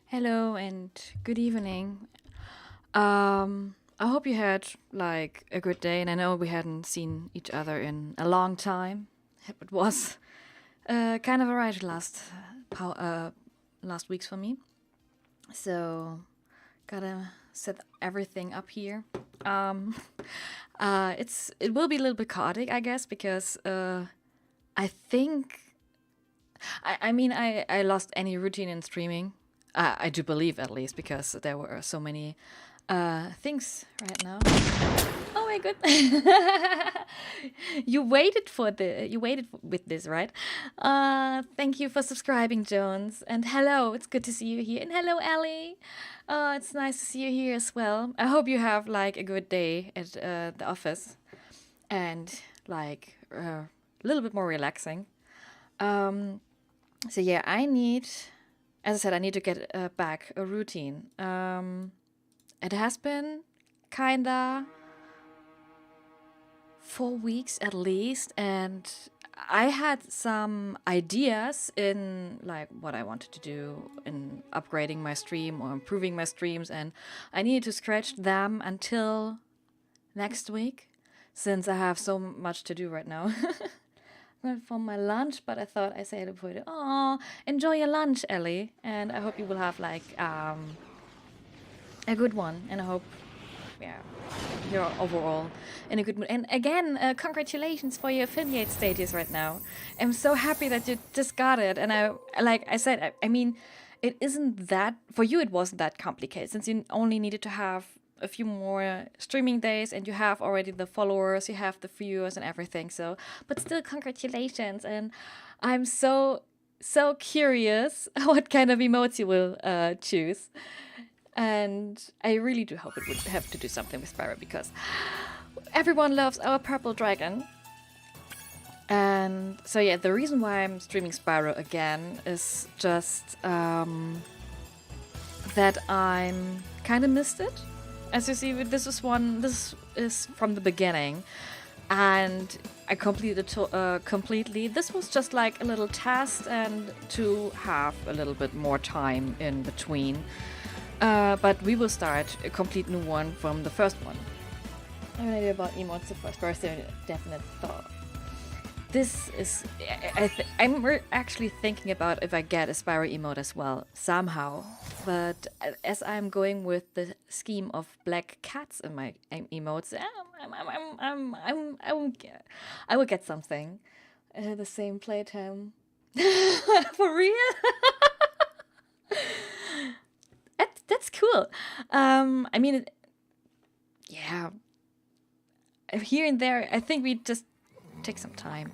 Hello and good evening. I hope you had like a good day, and I know we hadn't seen each other in a long time. It was kind of a ride last weeks for me. So gotta set everything up here. Um, it will be a little bit chaotic, I guess, because I think I lost any routine in streaming. I do believe, at least, because there were so many things right now. Oh my goodness! You waited with this, right? Thank you for subscribing, Jones. And hello, it's good to see you here. And hello, Ellie. It's nice to see you here as well. I hope you have like a good day at the office and like a little bit more relaxing. So yeah, as I said, I need to get back a routine. It has been kinda 4 weeks at least, and I had some ideas in like what I wanted to do in upgrading my stream or improving my streams, and I needed to scratch them until next week, since I have so much to do right now. Went for my lunch, but I thought I said before, oh, enjoy your lunch, Ellie, and I hope you will have like a good one, and I hope, yeah, you're overall in a good mood. And again, congratulations for your affiliate status right now. I'm so happy that you just got it, and like I said, I mean, it isn't that for you. It wasn't that complicated since you only needed to have a few more streaming days, and you have already the followers, you have the viewers and everything. So, but still, congratulations, and I'm so curious what kind of emotes you will choose. And I really do hope it would have to do something with Spyro, because everyone loves our purple dragon. And so yeah, the reason why I'm streaming Spyro again is just that I'm kind of missed it. As you see, this is from the beginning, and I completed it completely. This was just like a little test and to have a little bit more time in between. But we will start a complete new one from the first one. I have an idea about emotes. The first definite thought. This is. I'm actually thinking about if I get a Spyro emote as well somehow. But as I'm going with the scheme of black cats in my emotes, I will get something. The same playtime. For real? That's cool. I mean, yeah. Here and there, I think we just take some time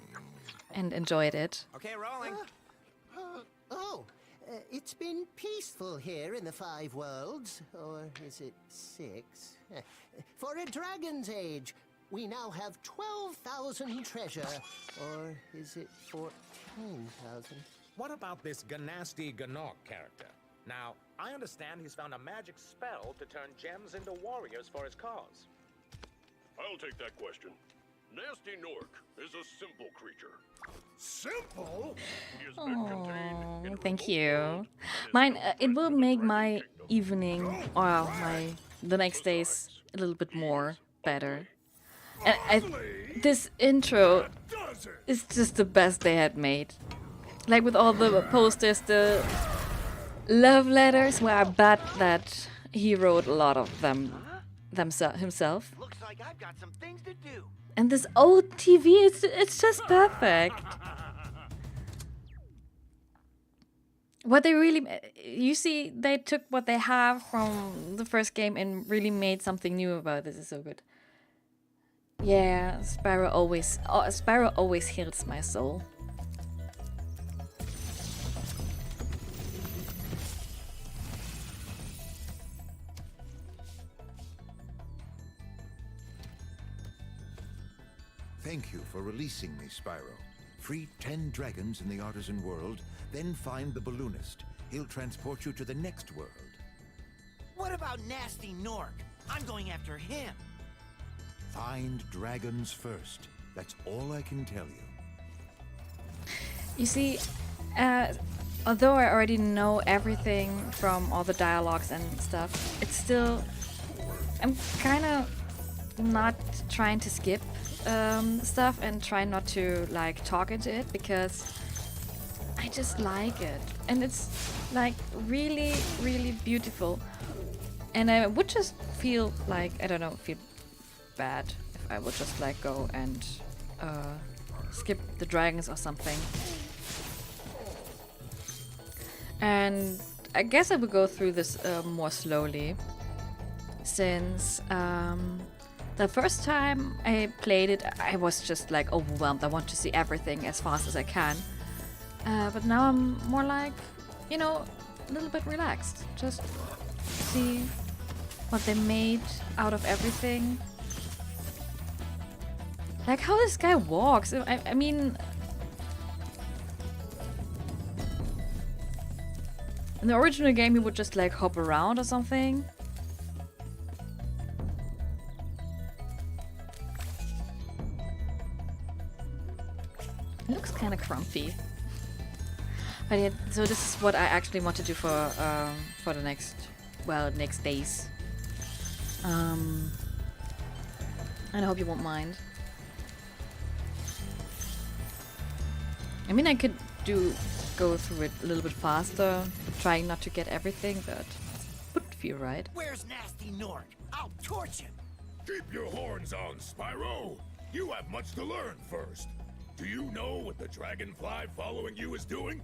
and enjoyed it. Okay, rolling. It's been peaceful here in the Five Worlds, or is it 6? For a dragon's age, we now have 12,000 treasure, or is it 14,000? What about this Ganasty Ganok character? Now, I understand he's found a magic spell to turn gems into warriors for his cause. I'll take that question. Nasty Nork is a simple creature. Simple? He has been contained in Thank remote you. worlds and Mine, is it will from the make Dragon my Kingdom. evening or the next days a little bit more better. And this intro Does it? is just the best they had made. Like with all the posters, the love letters, where I bet that he wrote a lot of them himself. Looks like I've got some things to do. And this old TV, it's just perfect. What they really, you see, they took what they have from the first game and really made something new about this. Is so good. Yeah, Spyro always heals my soul. Thank you for releasing me, Spyro. Free 10 dragons in the Artisan world, then find the balloonist. He'll transport you to the next world. What about Nasty Nork? I'm going after him. Find dragons first. That's all I can tell you. You see, although I already know everything from all the dialogues and stuff, it's still, I'm kind of not trying to skip stuff and try not to like talk into it because I just like it, and it's like really, really beautiful. And I would just feel like, I don't know, feel bad if I would just like go and skip the dragons or something. And I guess I will go through this more slowly, since the first time I played it, I was just like overwhelmed. I want to see everything as fast as I can. But now I'm more like, you know, a little bit relaxed. Just see what they made out of everything. Like how this guy walks. I mean, in the original game, he would just like hop around or something. It looks kind of crumpy. But yeah, so this is what I actually want to do for the next days. And I hope you won't mind. I mean, I could go through it a little bit faster, trying not to get everything, but wouldn't feel right. Where's Nasty Nork? I'll torch him. Keep your horns on, Spyro. You have much to learn first. Do you know what the dragonfly following you is doing?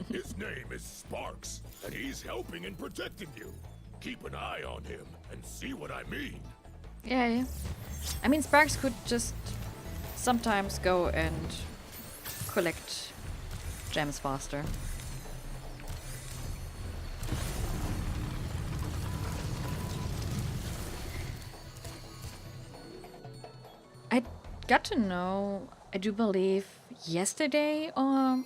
His name is Sparks, and he's helping and protecting you. Keep an eye on him and see what I mean. Yeah. I mean, Sparks could just sometimes go and collect gems faster. I got to know, I do believe, yesterday or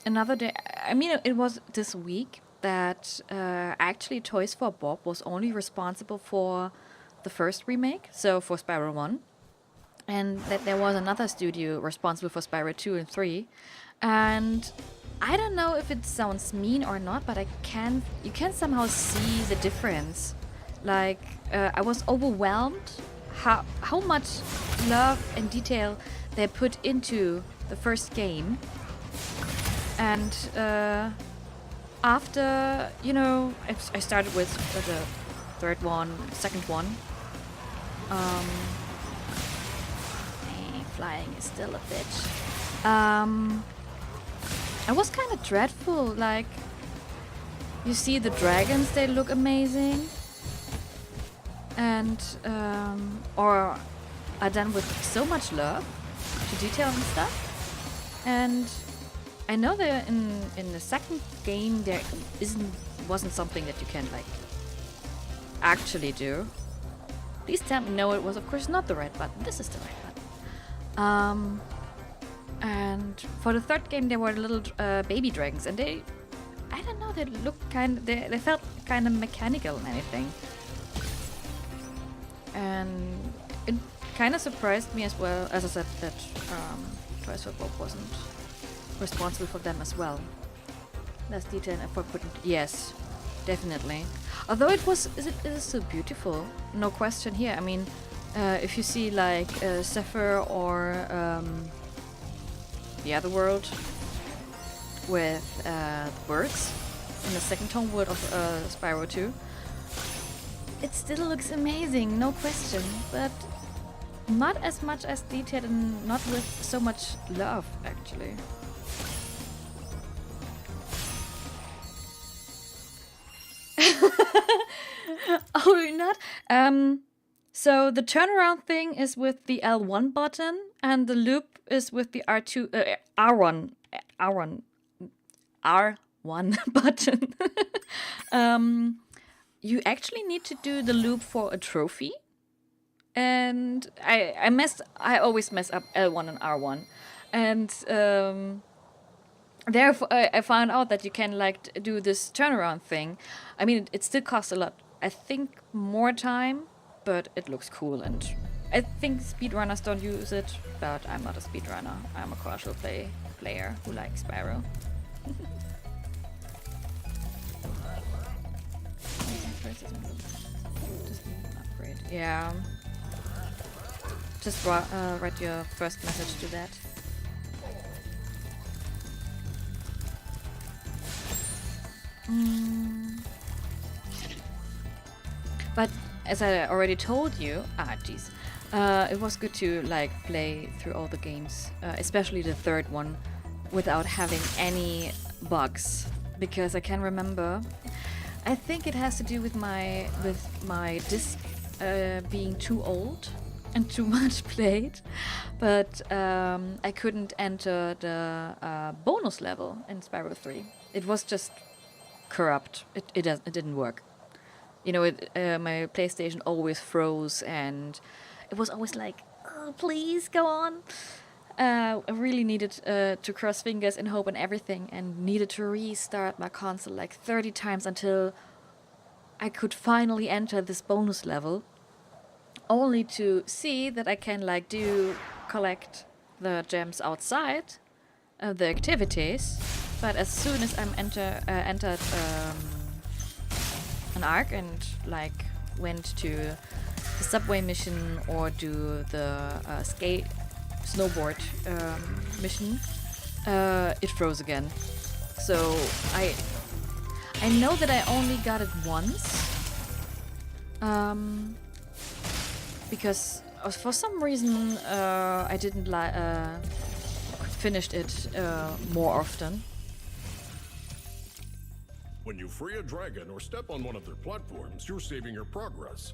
another day. I mean, it was this week that actually Toys for Bob was only responsible for the first remake, so for Spyro 1. And that there was another studio responsible for Spyro 2 and 3. And I don't know if it sounds mean or not, but you can somehow see the difference. Like, I was overwhelmed how much love and detail they put into the first game. And after, you know, I started with the third one, second one. Flying is still a bitch. It was kind of dreadful. Like, you see the dragons, they look amazing, and or are done with so much love to detail and stuff. And I know that in the second game there wasn't something that you can like actually do. Please tell me no, it was of course not the right button. This is the right button. And for the third game there were little baby dragons, and I don't know, they looked they felt kind of mechanical and anything. And it kind of surprised me as well, as I said, that Toys for Bob wasn't responsible for them as well. Less detail and effort put into, yes, definitely. Although it is so beautiful, no question here. I mean, if you see like Zephyr or the other world with the birds in the second home world of Spyro 2, it still looks amazing, no question, but not as much as detailed and not with so much love, actually. Oh, you're not? So the turnaround thing is with the L1 button, and the loop is with the R1 button. You actually need to do the loop for a trophy, and I always mess up L1 and R1, and therefore I found out that you can like do this turnaround thing. I mean, it still costs a lot. I think more time, but it looks cool, and I think speedrunners don't use it, but I'm not a speedrunner. I'm a casual player who likes Spyro. Just an upgrade. Yeah. Just write your first message to that. But as I already told you, it was good to like play through all the games, especially the third one, without having any bugs, because I can remember. I think it has to do with my disc being too old and too much played, but I couldn't enter the bonus level in Spyro 3. It was just corrupt. It didn't work. You know, my PlayStation always froze, and it was always like, oh, please go on. I really needed to cross fingers and hope and everything, and needed to restart my console like 30 times until I could finally enter this bonus level, only to see that I can like collect the gems outside the activities, but as soon as I'm entered an arc and like went to the subway mission or do the snowboard mission, it froze again. So I know that I only got it once, because for some reason I didn't finished it more often. When you free a dragon or step on one of their platforms, you're saving your progress.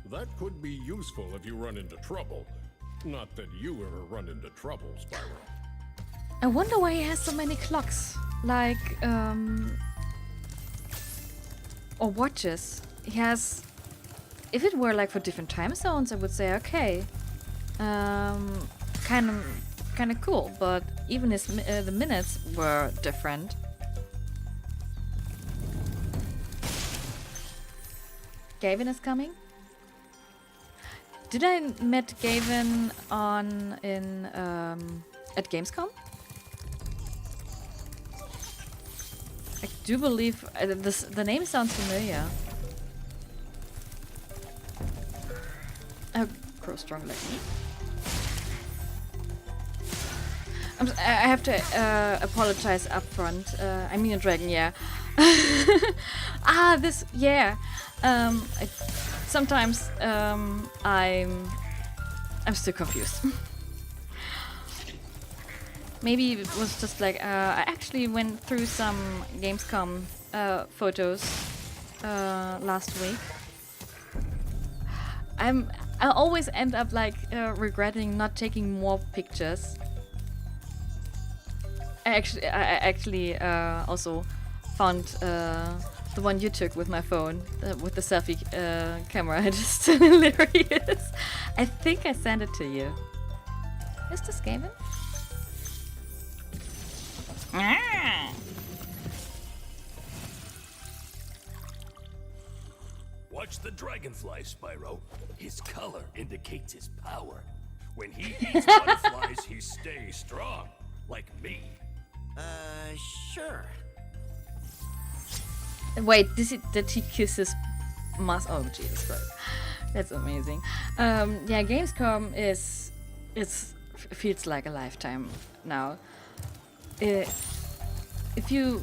That could be useful if you run into trouble. Not that you ever run into trouble, Spyro. I wonder why he has so many clocks, like or watches. He has. If it were like for different time zones, I would say okay, kind of cool. But even the minutes were different. Gavin is coming. Did I met Gavin at Gamescom? I do believe the name sounds familiar. Oh, grow strong like me. I have to apologize up front. I mean a dragon, yeah. Yeah. Sometimes I'm still confused. Maybe it was just like I actually went through some Gamescom photos last week. I always end up like regretting not taking more pictures. I actually also found the one you took with my phone, with the selfie camera. Just hilarious. I think I sent it to you. Is this Gavin? Watch the dragonfly, Spyro. His color indicates his power. When he eats butterflies, he stays strong, like me. Sure. Wait, did he kiss his Oh, Jesus Christ. That's amazing. Yeah, Gamescom feels like a lifetime now. If you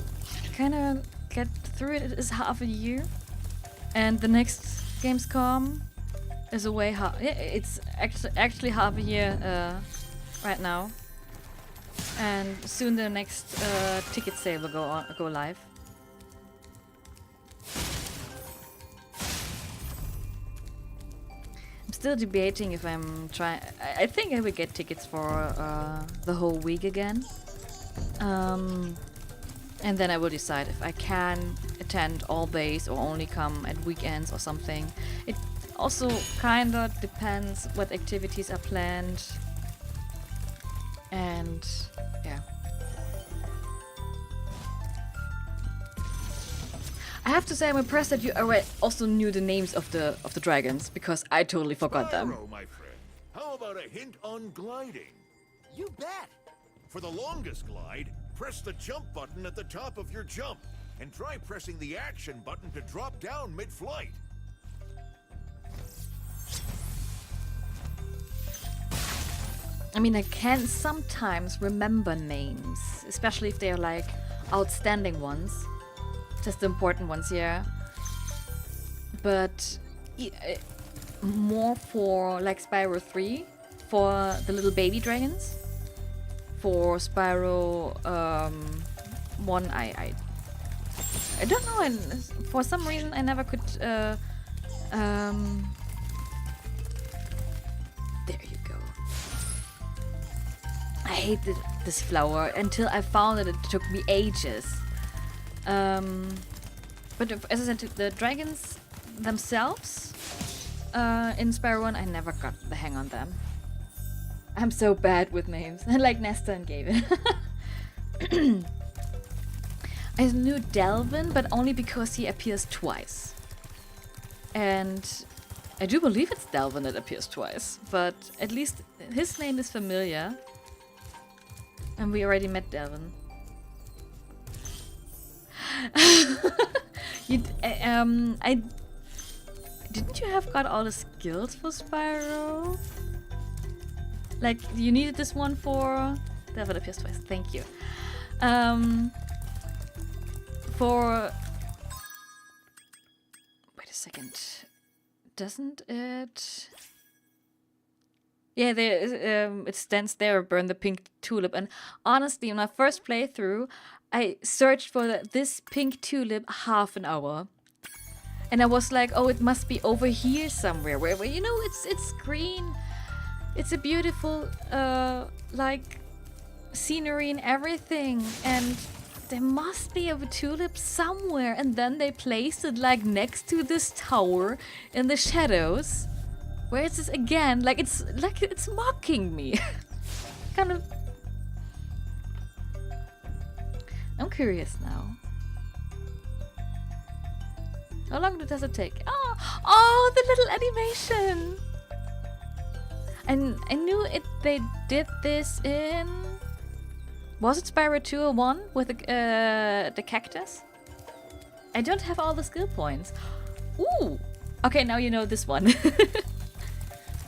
kind of get through it, it is half a year. And the next Gamescom is away it's actually half a year right now. And soon the next ticket sale will go live. I'm still debating if I'm trying. I think I will get tickets for the whole week again. And then I will decide if I can attend all days or only come at weekends or something. It also kind of depends what activities are planned. And yeah. I have to say I'm impressed that you also knew the names of the dragons, because I totally forgot them. Spyro, my friend, how about a hint on gliding? You bet. For the longest glide, Press the jump button at the top of your jump, and try pressing the action button to drop down mid-flight. I mean, I can sometimes remember names, especially if they're like outstanding ones. Just the important ones, yeah. But more for like Spyro 3, for the little baby dragons. For Spyro 1, I don't know, and for some reason I never could there you go. I hated this flower until I found it. It took me ages. But as I said, the dragons themselves in Spyro 1, I never got the hang on them. I'm so bad with names. Like Nesta and Gavin. I knew Delvin, but only because he appears twice. And I do believe it's Delvin that appears twice, but at least his name is familiar. And we already met Delvin. Didn't you have got all the skills for Spyro? Like, you needed this one for... Delvin appears twice, thank you. For... Wait a second. Doesn't it... Yeah, there, it stands there, burn the pink tulip. And honestly, in my first playthrough, I searched for this pink tulip half an hour. And I was like, oh, it must be over here somewhere, where you know, it's green. It's a beautiful, like, scenery and everything. And there must be a tulip somewhere. And then they placed it, like, next to this tower in the shadows. Where is this again? Like it's mocking me. Kind of. I'm curious now. How long does it take? Oh, the little animation. And I knew it. They did this in. Was it Spyro 2 or 1 with the cactus? I don't have all the skill points. Ooh. Okay, now you know this one.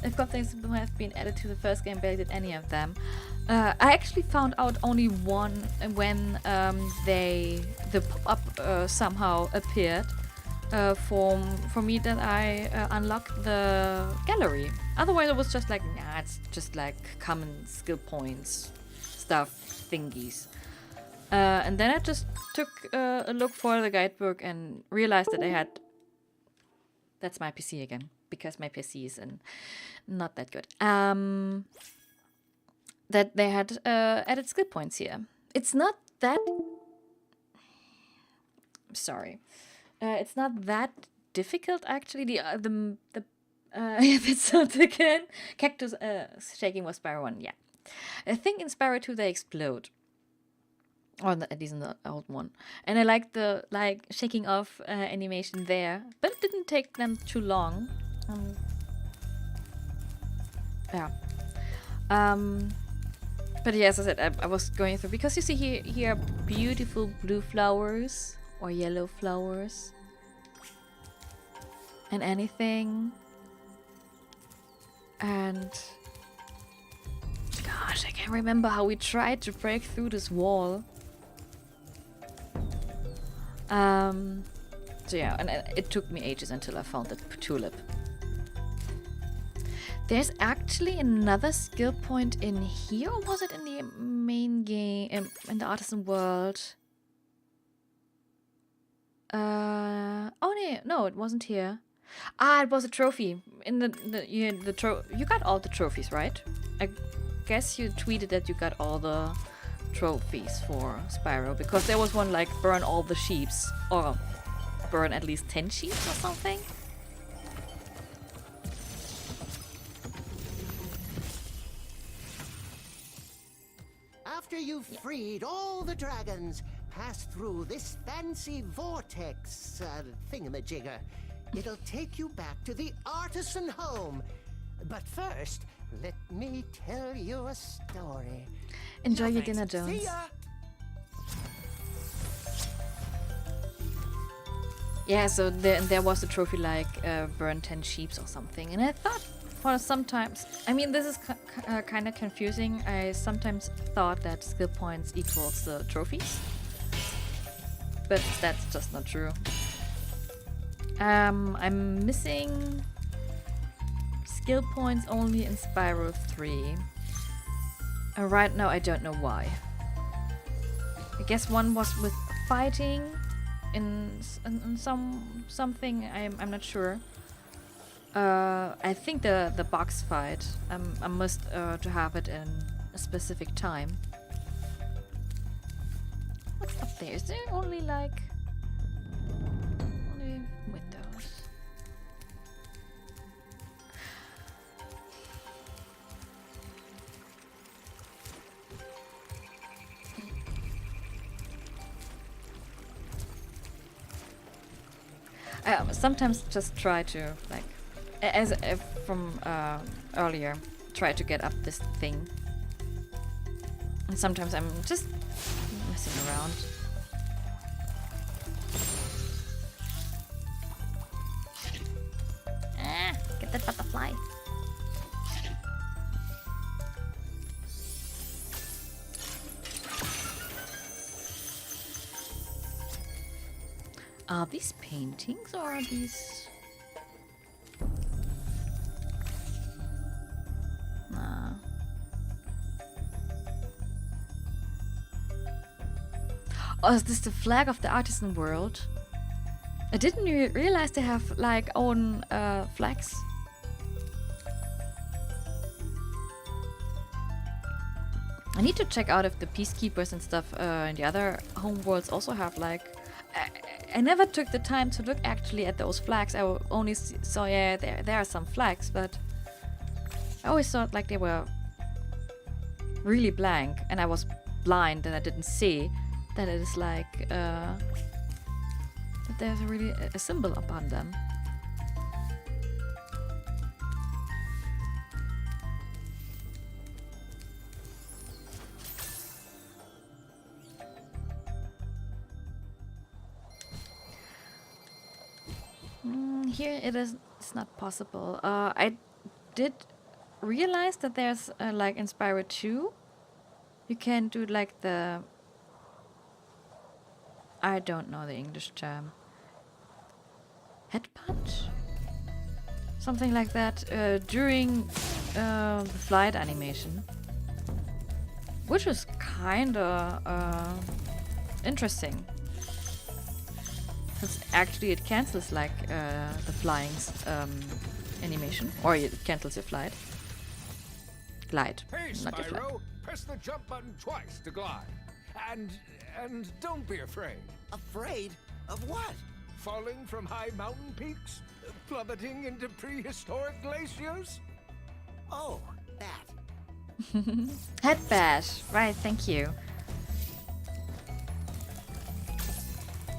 I've got things that have been added to the first game, but I did any of them. I actually found out only one when the pop-up somehow appeared for me that I unlocked the gallery. Otherwise, it was just like, nah, it's just like common skill points, stuff, thingies. And then I just took a look for the guidebook and realized that I had... That's my PC again, because my PC is not that good. That they had added skill points here. It's not that... Sorry. It's not that difficult, actually. Yeah, that's not again. Cactus shaking was Spyro 1, yeah. I think in Spyro 2 they explode. Or at least in the old one. And I like the shaking off animation there. But it didn't take them too long. Yeah. But yeah, as I said, I was going through... Because you see here are beautiful blue flowers. Or yellow flowers. And anything. And... Gosh, I can't remember how we tried to break through this wall. So yeah, and it took me ages until I found the tulip. There's actually another skill point in here, or was it in the main game, in the artisan world? Oh no, it wasn't here. Ah, it was a trophy. In you got all the trophies, right? I guess you tweeted that you got all the trophies for Spyro, because there was one like burn all the sheeps, or burn at least 10 sheep or something. After you've freed all the dragons, pass through this fancy vortex thingamajigger. It'll take you back to the artisan home. But first, let me tell you a story. Enjoy your dinner, Jones. See ya! Yeah, so there was a trophy like burn 10 sheeps or something, and I thought for sometimes, I mean this is kind of confusing. I sometimes thought that skill points equals the trophies, but that's just not true. I'm missing skill points only in Spyro 3. Right now I don't know why. I guess one was with fighting in something. I'm not sure. I think the box fight. I must to have it in a specific time. What's up there? Is there only like only windows? I sometimes just try to like, as from earlier, try to get up this thing. And sometimes I'm just messing around. Ah, get that butterfly. Are these paintings or are these... Nah. Oh, is this the flag of the artisan world? I didn't realize they have like own flags. I need to check out if the peacekeepers and stuff in the other homeworlds also have like... I never took the time to look actually at those flags. I only saw, yeah, there are some flags, but I always thought like they were really blank, and I was blind and I didn't see that it is like that there's really a symbol upon them. Here it's not possible. I did realize that there's like in Spyro 2 you can do like the... I don't know the English term. Head punch? Something like that during the flight animation. Which was kinda interesting. Because actually it cancels like the flying animation, or it cancels your flight. Glide, Hey, not your flight. Spyro, press the jump button twice to glide. And don't be afraid. Afraid? Of what? Falling from high mountain peaks? Plummeting into prehistoric glaciers? Oh, that. Head bash, right? Thank you.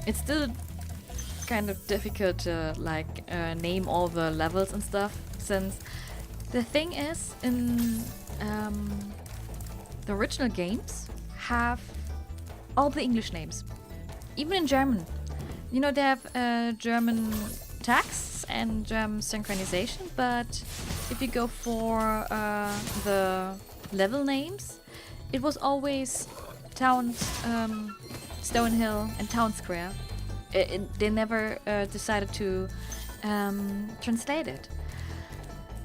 It's still kind of difficult to like name all the levels and stuff, since the thing is in the original games have all the English names, even in German. You know, they have German text and German synchronization, but if you go for the level names, it was always Towns, Stonehill and Town Square. They never decided to translate it.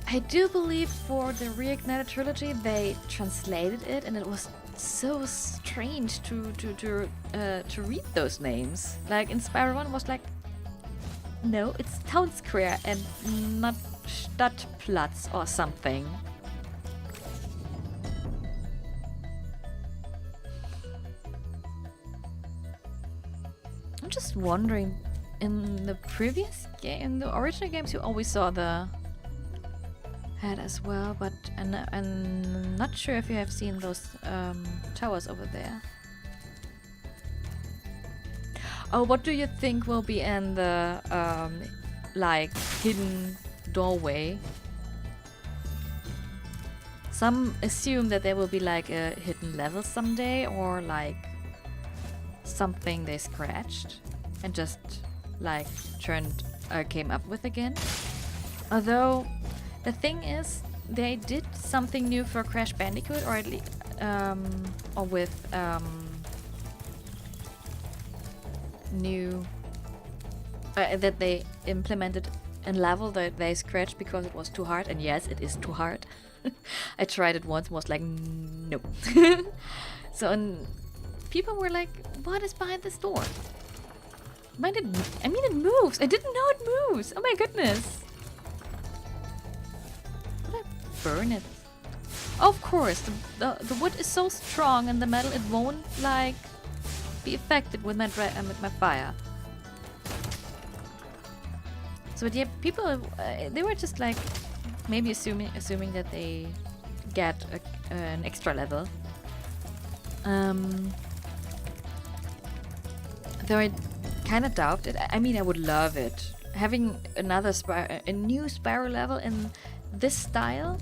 I do believe for the Reignited Trilogy they translated it, and it was so strange to read those names. Like in Spyro 1 was like, no, it's Town Square and not Stadtplatz or something. I'm just wondering, in the previous game, in the original games, you always saw the head as well, but I'm not sure if you have seen those towers over there. Oh, what do you think will be in the like hidden doorway? Some assume that there will be like a hidden level someday, or like something they scratched and just like came up with again. Although the thing is, they did something new for Crash Bandicoot, or at least or with new that they implemented a level that they scratched because it was too hard. And yes, it is too hard. I tried it once and was like, no. So and people were like, what is behind this door? I mean, it moves. I didn't know it moves. Oh my goodness. Did I burn it? Of course, the wood is so strong and the metal, it won't like be affected with my fire. So yeah, people they were just like maybe assuming that they get an extra level. Though I kind of doubt it. I mean, I would love it. Having a new Spyro level in this style,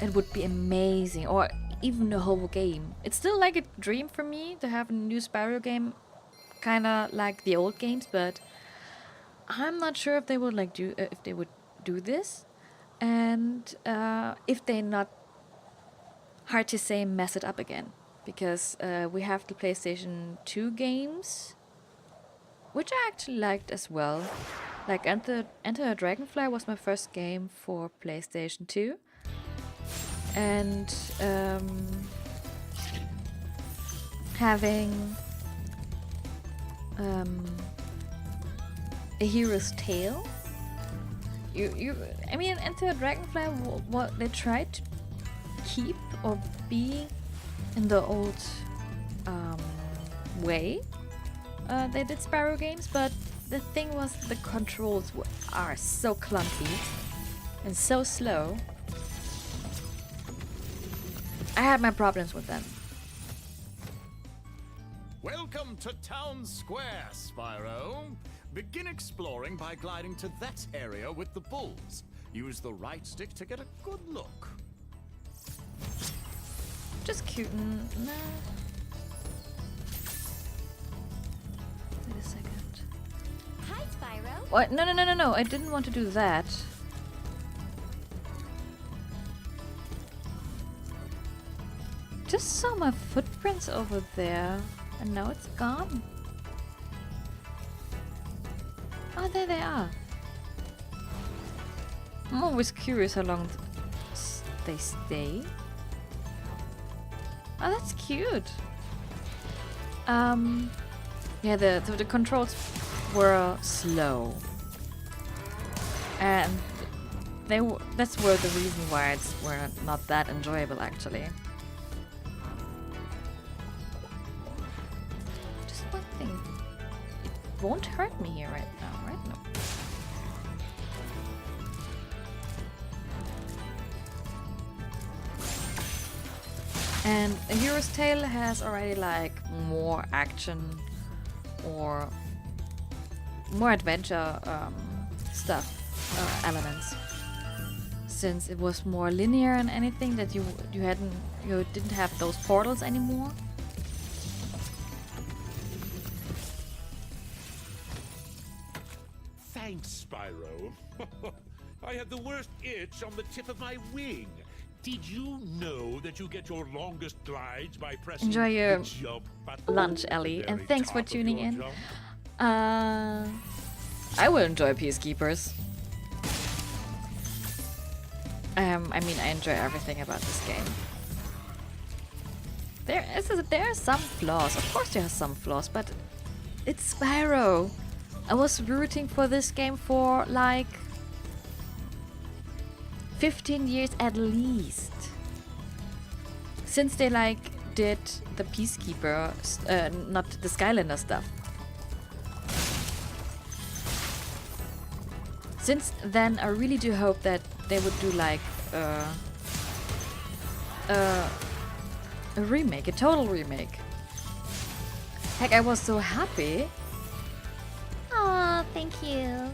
it would be amazing. Or even the whole game. It's still like a dream for me to have a new Spyro game, kind of like the old games. But I'm not sure if they would if they would do this, and if they not, hard to say, mess it up again. Because we have the PlayStation 2 games, which I actually liked as well. Like Enter a Dragonfly was my first game for PlayStation 2. And having A Hero's Tale. I mean, Enter a Dragonfly, what they tried to keep or be in the old way they did Spyro games, but the thing was the controls are so clunky and so slow. I had my problems with them. Welcome to Town Square, Spyro. Begin exploring by gliding to that area with the bulls. Use the right stick to get a good look. Just cute. Nah. Wait a second. Hi, Spyro. What? No. I didn't want to do that. Just saw my footprints over there, and now it's gone. Oh, there they are. I'm always curious how long they stay. Oh, that's cute. Yeah, the controls were slow, and that's where the reason why it's were not that enjoyable actually. Just one thing, it won't hurt me here right now, right? No. And A Hero's Tale has already like more action or more adventure stuff, elements. Since it was more linear and anything that you didn't have those portals anymore. Thanks, Spyro. I had the worst itch on the tip of my wing. Did you know that you get your longest glides by pressing Enjoy your the jump button lunch, at the Ellie, and very thanks top for of tuning your in. jump? I will enjoy Peacekeepers. I mean, I enjoy everything about this game. There are some flaws. Of course there are some flaws, but it's Spyro. I was rooting for this game for like 15 years at least. Since they like did the Peacekeeper, not the Skylander stuff. Since then, I really do hope that they would do like a remake, a total remake. Heck, I was so happy. Aw, thank you.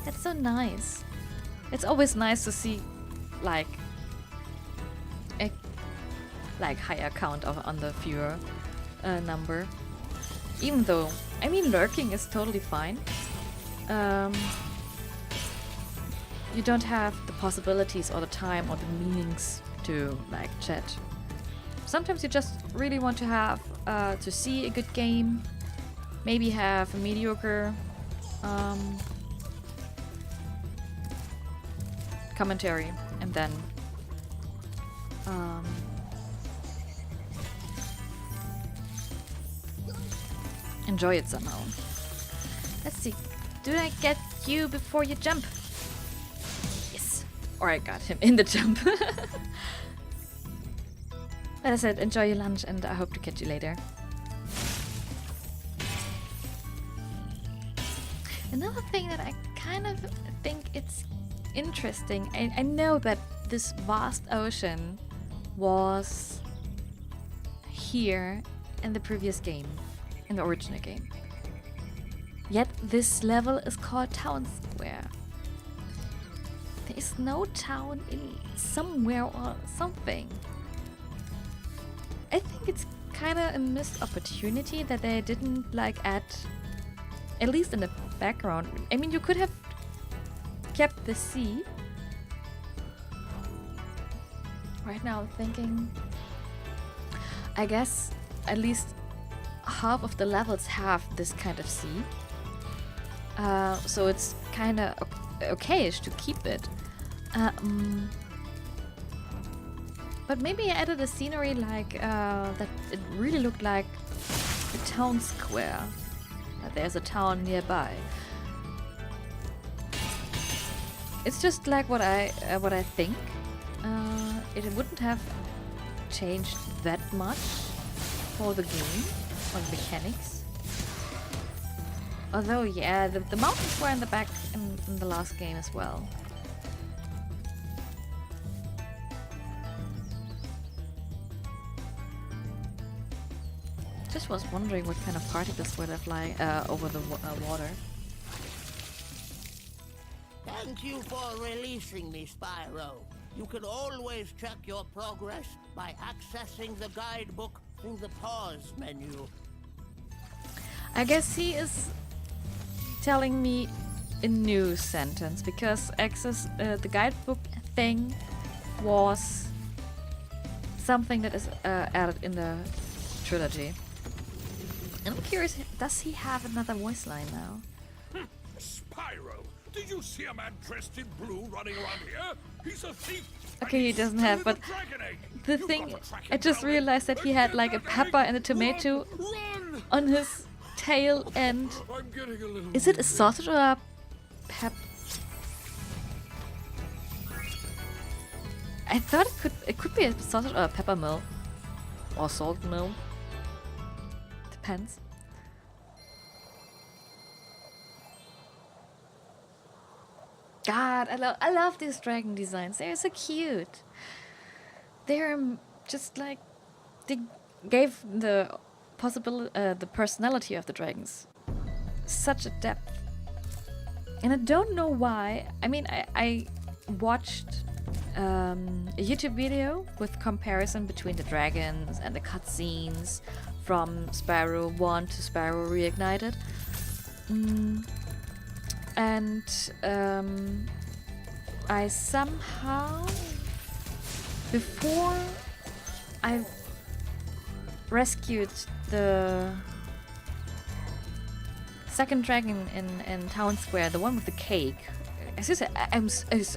That's so nice. It's always nice to see like a higher count on the viewer number, even though I mean, lurking is totally fine. You don't have the possibilities or the time or the meanings to like chat. Sometimes you just really want to have to see a good game, maybe have a mediocre commentary, and then enjoy it somehow. Let's see. Did I get you before you jump? Yes. Or I got him in the jump. But I said, enjoy your lunch and I hope to catch you later. Another thing that I kind of think it's interesting, I know that this vast ocean was here in the previous game, in the original game. Yet this level is called Town Square. There is no town in somewhere or something. I think it's kind of a missed opportunity that they didn't like add, at least in the background. I mean, you could have kept the sea. Right now I'm thinking, I guess at least half of the levels have this kind of sea. So it's kind of okayish to keep it. But maybe I added a scenery like that it really looked like a town square. That there's a town nearby. It's just like what I think. It wouldn't have changed that much for the game or the mechanics. Although, yeah, the mountains were in the back in the last game as well. Just was wondering what kind of particles were there flying over the water. Thank you for releasing me, Spyro. You can always check your progress by accessing the guidebook through the pause menu. I guess he is telling me a new sentence, because the guidebook thing was something that is added in the trilogy. And I'm curious, does he have another voice line now? Spyro, did you see a man dressed in blue running around here? He's a thief. Okay, he doesn't have, but the thing, I just realized that he had like a pepper and a tomato on his tail, and is it a sausage or a pep? I thought it could be a sausage or a pepper mill or salt mill. Depends. God, I love these dragon designs. They're so cute. They're just like, they gave the the personality of the dragons such a depth. And I don't know why. I mean, I watched a YouTube video with comparison between the dragons and the cutscenes from Spyro 1 to Spyro Reignited. And I somehow, before I rescued the second dragon in Town Square, the one with the cake, I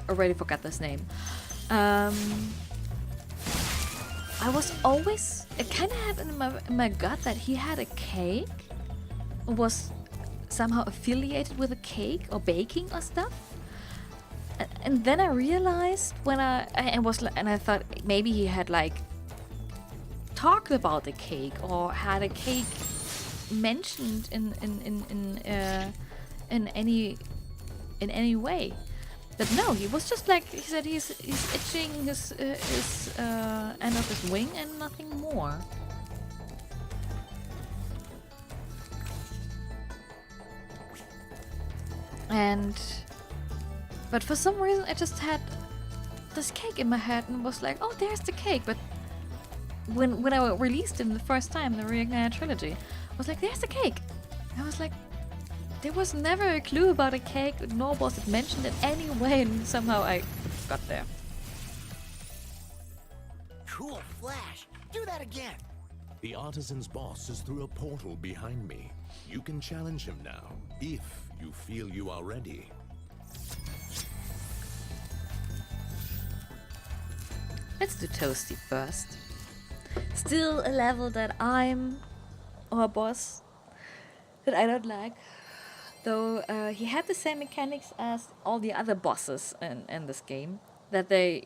already forgot this name. I was always, I kind of had in my gut that he had a cake, was somehow affiliated with a cake or baking or stuff. And then I realized when I thought maybe he had like talked about the cake or had a cake mentioned in any way. But no, he was just like, he said he's itching his end of his wing and nothing more. But for some reason I just had this cake in my head and was like, oh, there's the cake. But when I released it the first time, the Reignited Trilogy, I was like, there's the cake. I was like, there was never a clue about a cake, nor was it mentioned in any way, and somehow I got there. Cool flash. Do that again. The artisan's boss is through a portal behind me. You can challenge him now, if you feel you are ready. Let's do Toasty first. Still a level that or a boss, that I don't like. Though he had the same mechanics as all the other bosses in this game. That there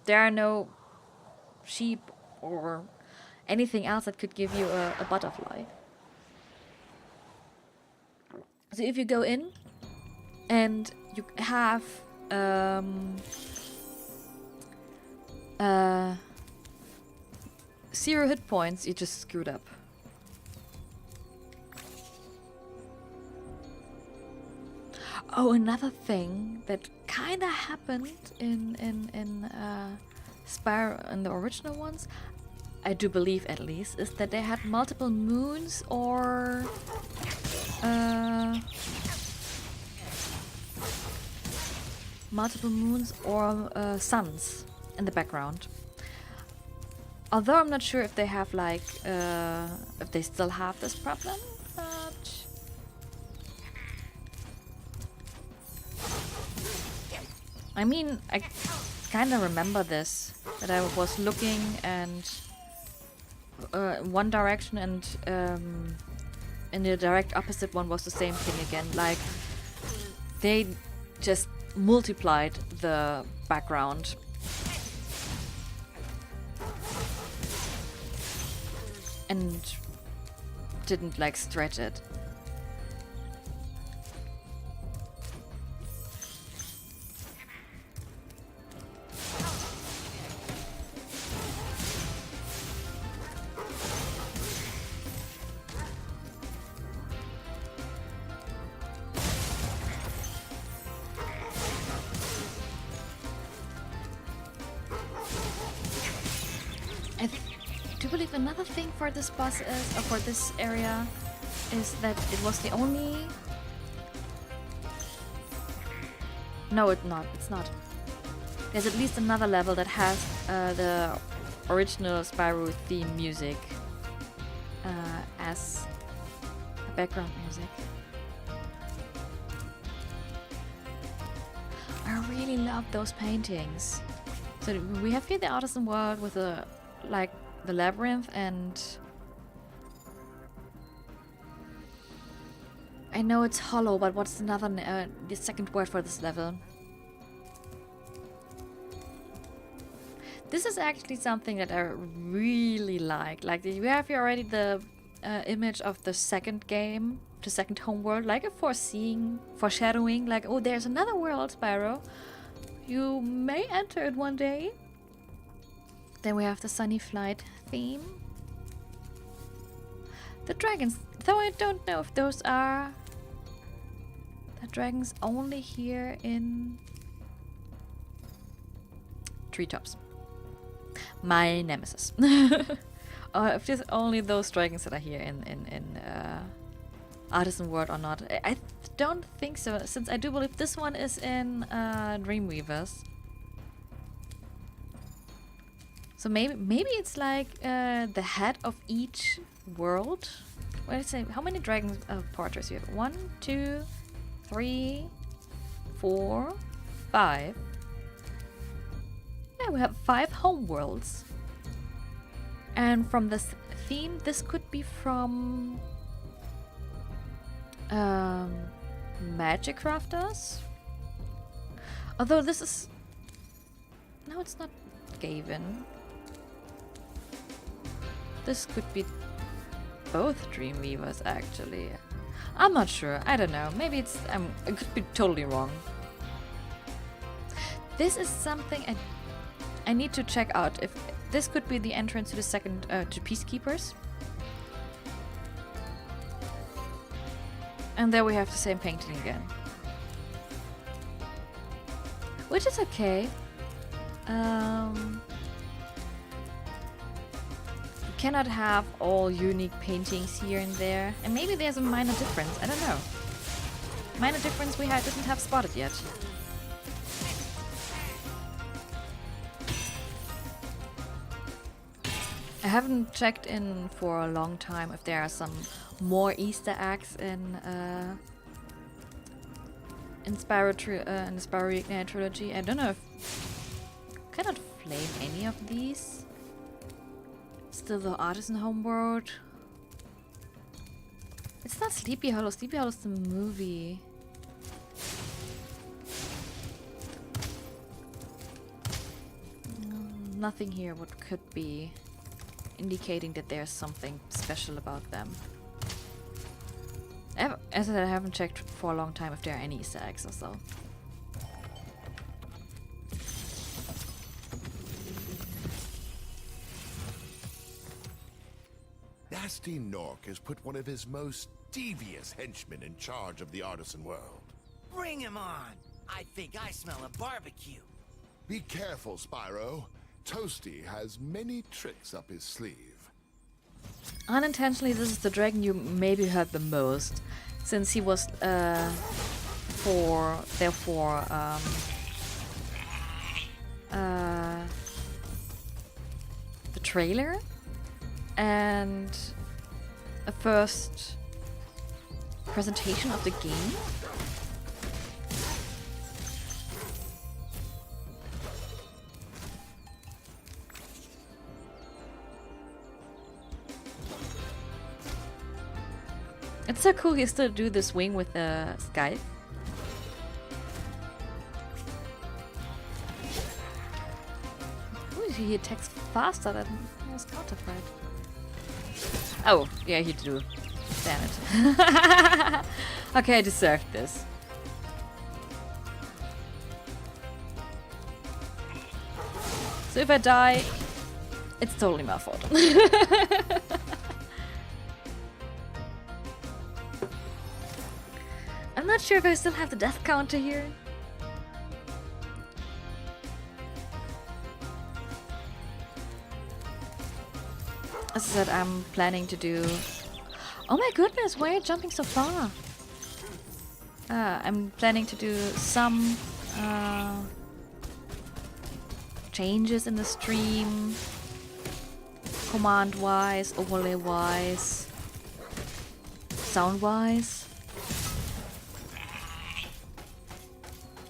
are no sheep or anything else that could give you a butterfly. So if you go in and you have 0 hit points, you just screwed up. Oh, another thing that kind of happened in Spyro, in the original ones, I do believe at least, is that they had multiple moons or suns in the background. Although I'm not sure if they have if they still have this problem, but I mean, I kind of remember this, that I was looking and one direction and in the direct opposite one was the same thing again. Like, they just multiplied the background. And didn't stretch it. I do believe another thing for this boss is, or for this area, is that it was the only... No, it's not. There's at least another level that has the original Spyro theme music as background music. I really love those paintings. So we have here the artisan world with the labyrinth, and I know it's hollow, but what's the second word for this level? This is actually something that I really like. Like, you have here already the image of the second game, the second homeworld, like a foreshadowing, like, oh, there's another world, Spyro. You may enter it one day. Then we have the Sunny Flight theme. The dragons, though I don't know if those are the dragons only here in Treetops. My nemesis. Or if there's only those dragons that are here in Artisan World or not. I don't think so, since I do believe this one is in Dreamweavers. So maybe it's like the head of each world. What did I say? How many dragon portraits you have? 1, 2, 3, 4, 5. Yeah, we have 5 home worlds. And from this theme, this could be from Magic Crafters. Although this is... No, it's not Gavin. This could be both Dreamweavers, actually. I'm not sure. I don't know. Maybe it's... I could be totally wrong. This is something I need to check out. If this could be the entrance to the second... to Peacekeepers. And there we have the same painting again. Which is okay. cannot have all unique paintings here and there. And maybe there's a minor difference. I don't know. Minor difference we didn't have spotted yet. I haven't checked in for a long time if there are some more Easter eggs in Spyro in the Spyro Reignited Trilogy. I don't know if cannot flame any of these. Still the Artisan Homeworld. It's not Sleepy Hollow. Sleepy Hollow is the movie. Nothing here what could be indicating that there's something special about them. As I said, I haven't checked for a long time if there are any Easter eggs or so. Nasty Nork has put one of his most devious henchmen in charge of the artisan world. Bring him on! I think I smell a barbecue. Be careful, Spyro. Toasty has many tricks up his sleeve. Unintentionally, this is the dragon you maybe heard the most, since he was the trailer and a first presentation of the game. It's so cool he still do this wing with the sky. Ooh, he attacks faster than his counterpart. Oh, yeah, he do. Damn it. Okay, I deserved this. So if I die, it's totally my fault. I'm not sure if I still have the death counter here. As I said, I'm planning to do... Oh my goodness, why are you jumping so far? I'm planning to do some changes in the stream. Command-wise, overlay-wise, sound-wise.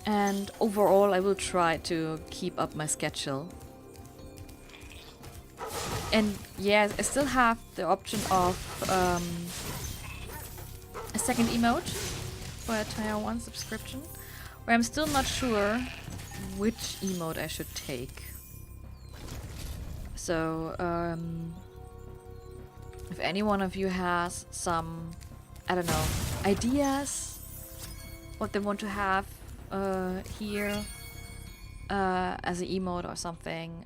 And overall, I will try to keep up my schedule. And yeah, I still have the option of a second emote for a Tier 1 subscription, where I'm still not sure which emote I should take. So, if any one of you has some, I don't know, ideas, what they want to have here as an emote or something,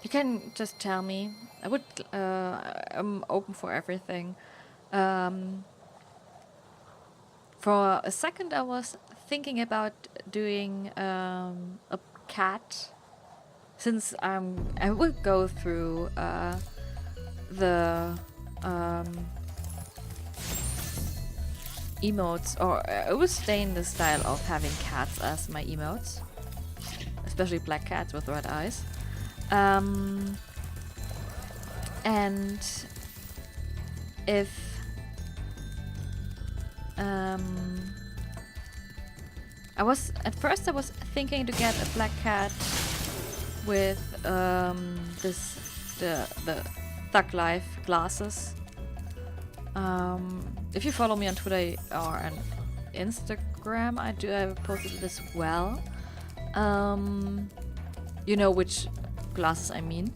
you can just tell me. I would. I'm open for everything. For a second, I was thinking about doing a cat, since I will go through the emotes, or I will stay in the style of having cats as my emotes, especially black cats with red eyes. And if at first I was thinking to get a black cat with the Thug Life glasses. If you follow me on Twitter or on Instagram, I have posted this as well. You know which glasses I mean,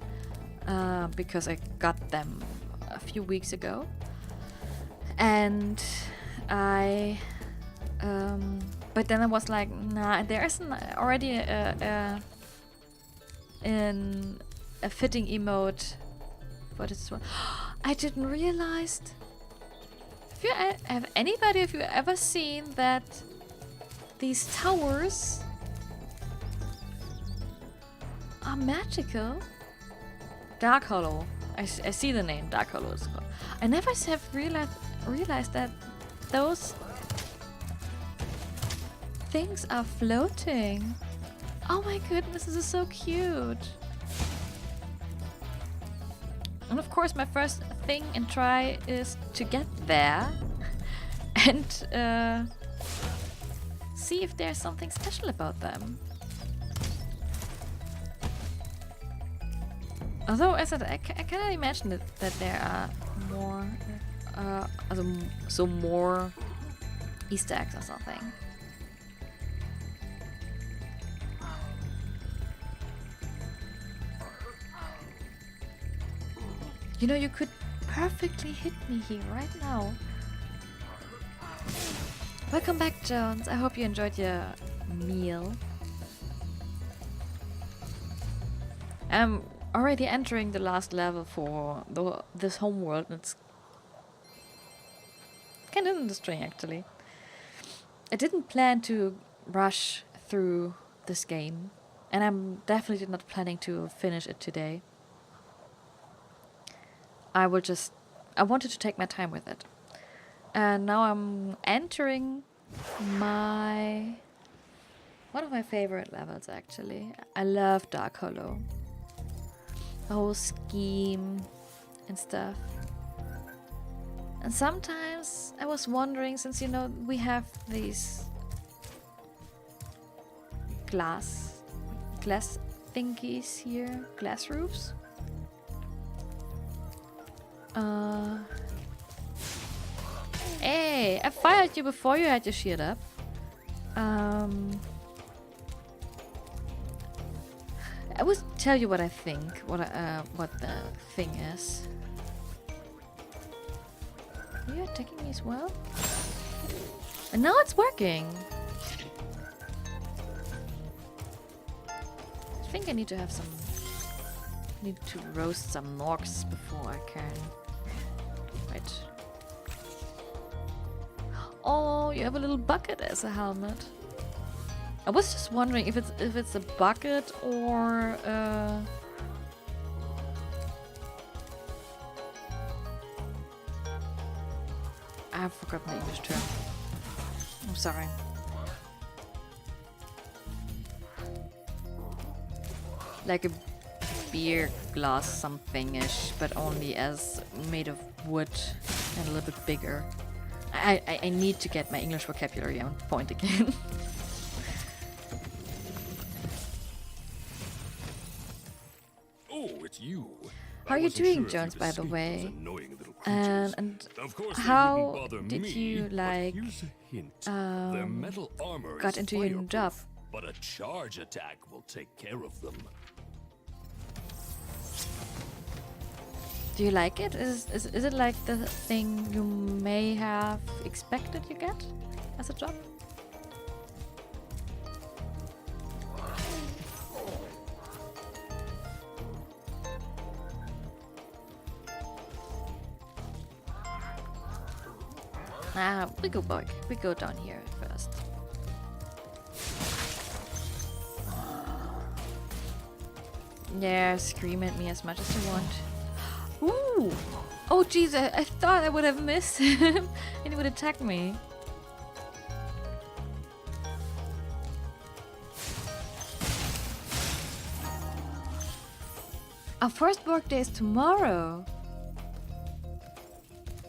because I got them a few weeks ago, and but then I was like, nah, there isn't already a fitting emote for this one. I didn't realize. Have you ever seen that these towers are magical? Dark Hollow. I see the name Dark Hollow is called. I never have realized that those things are floating. Oh my goodness, this is so cute. And of course, my first thing and try is to get there and see if there's something special about them. Although, as I cannot imagine that there are more, more Easter eggs or something. You know, you could perfectly hit me here right now. Welcome back, Jones. I hope you enjoyed your meal. I'm already entering the last level for this homeworld. It's kind of interesting, actually. I didn't plan to rush through this game, and I'm definitely not planning to finish it today. I wanted to take my time with it. And now I'm entering one of my favorite levels, actually. I love Dark Hollow. The whole scheme and stuff. And sometimes I was wondering, since you know we have these glass thingies here, glass roofs. Hey, I fired you before you had your shield up. I will tell you what I think, what the thing is. Are you attacking me as well? And now it's working. I think I need to have some... need to roast some Norks before I can... Wait. Oh, you have a little bucket as a helmet. I was just wondering if it's a bucket or I've forgotten the English term. I'm sorry. Like a beer glass something-ish, but only as made of wood and a little bit bigger. I need to get my English vocabulary on point again. Oh, it's you. How are you doing, Jones, by the way? And how did you, like, got into your new job? But a charge attack will take care of them. Do you like it? Is it like the thing you may have expected you get as a job? We go back. We go down here first. Yeah, scream at me as much as you want. Ooh! Oh jeez, I thought I would have missed him and he would attack me. Our first work day is tomorrow.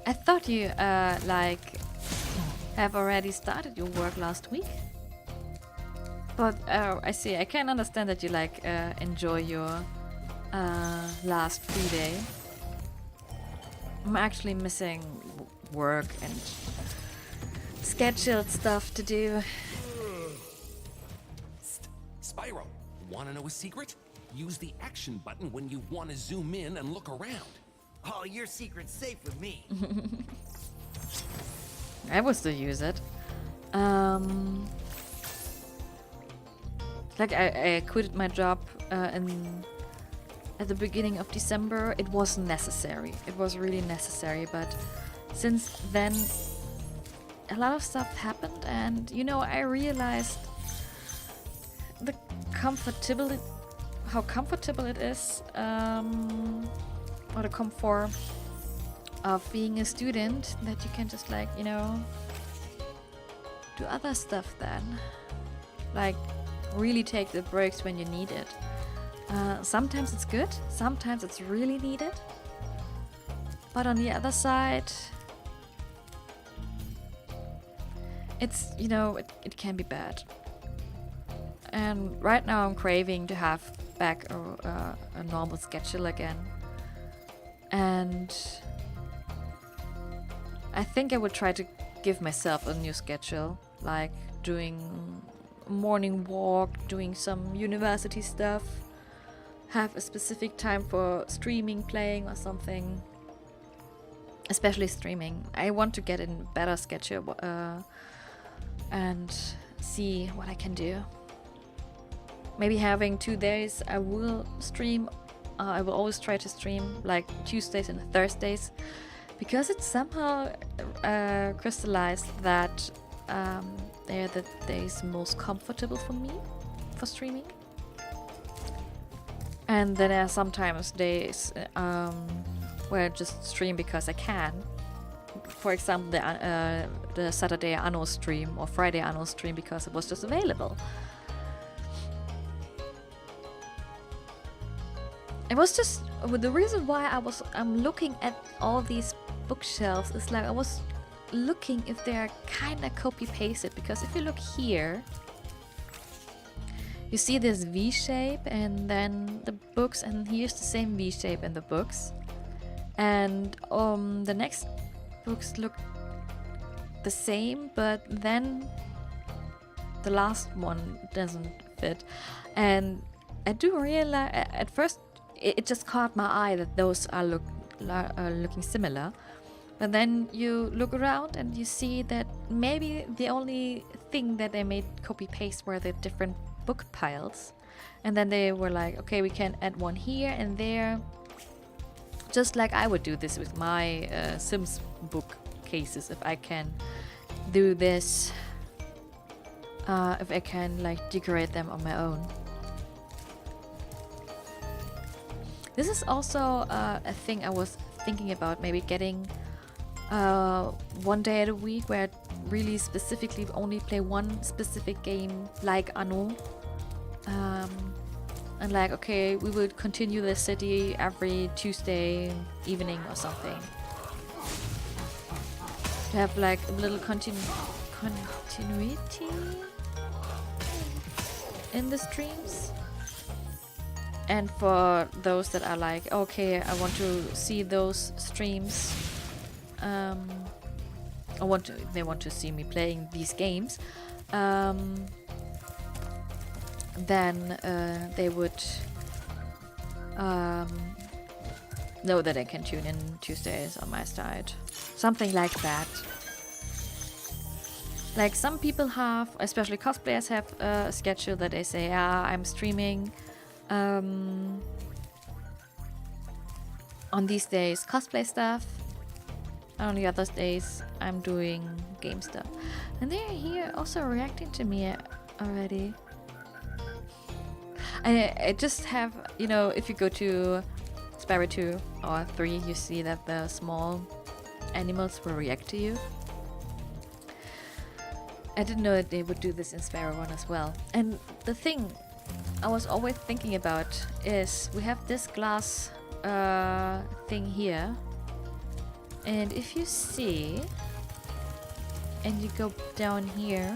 I thought you, like, have already started your work last week. But, I see. I can understand that you, like, enjoy your last free day. I'm actually missing work and scheduled stuff to do. Spyro, wanna know a secret? Use the action button when you want to zoom in and look around. Oh, your secret's safe with me. I will still use it. Like I quitted my job at the beginning of December. It was necessary. It was really necessary. But since then, a lot of stuff happened, and you know, I realized the how comfortable it is, or the comfort of being a student, that you can just like, you know, do other stuff then. Like really take the breaks when you need it. Sometimes it's good, sometimes it's really needed. But on the other side, it's, you know, it can be bad. And right now I'm craving to have back a normal schedule again. And I think I would try to give myself a new schedule, like doing a morning walk, doing some university stuff, have a specific time for streaming, playing or something. Especially streaming. I want to get in a better schedule and see what I can do. Maybe having 2 days I will stream. I will always try to stream like Tuesdays and Thursdays, because it's somehow crystallized that they're the days most comfortable for me for streaming. And then there are sometimes days where I just stream because I can. For example, the Saturday Anno stream or Friday Anno stream, because it was just available. It was just the reason why I'm looking at all these bookshelves is like I was looking if they are kind of copy pasted, because if you look here, you see this V shape and then the books, and here's the same V shape in the books. And the next books look the same, but then the last one doesn't fit. And I do realize at first it just caught my eye that those are looking similar. But then you look around and you see that maybe the only thing that they made copy paste were the different book piles. And then they were like, okay, we can add one here and there. Just like I would do this with my Sims book cases. If I can do this, if I can like decorate them on my own. This is also a thing I was thinking about, maybe getting 1 day a week where I really specifically only play one specific game like Anno. And like, okay, we will continue the city every Tuesday evening or something. To have like a little continuity in the streams. And for those that are like, okay, I want to see those streams, they want to see me playing these games, then they would know that I can tune in Tuesdays on my side. Something like that. Like some people have, especially cosplayers, have a schedule that they say, I'm streaming on these days cosplay stuff, and on the other days I'm doing game stuff. And they're here also reacting to me already. And I just have, you know, if you go to Spyro 2 or 3, you see that the small animals will react to you. I didn't know that they would do this in Spyro 1 as well. And the thing I was always thinking about is we have this glass thing here. And if you see, and you go down here,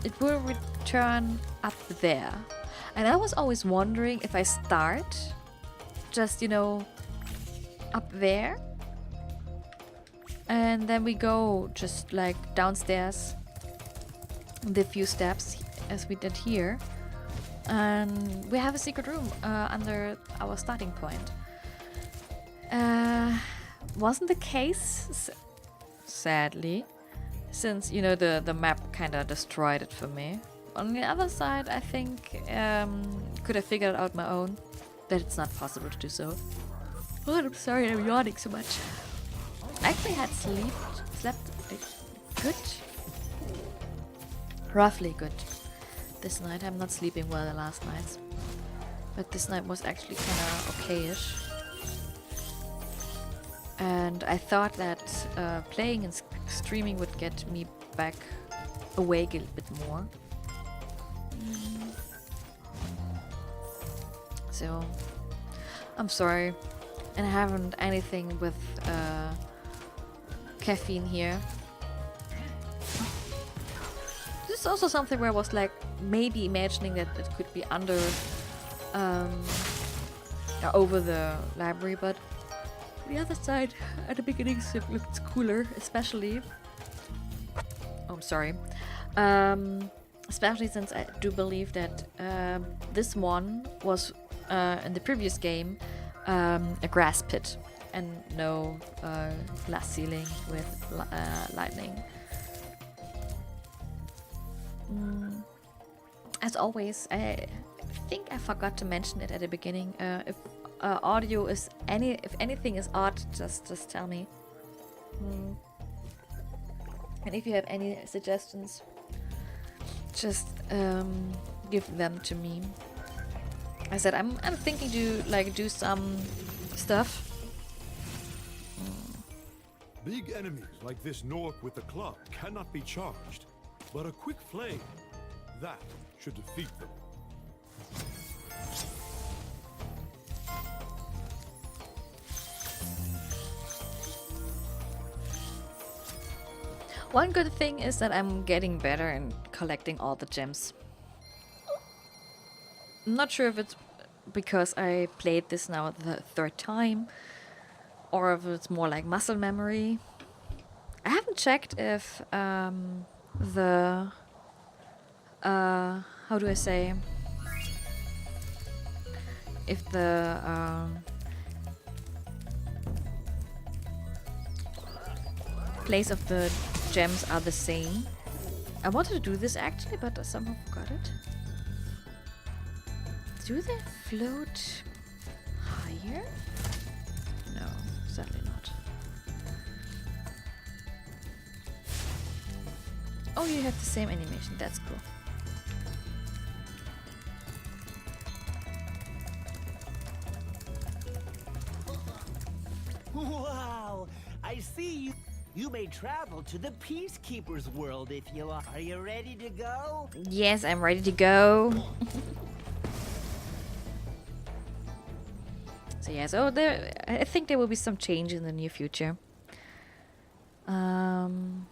it will return up there. And I was always wondering if I start just, you know, up there, and then we go just like downstairs the few steps as we did here, and we have a secret room under our starting point. Wasn't the case, sadly, since, you know, the map kind of destroyed it for me. On the other side, I think could have figured out my own that it's not possible to do so. Oh, I'm sorry, I'm yawning so much. I actually had slept good. roughly good this night. I'm not sleeping well the last nights, but this night was actually kind of okayish. And I thought that playing and streaming would get me back awake a little bit more. So I'm sorry, and I haven't anything with caffeine here. This is also something where I was like maybe imagining that it could be under over the library, but the other side at the beginning it looked cooler, especially. Oh, I'm sorry. Especially since I do believe that this one was in the previous game a grass pit and no glass ceiling with lightning. As always, I think I forgot to mention it at the beginning. If audio is if anything is odd, just tell me. And if you have any suggestions, just give them to me. I said I'm thinking to like do some stuff. Big enemies like this Nork with the club cannot be charged, but a quick flame, that should defeat them. One good thing is that I'm getting better in collecting all the gems. I'm not sure if it's because I played this now the third time, or if it's more like muscle memory. I haven't checked if the how do I say, if the place of the gems are the same. I wanted to do this actually, but I somehow forgot it. Do they float higher? No, sadly not. Oh, you have the same animation. That's cool. Wow! I see you. You may travel to the Peacekeeper's world if you are. Are you ready to go? Yes, I'm ready to go. So yeah, so I think there will be some change in the near future. And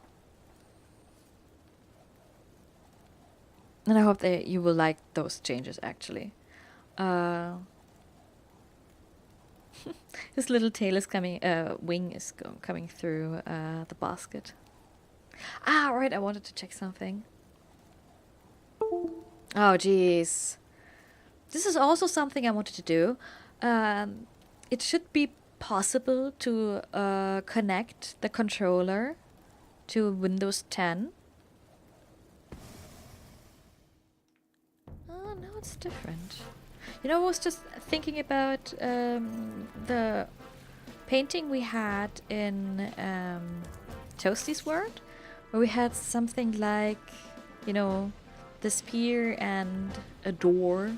I hope that you will like those changes actually. His little tail is coming, wing is coming through the basket. Ah, right, I wanted to check something. Oh, jeez. This is also something I wanted to do. It should be possible to connect the controller to Windows 10. Oh, no, it's different. You know, I was just thinking about the painting we had in Toasty's World, where we had something like, you know, the spear and a door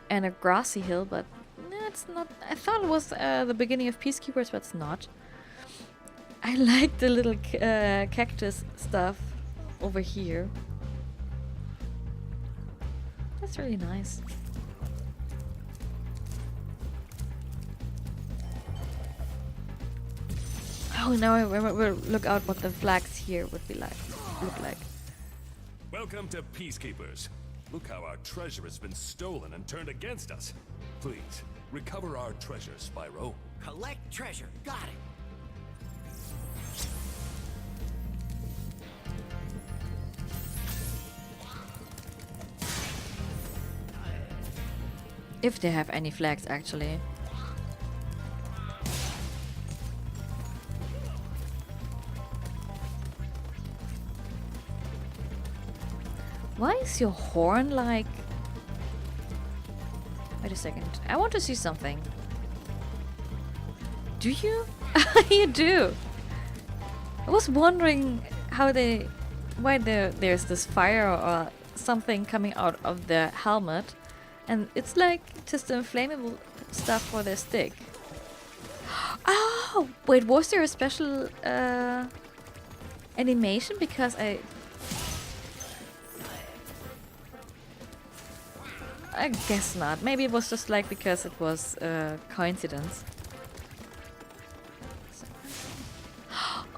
and a grassy hill, but no, it's not. I thought it was the beginning of Peacekeepers, but it's not. I like the little cactus stuff over here. That's really nice. Oh, now I will look out what the flags here would be like. Look like. Welcome to Peacekeepers. Look how our treasure has been stolen and turned against us. Please, recover our treasure, Spyro. Collect treasure. Got it. If they have any flags, actually. Why is your horn like... Wait a second. I want to see something. Do you? You do. I was wondering how they why there's this fire or something coming out of the helmet, and it's like just inflammable stuff for their stick. Oh, wait, was there a special animation? Because I guess not. Maybe it was just like because it was coincidence.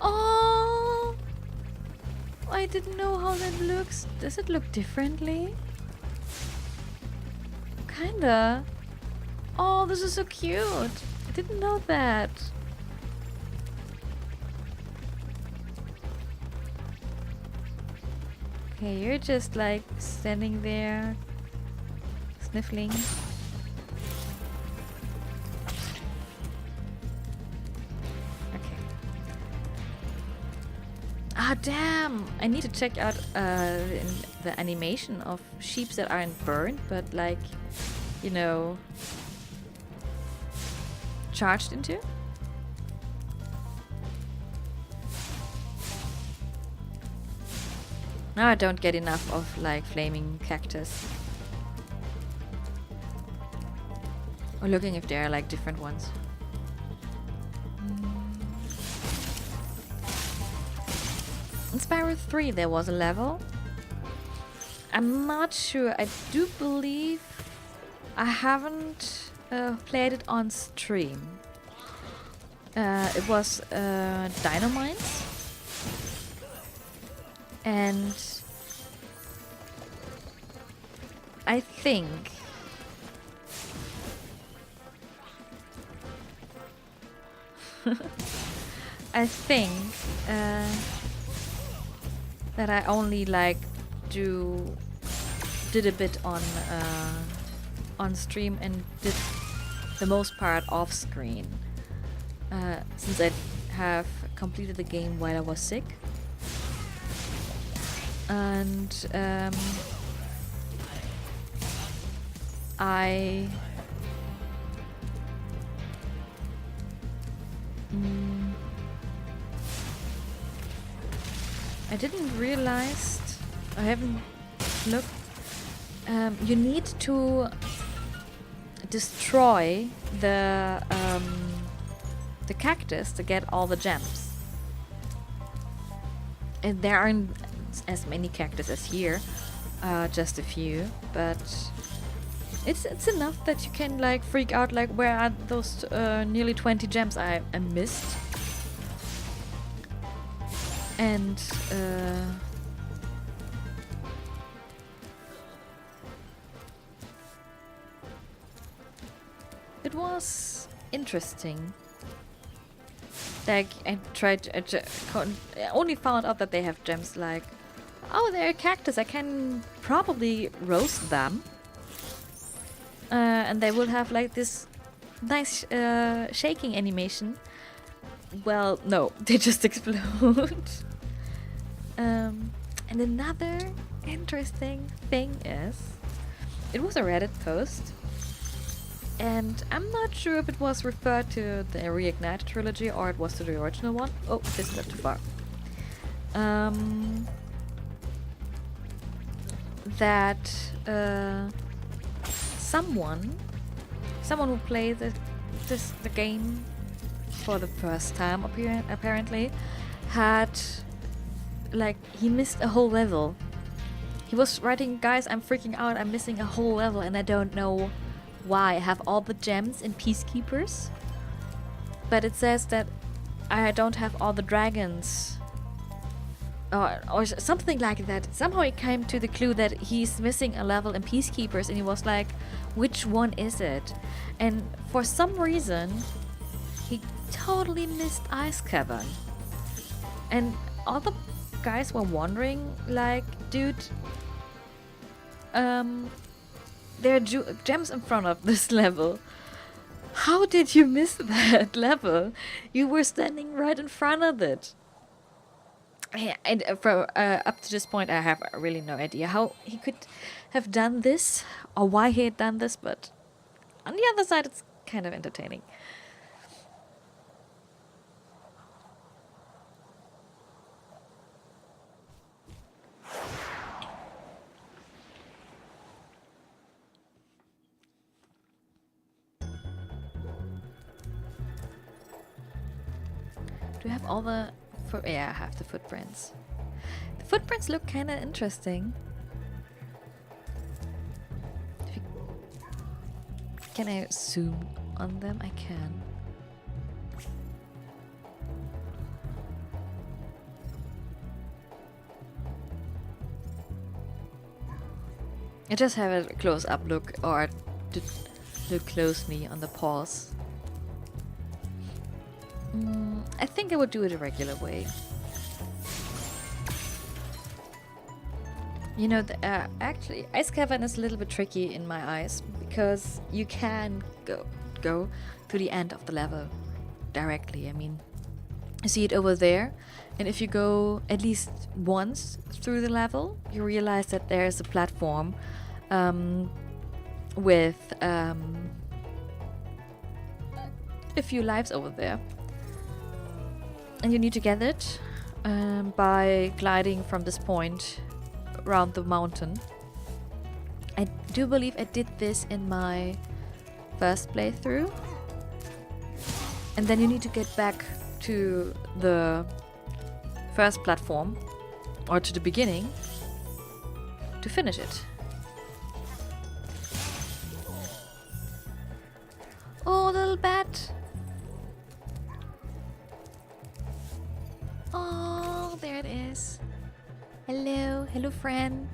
Oh, I didn't know how that looks. Does it look differently? Kinda. Oh, this is so cute. I didn't know that. Okay, you're just like standing there, sniffling. Okay. Ah, damn! I need to check out the animation of sheep that aren't burned, but like, you know, charged into. Now I don't get enough of like flaming cactus. Or looking if there are like different ones. In Spyro 3 there was a level. I'm not sure. I do believe I haven't played it on stream. It was Dynamite. And I think that I only like did a bit on stream and did the most part off screen, since I have completed the game while I was sick. And I didn't realize, I haven't looked, you need to destroy the cactus to get all the gems. And there aren't as many cactus as here, just a few, but it's enough that you can like freak out like, where are those nearly 20 gems I missed. And it was interesting. Like, I tried I only found out that they have gems like, oh, they're a cactus, I can probably roast them. And they will have like this nice shaking animation. Well, no, they just explode. And another interesting thing is, it was a Reddit post. And I'm not sure if it was referred to the Reignited trilogy or it was to the original one. Oh, this got too far. That someone who played the game for the first time apparently had, like, he missed a whole level. He was writing, guys, I'm freaking out, I'm missing a whole level and I don't know why. I have all the gems in Peacekeepers, but it says that I don't have all the dragons, or something like that. Somehow he came to the clue that he's missing a level in Peacekeepers, and he was like, which one is it? And for some reason he totally missed Ice Cavern, and all the guys were wondering, like, dude, there are gems in front of this level. How did you miss that level? You were standing right in front of it. Yeah, and from up to this point, I have really no idea how he could have done this or why he had done this. But on the other side, it's kind of entertaining. Do I have all the... yeah, I have the footprints. The footprints look kind of interesting. Can I zoom on them? I can. I just have a close-up look, or look closely on the paws. I think I would do it a regular way. You know, actually, Ice Cavern is a little bit tricky in my eyes, because you can go to the end of the level directly. I mean, you see it over there, and if you go at least once through the level, you realize that there is a platform with a few lives over there, and you need to get it by gliding from this point around the mountain. I do believe I did this in my first playthrough, and then you need to get back to the first platform, or to the beginning, to finish it. Oh, little bat! Oh, there it is. Hello, hello friend.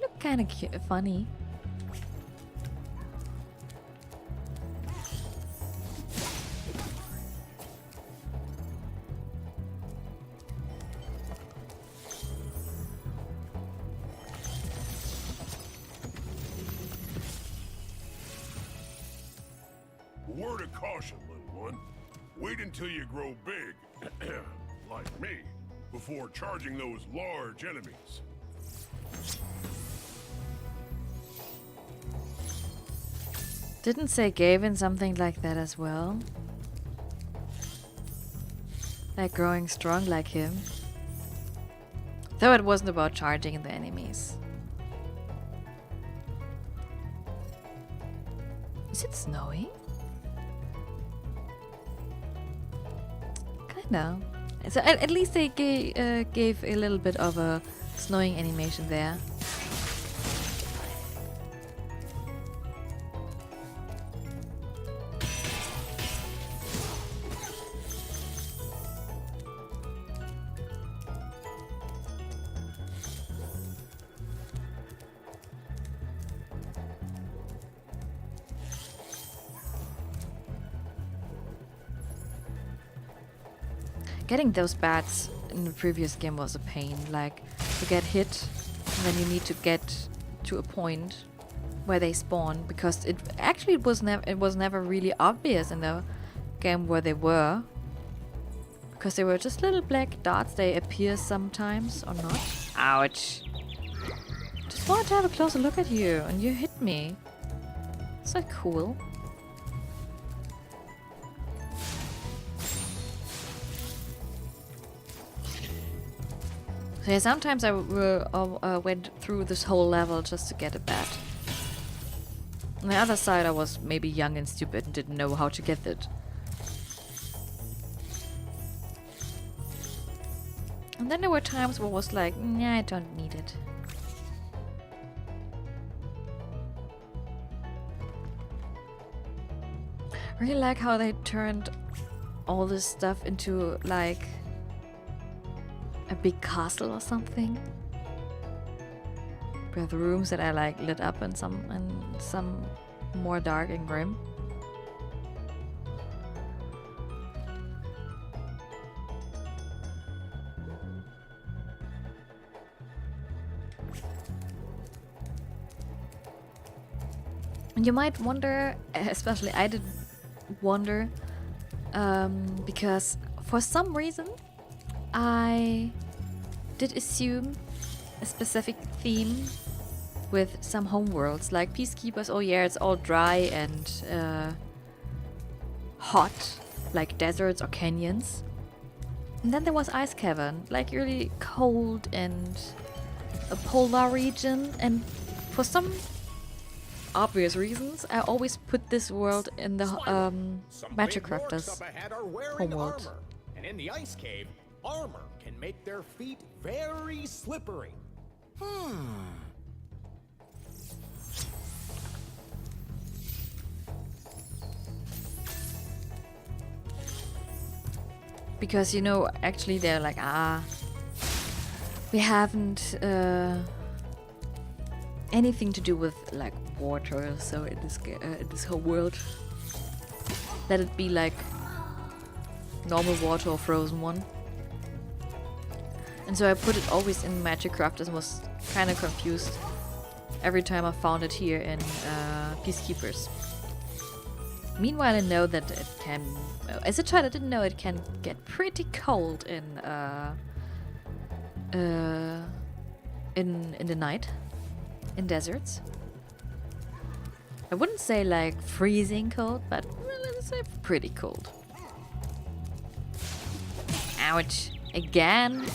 Look kinda cute, funny. Word of caution, little one. Wait until you grow big, like me, before charging those large enemies. Didn't say Gavin something like that as well? Like growing strong like him. Though it wasn't about charging the enemies. Is it snowing? Kinda. So at least they gave a little bit of a snowing animation there. Getting those bats in the previous game was a pain. Like, you get hit, and then you need to get to a point where they spawn, because it was never really obvious in the game where they were, because they were just little black dots. They appear sometimes or not. Ouch! Just wanted to have a closer look at you, and you hit me. Is that cool? So yeah, sometimes I went through this whole level just to get a bat. On the other side, I was maybe young and stupid and didn't know how to get it. And then there were times where I was like, nah, I don't need it. I really like how they turned all this stuff into like a big castle or something, with rooms that are like lit up and some more dark and grim. And you might wonder, especially I did wonder, because for some reason I did assume a specific theme with some homeworlds, like Peacekeepers. Oh yeah, it's all dry and hot, like deserts or canyons. And then there was Ice Cavern, like really cold and a polar region. And for some obvious reasons, I always put this world in the Some Magic big orcs Crafters up ahead are wearing homeworld. armor. And in the ice cave, armor can make their feet very slippery. Because, you know, actually they're like, we haven't anything to do with like water, so in this whole world, let it be like normal water or frozen one. And so I put it always in Magic Crafters and was kind of confused every time I found it here in Peacekeepers. Meanwhile, I know that it can, as a child I didn't know it can get pretty cold in the night, in deserts. I wouldn't say like freezing cold, but well, let's say pretty cold. Ouch, again.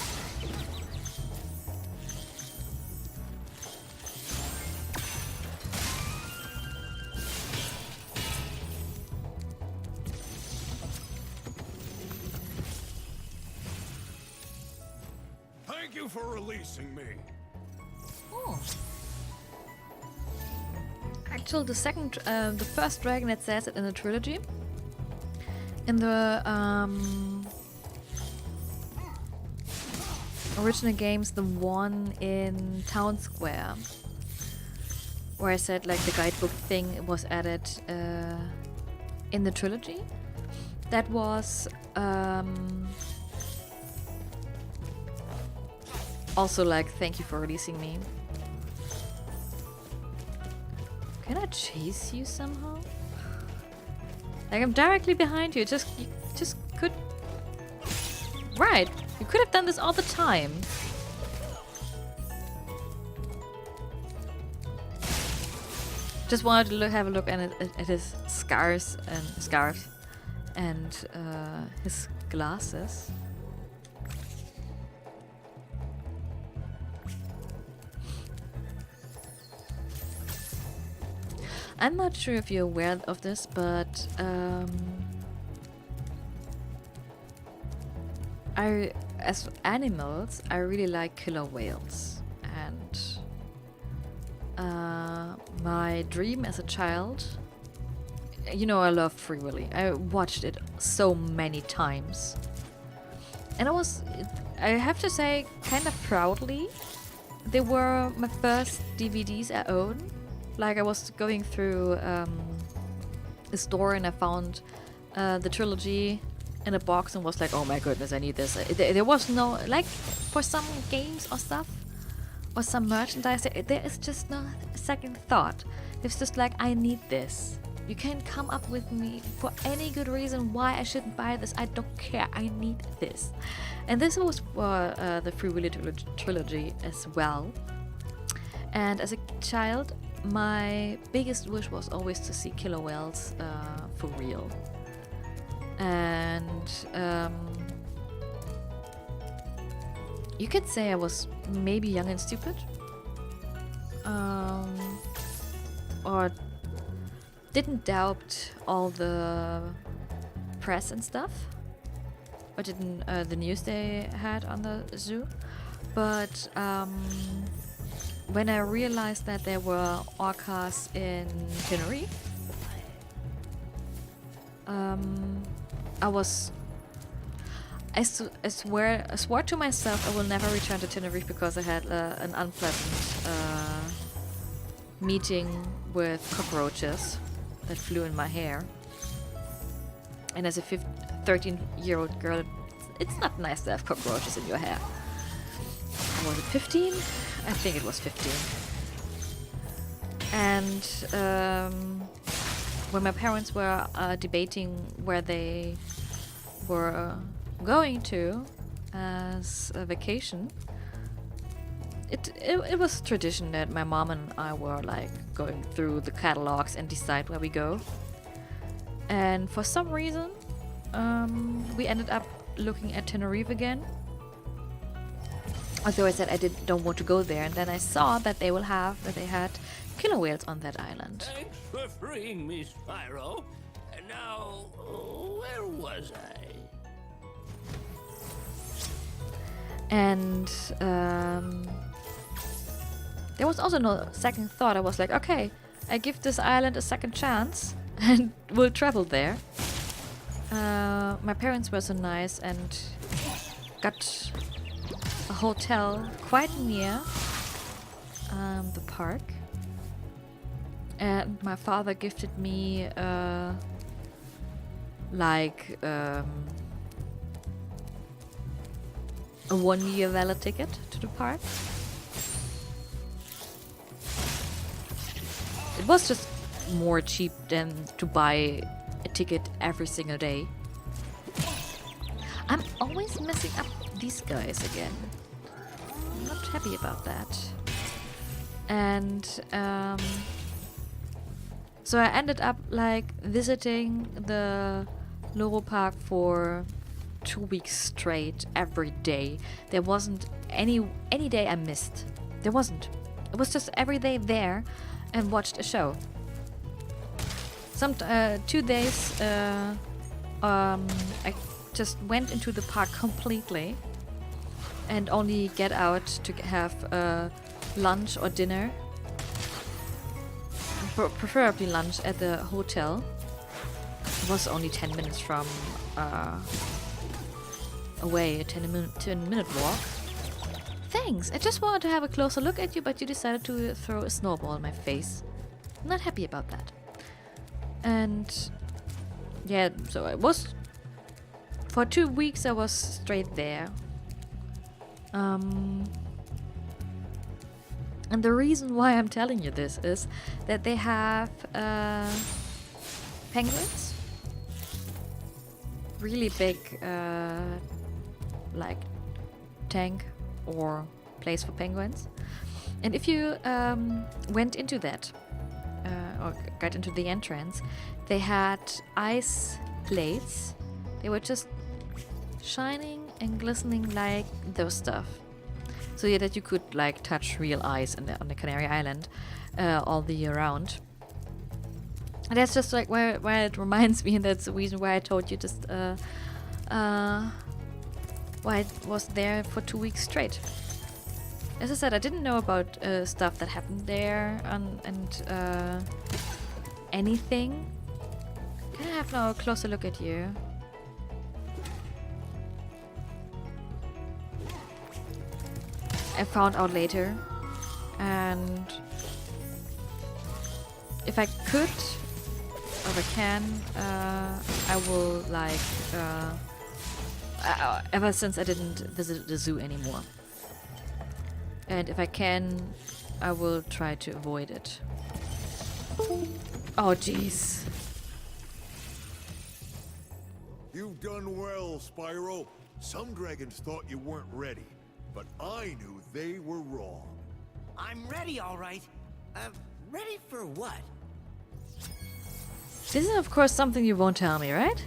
Thank you for releasing me. Oh. Actually, the first dragon that says it in the trilogy. In the original games, the one in Town Square, where I said like the guidebook thing was added in the trilogy. That was also like, thank you for releasing me. Can I chase you somehow? Like I'm directly behind you. You just could. Right. You could have done this all the time. Just wanted to have a look at his scarves and his glasses. I'm not sure if you're aware of this, but as animals, I really like killer whales, and my dream as a child, you know, I love Free Willy. I watched it so many times, and I have to say, kind of proudly, they were my first DVDs I owned. Like I was going through a store and I found the trilogy in a box and was like, oh my goodness, I need this. There was no, like for some games or stuff or some merchandise, there is just no second thought. It's just like, I need this. You can come up with me for any good reason why I shouldn't buy this. I don't care. I need this. And this was for the Free Willy trilogy as well. And as a child, my biggest wish was always to see killer whales for real. And you could say I was maybe young and stupid, or didn't doubt all the press and stuff, or didn't the news they had on the zoo. But when I realized that there were orcas in Tenerife, I swore to myself I will never return to Tenerife because I had an unpleasant meeting with cockroaches that flew in my hair. And as a 13-year-old girl, it's not nice to have cockroaches in your hair. Was it 15? I think it was 15. And when my parents were debating where they were going to as a vacation, it was tradition that my mom and I were like going through the catalogs and decide where we go. And for some reason, we ended up looking at Tenerife again. although I said I don't want to go there, and then I saw that they had killer whales on that island. Thanks for freeing me, Spyro. And now, where was I? And there was also no second thought. I was like, okay, I give this island a second chance and we'll travel there. My parents were so nice and got a hotel quite near the park. And my father gifted me like a 1-year valid ticket to the park. It was just more cheap than to buy a ticket every single day. I'm always messing up these guys again. I'm not happy about that. And so I ended up like visiting the Loro Park for 2 weeks straight every day. There wasn't any day I missed. There wasn't. It was just every day there and watched a show. Some 2 days I just went into the park completely and only get out to have lunch or dinner. Preferably lunch at the hotel. It was only 10 minutes from away, a 10-minute walk. Thanks, I just wanted to have a closer look at you, but you decided to throw a snowball in my face. I'm not happy about that. And yeah, so I was... For 2 weeks I was straight there. And the reason why I'm telling you this is that they have penguins. Really big like tank or place for penguins. And if you went into that or got into the entrance, they had ice plates. They were just shining and glistening like those stuff. So yeah, that you could like touch real ice on the Canary Island all the year round. And that's just like why it reminds me, and that's the reason why I told you just why it was there for 2 weeks straight. As I said, I didn't know about stuff that happened there and anything. Can I have now a closer look at you? I found out later, and if I could, or if I can, I will like, ever since I didn't visit the zoo anymore. And if I can, I will try to avoid it. Oh jeez. You've done well, Spyro. Some dragons thought you weren't ready, but I knew they were wrong. I'm ready, all right. Ready for what? This is of course something you won't tell me, right?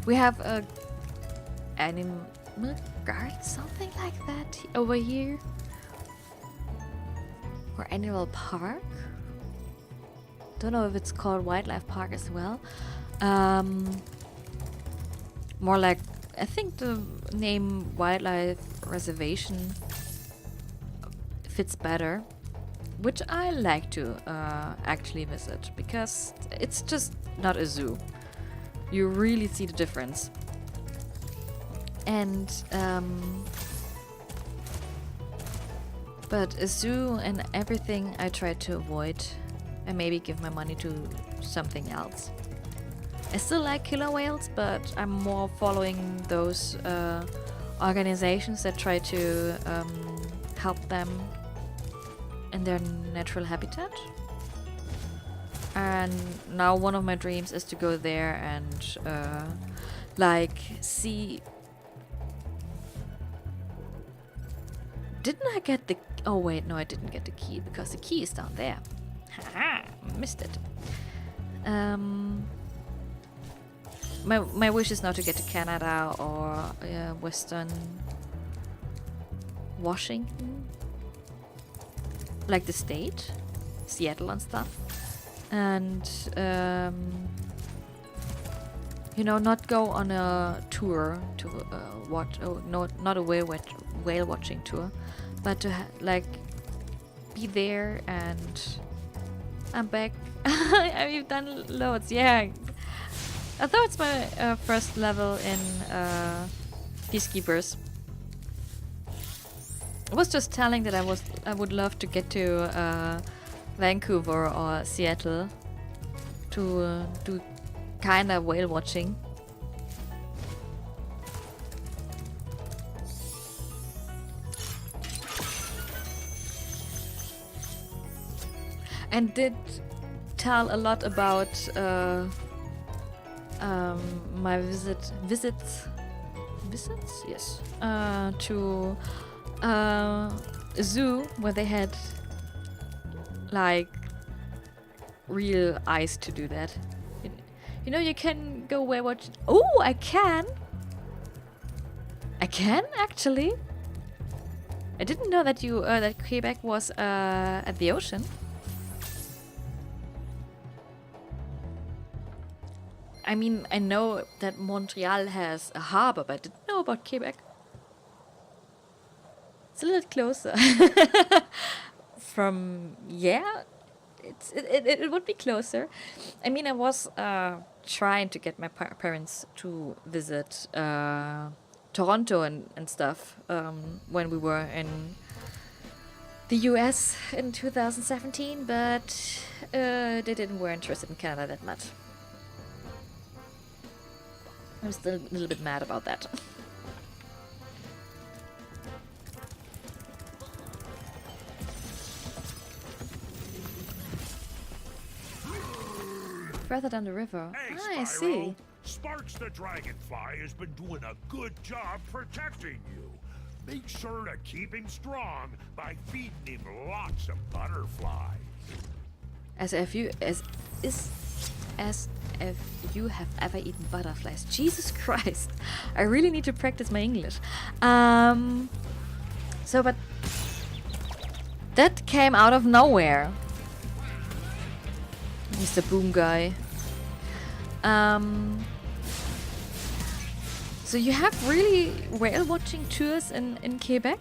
We have a animal guard, something like that over here. Or animal park. Don't know if it's called wildlife park as well. More like, I think the name wildlife reservation fits better, which I like to actually visit, because it's just not a zoo. You really see the difference. And but a zoo and everything I try to avoid, and maybe give my money to something else. I still like killer whales, but I'm more following those organizations that try to help them in their natural habitat. And now one of my dreams is to go there and like see... Didn't I get the... Oh wait, no, I didn't get the key, because the key is down there. Haha, missed it. my wish is not to get to Canada or Western Washington, like the state, Seattle and stuff, and you know, not go on a tour to watch. Oh, no, not a whale watching tour, but to like be there and I'm back. I've done loads, yeah. Although it's my first level in Peacekeepers. I was just telling that I would love to get to Vancouver or Seattle to do kinda whale watching. And did tell a lot about my visits, yes, to a zoo where they had like real eyes to do that. You know, you can go whale watch. Oh, I can. I can actually. I didn't know that that Quebec was at the ocean. I mean, I know that Montreal has a harbor, but I didn't know about Quebec. It's a little closer. From, yeah, it would be closer. I mean, I was trying to get my parents to visit Toronto and stuff when we were in the US in 2017, but they were interested in Canada that much. I'm still a little bit mad about that. Further down the river. Hey, Ah, I Spyro. see. Sparks the Dragonfly has been doing a good job protecting you. Make sure to keep him strong by feeding him lots of butterflies. As if you have ever eaten butterflies. Jesus Christ. I really need to practice my English. So, but that came out of nowhere. Mr. Boom Guy. So you have really whale watching tours in Quebec?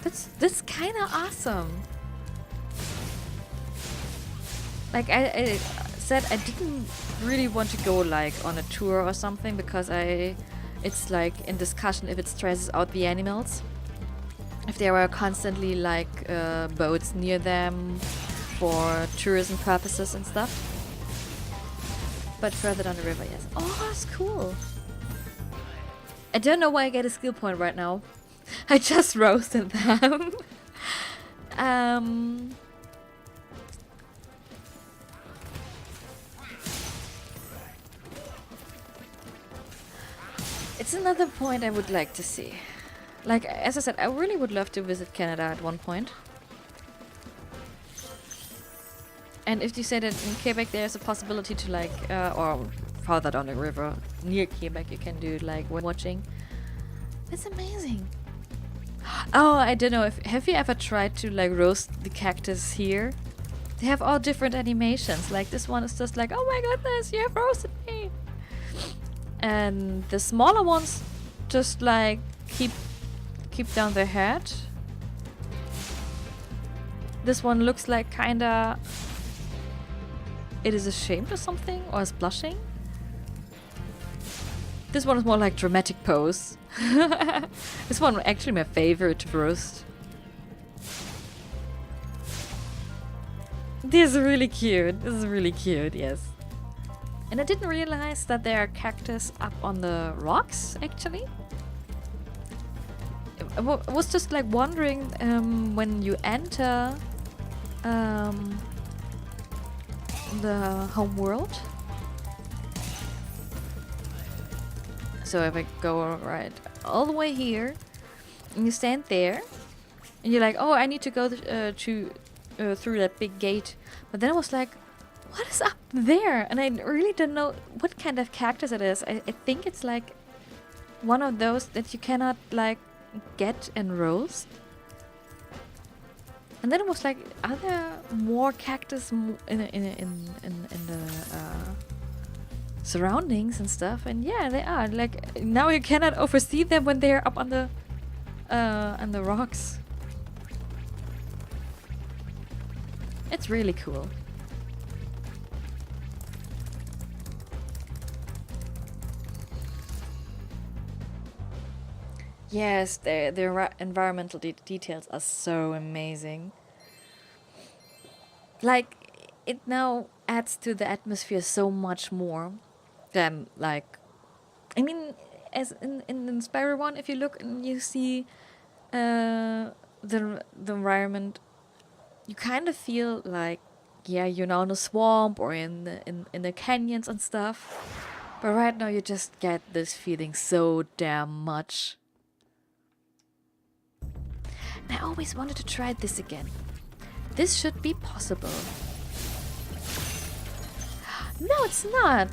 That's kind of awesome. Like I said, I didn't really want to go like on a tour or something because it's like in discussion if it stresses out the animals. If there were constantly like boats near them for tourism purposes and stuff. But further down the river, yes. Oh, that's cool. I don't know why I get a skill point right now. I just roasted them. It's another point I would like to see. Like, as I said, I really would love to visit Canada at one point. And if you say that in Quebec there's a possibility to like, or farther down the river, near Quebec, you can do like watching. It's amazing. Oh, I don't know, have you ever tried to like roast the cactus here? They have all different animations. Like this one is just like, oh my goodness, you have roasted me. And the smaller ones just like keep down their head. This one looks like kinda it is ashamed or something, or is blushing. This one is more like dramatic pose. This one actually my favorite to roast. This is really cute. This is really cute, yes. And I didn't realize that there are cactus up on the rocks, actually. I was just like wondering when you enter the home world. So if I go right all the way here, and you stand there, and you're like, oh, I need to go through that big gate. But then I was like, what is up there? And I really don't know what kind of cactus it is. I think it's like one of those that you cannot like get and roast. And then it was like, are there more cactus in the surroundings and stuff? And yeah, they are. Like now you cannot oversee them when they're up on the rocks. It's really cool. Yes, the environmental details are so amazing. Like, it now adds to the atmosphere so much more than, like... I mean, as in Spyro 1, if you look and you see the environment, you kind of feel like, yeah, you're now in a swamp or in the canyons and stuff. But right now you just get this feeling so damn much. I always wanted to try this again. This should be possible. No, it's not.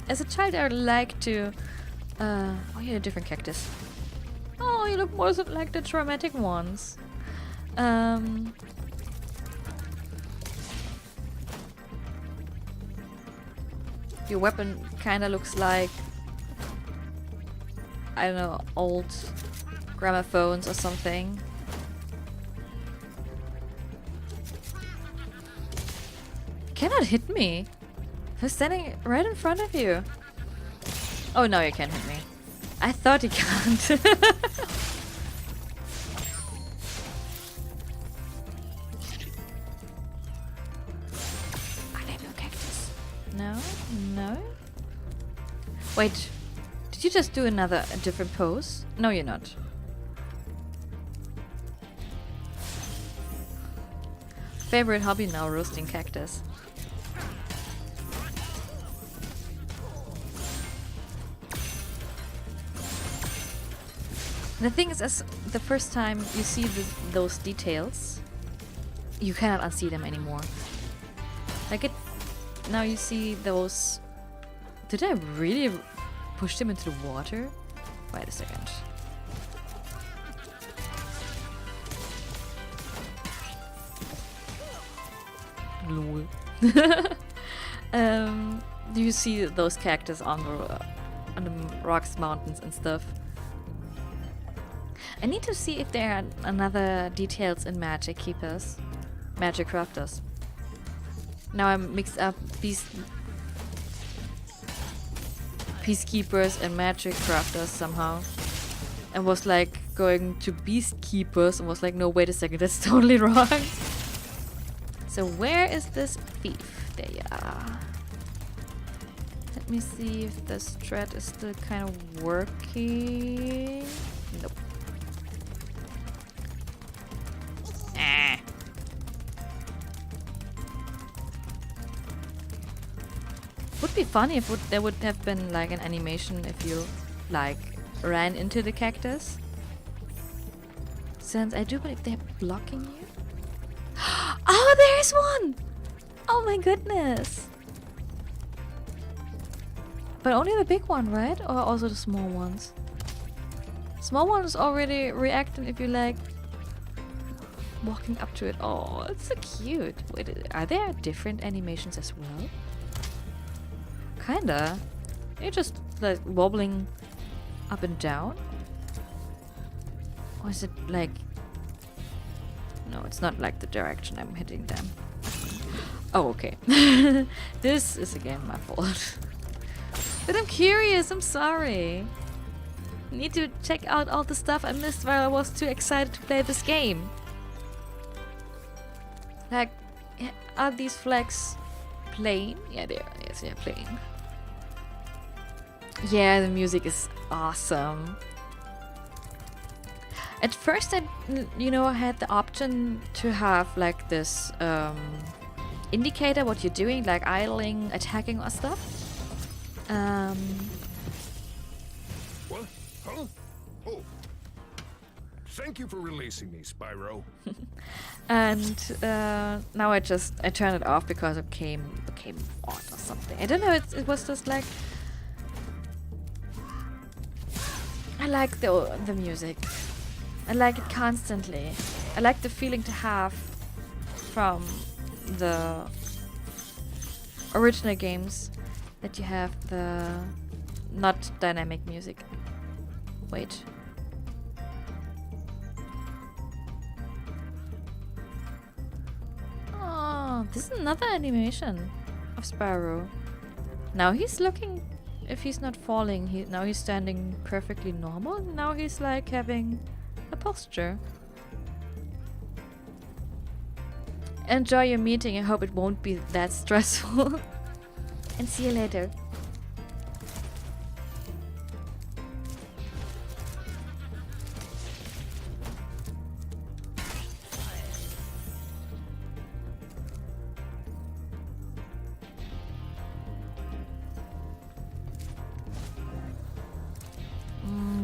As a child, I would like to... oh, you're a different cactus. Oh, you look more like the traumatic ones. Your weapon kinda looks like, I don't know, old gramophones or something. Cannot hit me. I'm standing right in front of you. Oh, no, you can't hit me. I thought you can't. No? No? Wait, did you just do a different pose? No, you're not. Favorite hobby now, roasting cactus. The thing is, as the first time you see those details, you cannot unsee them anymore. Like it. Now you see those... Did I really push them into the water? Wait a second. Lol. You see those cactus on the rocks, mountains and stuff. I need to see if there are another details in Magic Keepers. Magic Crafters. Now I mixed up Peacekeepers and Magic Crafters somehow. And was like going to Beastkeepers and was like, no, wait a second, that's totally wrong. So where is this thief? There you are. Let me see if the strat is still kind of working. Nope. Ah. Would be funny if there would have been like an animation if you like ran into the cactus. Since I do believe they're blocking you. Oh, there's one! Oh my goodness! But only the big one, right? Or also the small ones? Small ones already reacting if you like walking up to it. Oh, it's so cute. Wait, are there different animations as well? Kinda. You're just like wobbling up and down? Or is it like... No, it's not like the direction I'm hitting them. Oh, okay. This is again my fault. But I'm curious, I'm sorry. I need to check out all the stuff I missed while I was too excited to play this game. Like, are these flags plain? Yeah, they are. Yes, they're plain. Yeah, the music is awesome. At first, I had the option to have like this indicator what you're doing, like idling, attacking or stuff. What? Huh? Oh. Thank you for releasing me, Spyro. And now I turned it off because it became odd or something. I don't know. It was just like I like the music. I like it constantly. I like the feeling to have from the original games that you have the not dynamic music. Wait. Oh, this is another animation of Spyro. Now he's looking, if he's not falling, now he's standing perfectly normal. Now he's like having a posture. Enjoy your meeting. I hope it won't be that stressful. And see you later.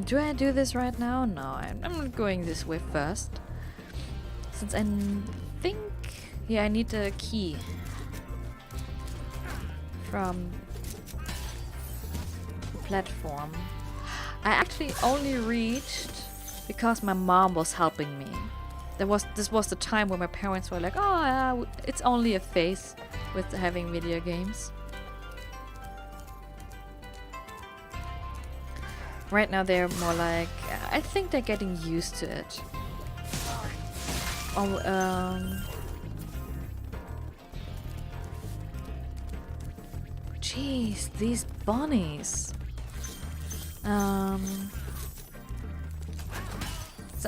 Do I do this right now? No, I'm not going this way first. Since I think... Yeah, I need a key. From... the platform. I actually only reached because my mom was helping me. This was the time where my parents were like, oh, it's only a phase with having video games. Right now they're more like, I think they're getting used to it. Oh, jeez, these bunnies. So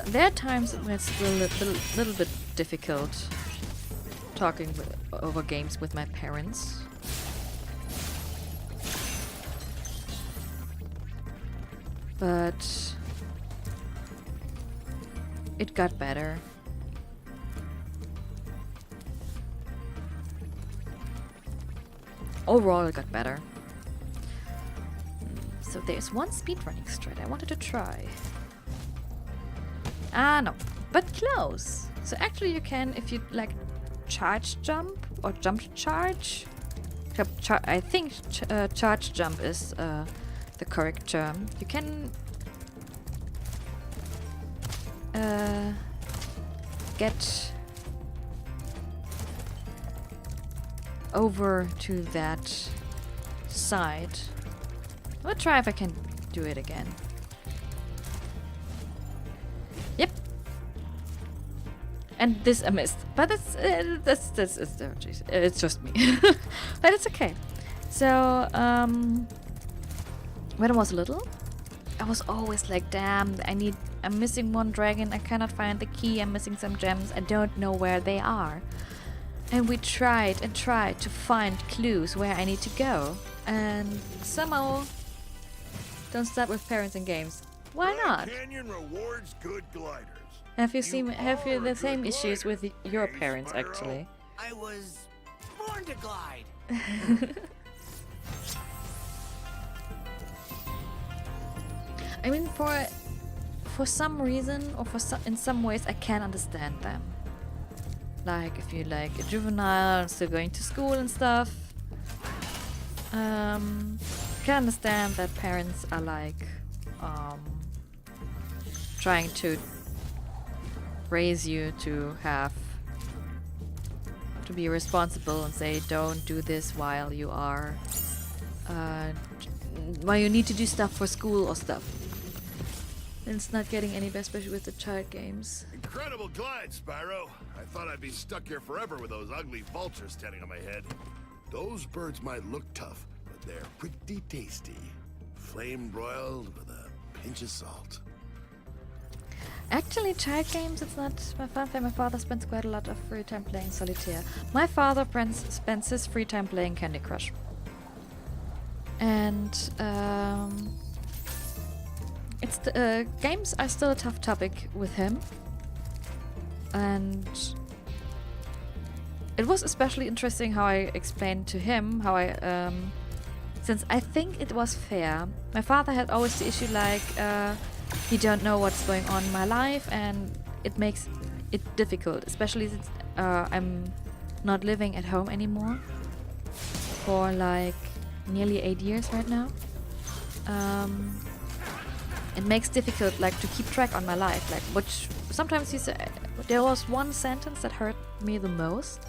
there are times when it's a little bit difficult talking over games with my parents. But it got better. Overall, it got better. So there's one speedrunning strat I wanted to try. Ah, no. But close. So actually you can, if you like charge jump or jump charge. I think charge jump is the correct term. You can get over to that side. I'll try if I can do it again. Yep. And this I missed, but it's just me. But it's okay. So when I was little, I was always like, damn, I'm missing one dragon, I cannot find the key, I'm missing some gems, I don't know where they are. And we tried and tried to find clues where I need to go. And somehow, don't start with parents and games. Why not? Canyon rewards good gliders. Have you the same issues with your parents actually? I was born to glide. I mean, for some reason or in some ways, I can understand them. Like if you're like a juvenile, still going to school and stuff. Can understand that parents are like trying to raise you to be responsible and say don't do this while you are while you need to do stuff for school or stuff. And it's not getting any better, especially with the child games. Incredible glide, Spyro. I thought I'd be stuck here forever with those ugly vultures standing on my head. Those birds might look tough, but they're pretty tasty. Flame broiled with a pinch of salt. Actually, child games, it's not my father. My father spends quite a lot of free time playing solitaire. My father spends his free time playing Candy Crush. And it's games are still a tough topic with him. And it was especially interesting how I explained to him how since I think it was fair. My father had always the issue like he don't know what's going on in my life, and it makes it difficult, especially since I'm not living at home anymore for like nearly 8 years right now. It makes difficult like to keep track on my life, like which sometimes he said there was one sentence that hurt me the most.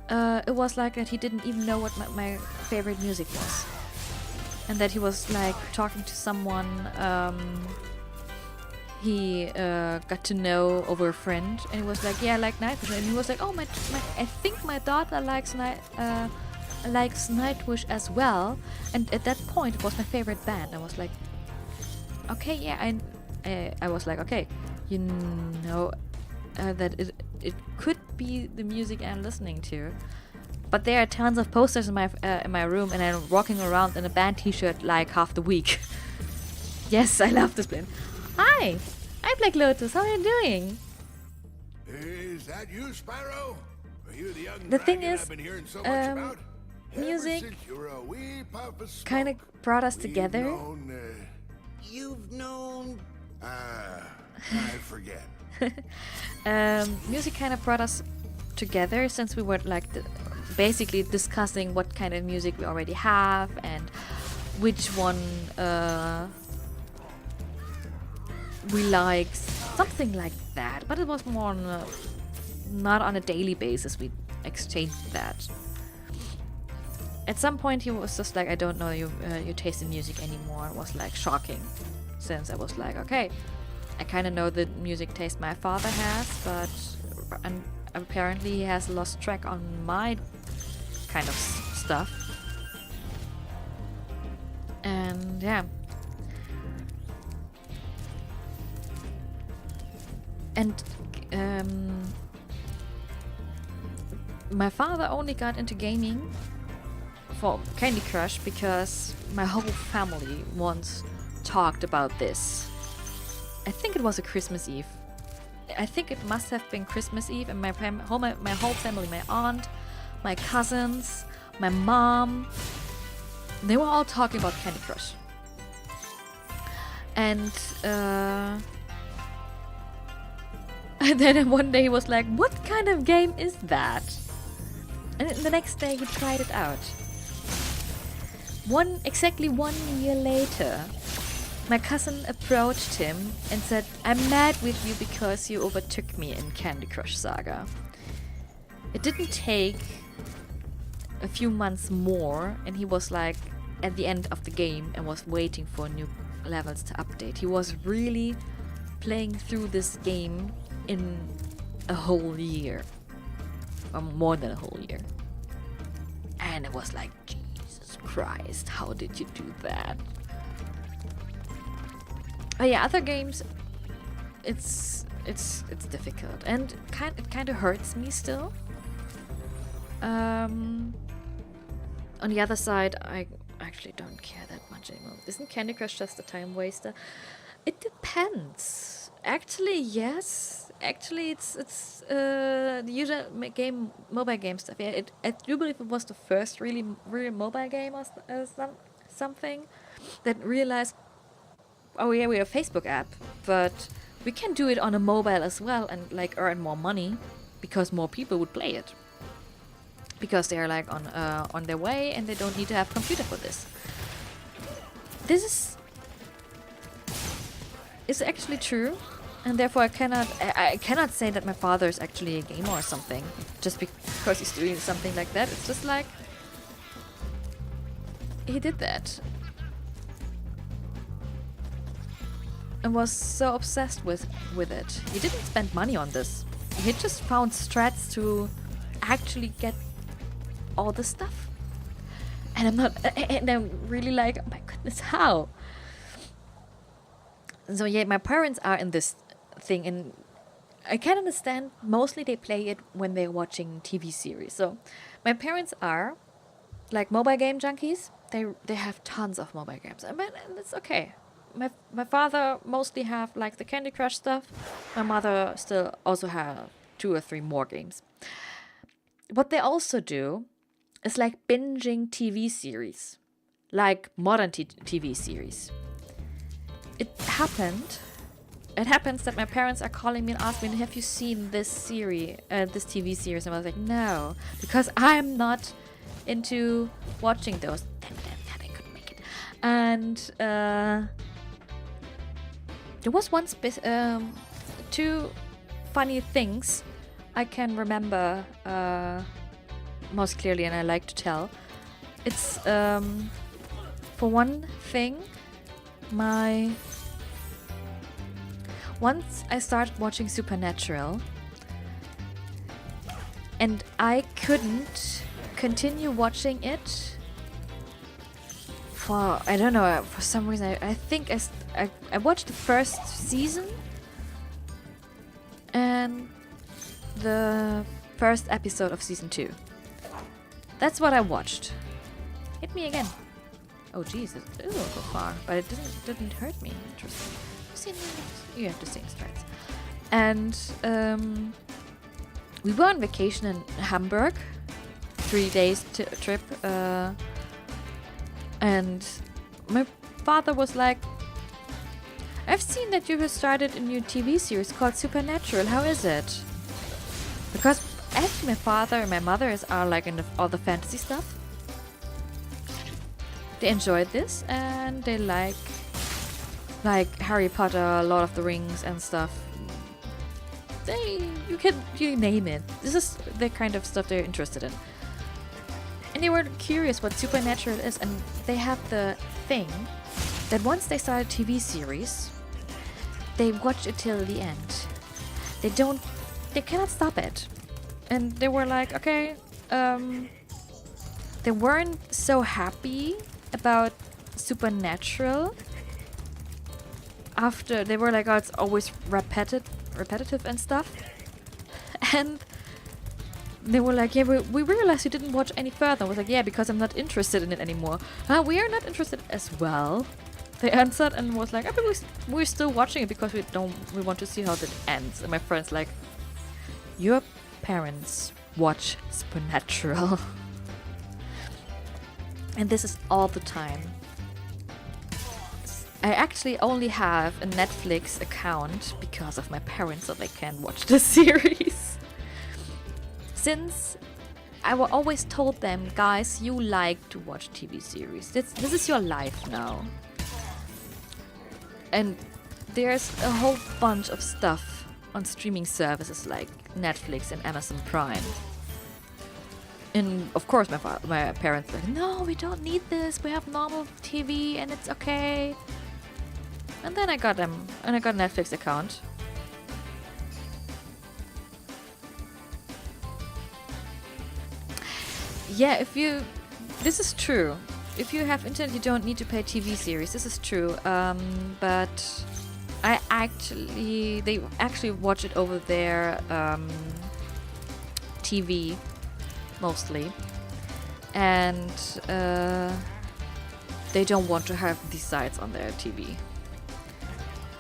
It was like that he didn't even know what my favorite music was, and that he was like talking to someone he got to know over a friend, and he was like, yeah, I like Nightwish, and he was like, oh I think my daughter likes Nightwish as well, and at that point it was my favorite band. I was like, okay, yeah, I was like, okay, you know that it could be the music I'm listening to, but there are tons of posters in my room, and I'm walking around in a band T-shirt like half the week. Yes, I love this band. Hi, I'm Black Lotus. How are you doing? Is that you, Spyro? Are you the young The thing dragon is, I've been hearing so much about? music Ever since you were a wee puff of smoke, kind of brought us we've together. You've known... I forget. Music kind of brought us together, since we were like basically discussing what kind of music we already have and which one we like, something like that. But it was more on not on a daily basis we exchanged that. At some point he was just like, I don't know your taste in music anymore. It was like shocking, since I was like, okay, I kind of know the music taste my father has, but apparently he has lost track on my kind of stuff. And yeah. And my father only got into gaming for Candy Crush because my whole family once talked about this. I think it was a Christmas Eve. I think it must have been Christmas Eve, and my whole family, my aunt, my cousins, my mom, they were all talking about Candy Crush. And then one day he was like, what kind of game is that? And the next day he tried it out. Exactly 1 year later, my cousin approached him and said, I'm mad with you because you overtook me in Candy Crush Saga. It didn't take a few months more, and he was like at the end of the game and was waiting for new levels to update. He was really playing through this game in a whole year, or more than a whole year. And it was like, Jesus Christ, how did you do that? Oh yeah, other games, it's difficult, and it kind of hurts me still. On the other side, I actually don't care that much anymore. Isn't Candy Crush just a time waster? It depends. Actually, yes. Actually, it's the usual mobile game stuff. Yeah, I do believe it was the first really mobile game or something that realized, oh yeah, we have a Facebook app, but we can do it on a mobile as well and like earn more money because more people would play it. Because they're like on their way and they don't need to have a computer for this. This is actually true, and therefore I cannot say that my father is actually a gamer or something just because he's doing something like that. It's just like he did that and was so obsessed with it. He didn't spend money on this. He just found strats to actually get all the stuff. And I'm really like, oh my goodness, how? So yeah, my parents are in this thing, and I can understand. Mostly they play it when they're watching TV series. So my parents are like mobile game junkies. They have tons of mobile games, and it's okay. My father mostly have like the Candy Crush stuff. My mother still also have 2 or 3 more games. What they also do is like binging TV series, like modern TV series. it happened. It happens that my parents are calling me and asking me, have you seen this series, this TV series? And I was like, no, because I'm not into watching those. That I couldn't make it. And there was two funny things I can remember most clearly, and I like to tell. It's for one thing, once I started watching Supernatural, and I couldn't continue watching it for, I don't know, for some reason. I think I watched the first season and the first episode of season 2. That's what I watched. Hit me again. Oh Jesus, it will go far, but it didn't hurt me. Interesting. You have to sing strats. And we were on vacation in Hamburg, 3 days trip, and my father was like, I've seen that you have started a new TV series called Supernatural. How is it? Because actually my father and my mother are like into all the fantasy stuff. They enjoyed this and they like Harry Potter, Lord of the Rings and stuff. You name it. This is the kind of stuff they're interested in. And they were curious what Supernatural is, and they have the thing that once they start a TV series, they watch it till the end. They cannot stop it. And they were like, okay, they weren't so happy about Supernatural. After they were like, oh, it's always repetitive and stuff. And they were like, yeah, we realized you didn't watch any further. I was like, yeah, because I'm not interested in it anymore. We are not interested as well. They answered and was like, oh, we're still watching it because we want to see how it ends. And my friend's like, your parents watch Supernatural. And this is all the time. I actually only have a Netflix account because of my parents, so they can watch the series. Since I always told them, guys, you like to watch TV series. This is your life now. And there's a whole bunch of stuff on streaming services like Netflix and Amazon Prime. And of course my parents were like, no, we don't need this. We have normal TV and it's okay. And then I got a Netflix account. Yeah, this is true. If you have internet, you don't need to pay TV series. This is true. But they actually watch it over their TV mostly, and they don't want to have these sites on their TV.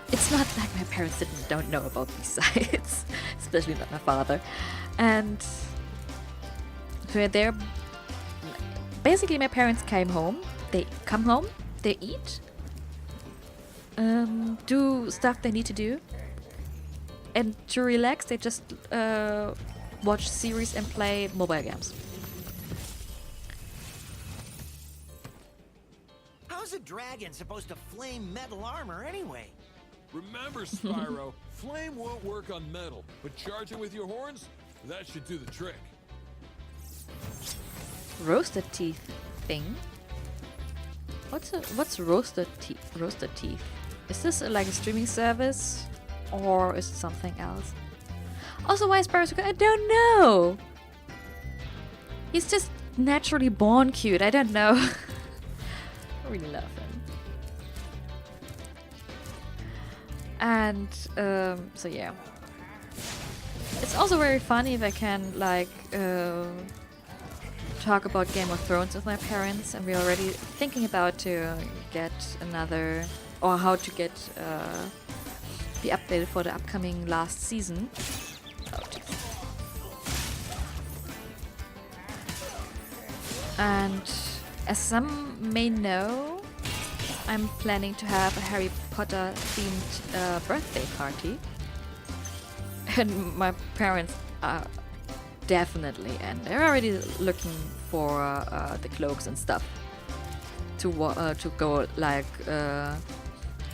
It's not like my parents don't know about these sites, especially not my father. And so they're basically, my parents came home. They come home, they eat, do stuff they need to do, and to relax, they just watch series and play mobile games. How's a dragon supposed to flame metal armor anyway? Remember, Spyro, flame won't work on metal, but charge it with your horns, that should do the trick. Roasted teeth thing? What's roasted teeth? Roasted teeth. Is this like a streaming service, or is it something else? Also, why is Spyro so good? I don't know. He's just naturally born cute. I don't know. I really love him. And so yeah, it's also very funny if I can like talk about Game of Thrones with my parents, and we're already thinking about to get another, or how to get be updated for the upcoming last season. Oh, geez. And as some may know, I'm planning to have a Harry Potter themed birthday party. And my parents are definitely, and they're already looking for the cloaks and stuff to go like a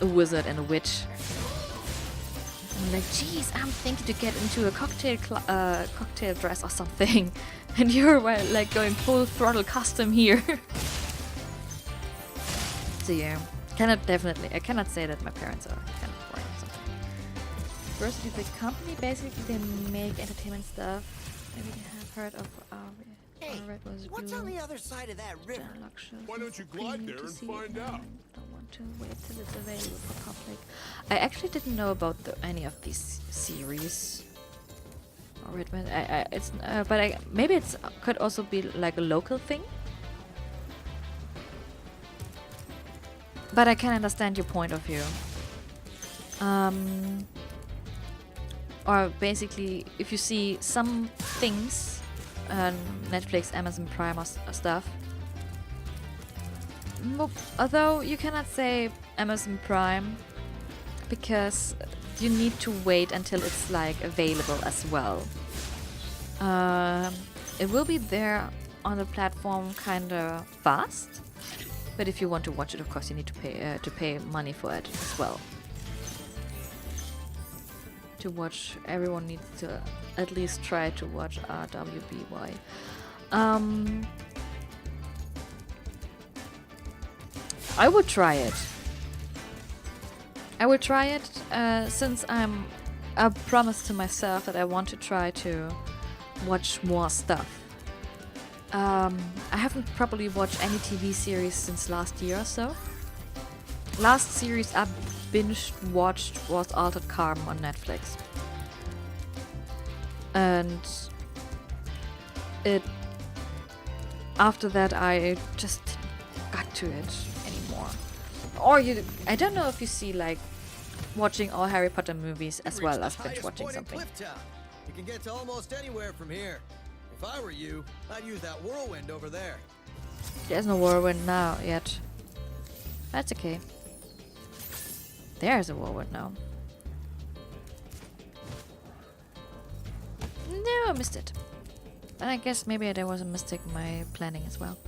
wizard and a witch. I'm like, geez, I'm thinking to get into a cocktail dress or something, and you're like going full throttle custom here. So yeah, I cannot say that my parents are kind of boring or something. Firstly, the company basically they make entertainment stuff. Maybe you have heard of Hey, what's on the other side of that river? Why don't you glide there and find out? Don't want to wait till it's available for public. I actually didn't know about any of these series. Or maybe it's could also be like a local thing. But I can understand your point of view. Or basically, if you see some things on Netflix, Amazon Prime or stuff. Although you cannot say Amazon Prime because you need to wait until it's like available as well. It will be there on the platform kinda fast, but if you want to watch it, of course, you need to pay money for it as well. To watch, everyone needs to at least try to watch RWBY. I would try it. I would try it since I promised to myself that I want to try to watch more stuff. I haven't probably watched any TV series since last year or so. Last series I watched was Altered Carbon on Netflix. And after that I just got to it anymore. Or I don't know if you see like watching all Harry Potter movies as well as binge watching something. You can get to almost anywhere from here. If I were you, I'd use that whirlwind over there. There's no whirlwind now yet. That's okay. There's a whirlwind now. No, I missed it. But I guess maybe there was a mistake in my planning as well.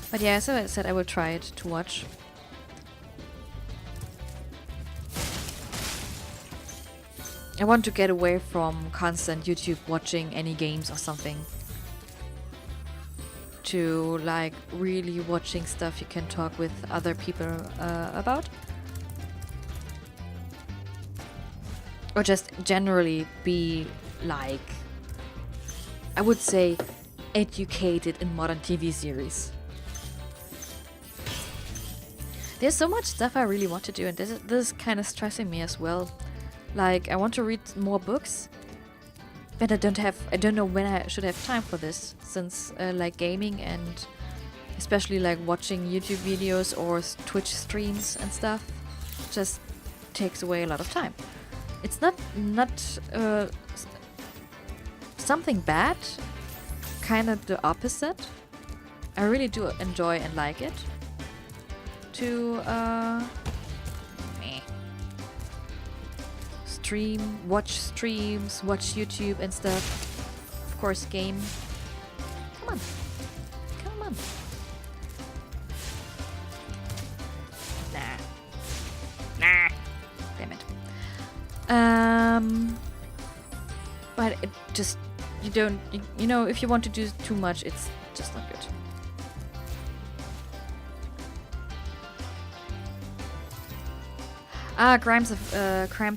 But yeah, so I said I will try it to watch. I want to get away from constant YouTube watching any games or something. To like really watching stuff you can talk with other people about. Or just generally be like, I would say, educated in modern TV series. There's so much stuff I really want to do, and this is kind of stressing me as well. Like, I want to read more books, but I don't know when I should have time for this, since like gaming and especially like watching YouTube videos or Twitch streams and stuff just takes away a lot of time. It's not something bad, kind of the opposite. I really do enjoy and like it to watch streams, watch YouTube and stuff. Of course, game. Come on. Nah. Damn it. But it just, you know, if you want to do too much, it's just not good. Crimes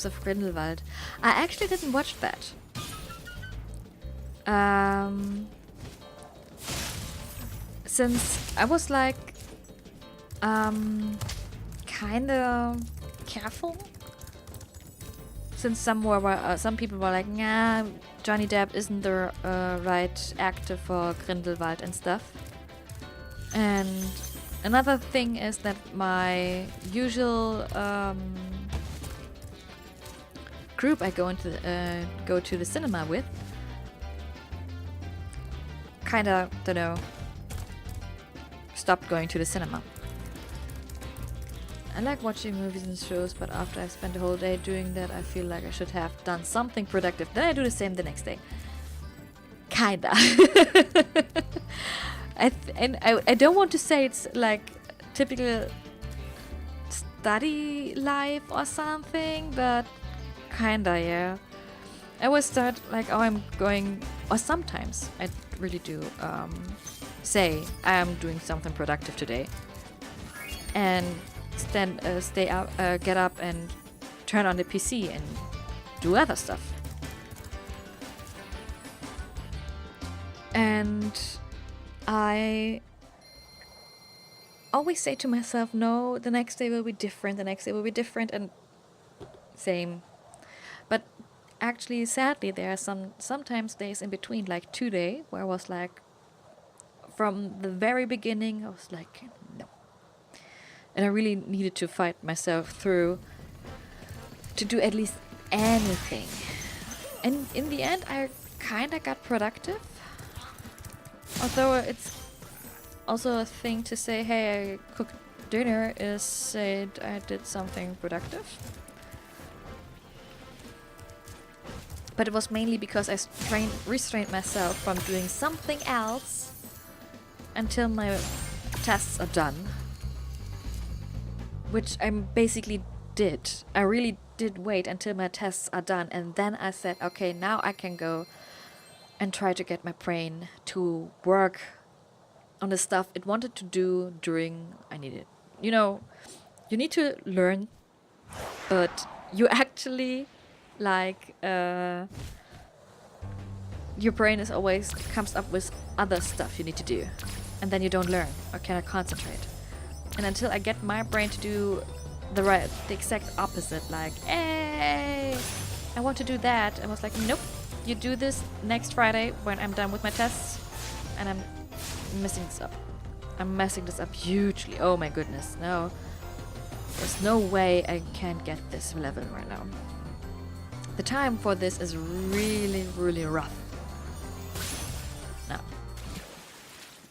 of Grindelwald. I actually didn't watch that. Since I was like, kinda careful. Since some people were like, nah, Johnny Depp isn't the right actor for Grindelwald and stuff. And another thing is that my usual group I go to the cinema with stopped going to the cinema. I like watching movies and shows, but after I've spent the whole day doing that, I feel like I should have done something productive. Then I do the same the next day. Kinda. I don't want to say it's like typical study life or something, but kinda, yeah. I always start like, oh, I'm going, or sometimes I really do say I'm doing something productive today, and get up and turn on the PC and do other stuff. And I always say to myself, no, the next day will be different, the next day will be different, and same. But actually, sadly, there are sometimes days in between, like today, where I was like, from the very beginning, I was like, no. And I really needed to fight myself through to do at least anything. And in the end, I kind of got productive. Although it's also a thing to say, hey, I cooked dinner, is say I did something productive. But it was mainly because I restrained myself from doing something else until my tests are done. Which I basically did. I really did wait until my tests are done, and then I said, okay, now I can go and try to get my brain to work on the stuff it wanted to do during I needed. You know, you need to learn, but you actually like your brain is always comes up with other stuff you need to do, and then you don't learn or cannot concentrate. And until I get my brain to do the exact opposite, like, hey, I want to do that, I was like, nope, you do this next Friday when I'm done with my tests, and I'm messing this up. I'm messing this up hugely. Oh my goodness, no. There's no way I can get this level right now. The time for this is really, really rough. No.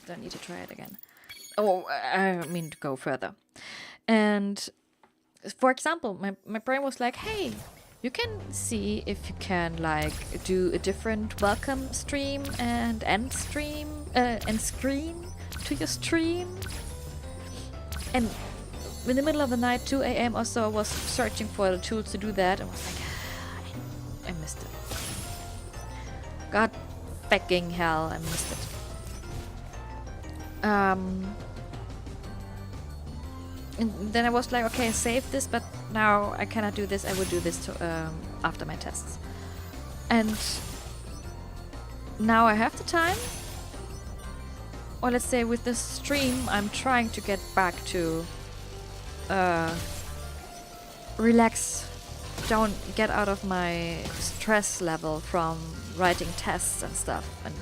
Don't need to try it again. Oh, I mean to go further. And for example, my brain was like, hey, you can see if you can like do a different welcome stream and end stream and screen to your stream. And in the middle of the night, 2 a.m. or so, I was searching for the tools to do that, and was like, I missed it. God fucking hell, I missed it. And then I was like, okay, I saved this, but now I cannot do this. I will do this after my tests. And now I have the time. Or let's say with this stream, I'm trying to get back to relax, don't get out of my stress level from writing tests and stuff, and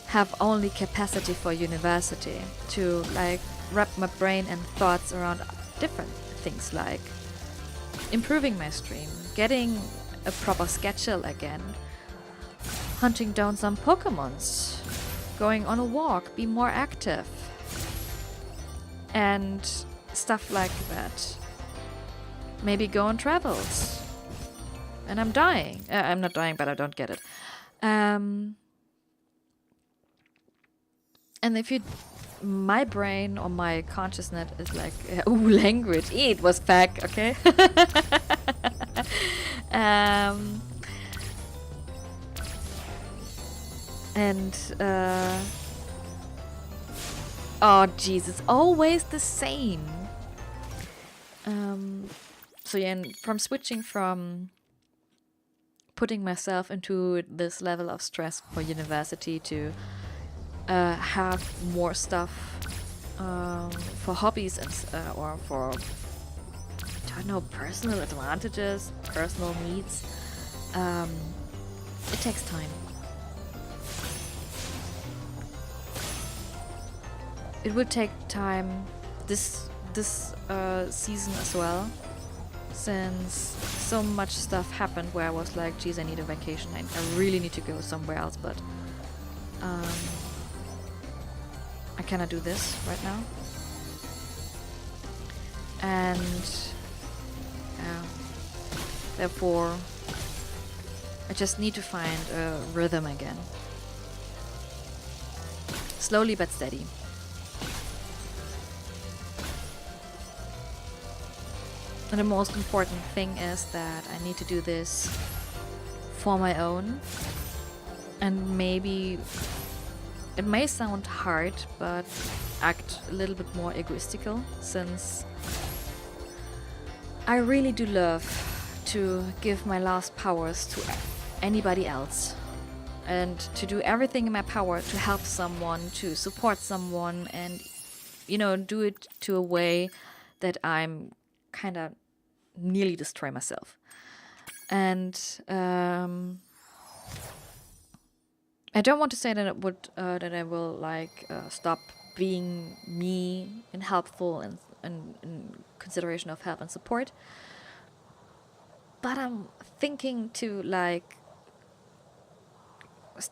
have only capacity for university to like wrap my brain and thoughts around different things, like improving my stream, getting a proper schedule again, hunting down some Pokemons, going on a walk, be more active, and stuff like that. Maybe go on travels. And I'm dying. I'm not dying, but I don't get it. And if you... My brain or my consciousness is like... ooh, language. It was fact, okay? Oh, Jesus. Always the same. So yeah, and from switching from putting myself into this level of stress for university to have more stuff for hobbies and or for, I don't know, personal advantages, personal needs, it takes time. It would take time this season as well, since so much stuff happened where I was like, geez, I need a vacation, I really need to go somewhere else, but I cannot do this right now. And therefore I just need to find a rhythm again. Slowly but steady. And the most important thing is that I need to do this for my own. And maybe it may sound hard, but act a little bit more egoistical, since I really do love to give my last powers to anybody else. And to do everything in my power to help someone, to support someone, and, you know, do it to a way that I'm kind of nearly destroy myself. And I don't want to say that it would that I will like stop being me and helpful and in consideration of help and support. But I'm thinking to like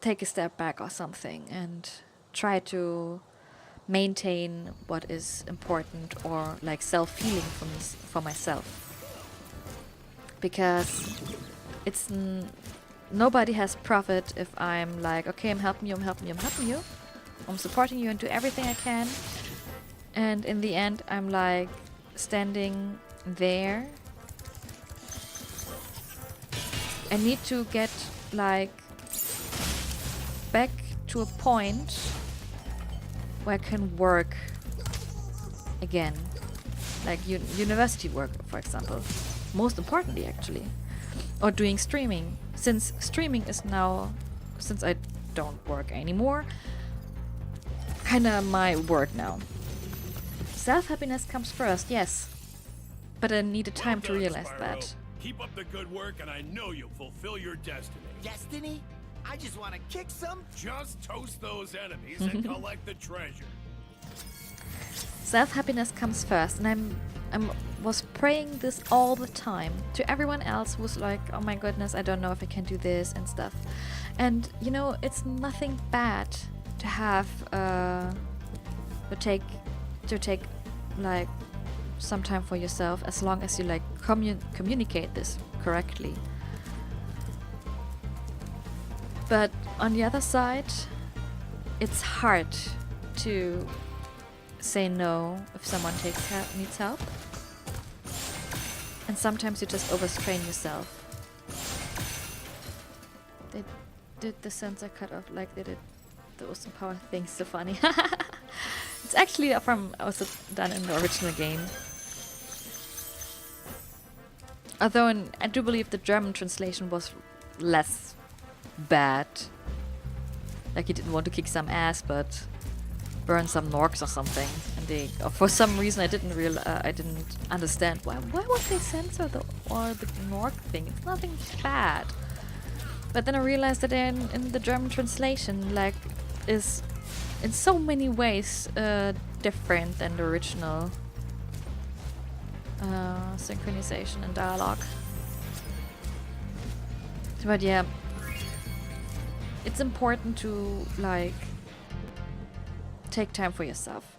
take a step back or something and try to maintain what is important, or like self-healing for myself. Because it's nobody has profit if I'm like, okay, I'm helping you, I'm supporting you and do everything I can, and in the end I'm like standing there. I need to get like back to a point where I can work again, like university work, for example. Most importantly, actually, or doing streaming, since streaming is now, since I don't work anymore, kinda my work now. Self-happiness comes first, yes, but I needed time to realize Spyro. that. Keep up the good work, and I know you'll fulfill your destiny. Destiny? I just want to kick some. Just toast those enemies and collect the treasure. Self-happiness comes first, and I was praying this all the time to everyone else who was like, oh my goodness, I don't know if I can do this and stuff. And you know, it's nothing bad to have to take like some time for yourself, as long as you like communicate this correctly. But on the other side, it's hard to say no if someone needs help. And sometimes you just overstrain yourself. They did the sensor cut off like they did the Austin Power thing, so funny. It's actually also done in the original game. Although I do believe the German translation was less bad. Like he didn't want to kick some ass, but burn some Norks or something. And they, for some reason, I didn't understand why would they censor the Nork thing. It's nothing bad. But then I realized that in the German translation, like, is in so many ways different than the original synchronization and dialogue. But yeah, it's important to like take time for yourself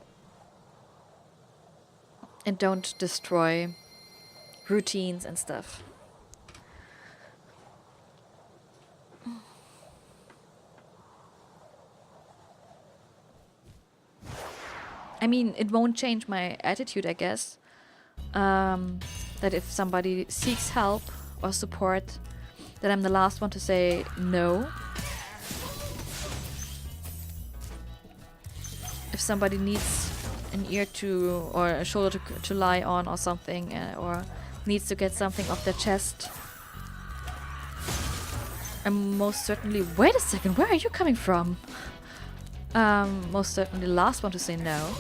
and don't destroy routines and stuff. I mean, it won't change my attitude, I guess. That if somebody seeks help or support, that I'm the last one to say no. If somebody needs an ear to, or a shoulder to lie on or something, or needs to get something off their chest, I'm most certainly... Wait a second, where are you coming from? Most certainly the last one to say no.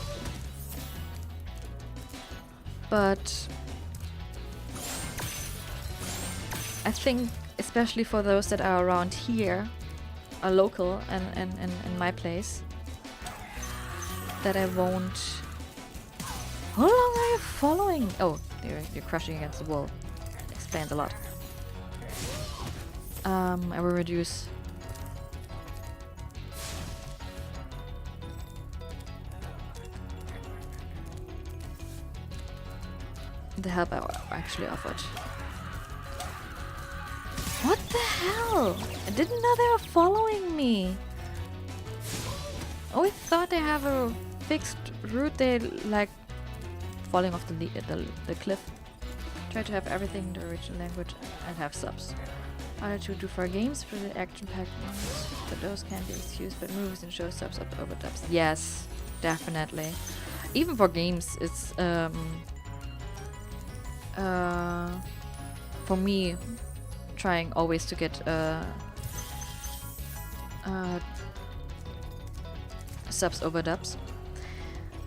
But I think, especially for those that are around here, are local and in my place, that I won't... How long are you following? Oh, you're crushing against the wall. Explains a lot. I will reduce. the help I actually offered. What the hell? I didn't know they were following me. I always thought they have a fixed route. They like falling off the cliff. Try to have everything in the original language and have subs. Harder to do for games for the action-packed ones, but those can be excused. But movies and shows subs up overdubs. Yes, definitely. Even for games, it's for me trying always to get subs over dubs.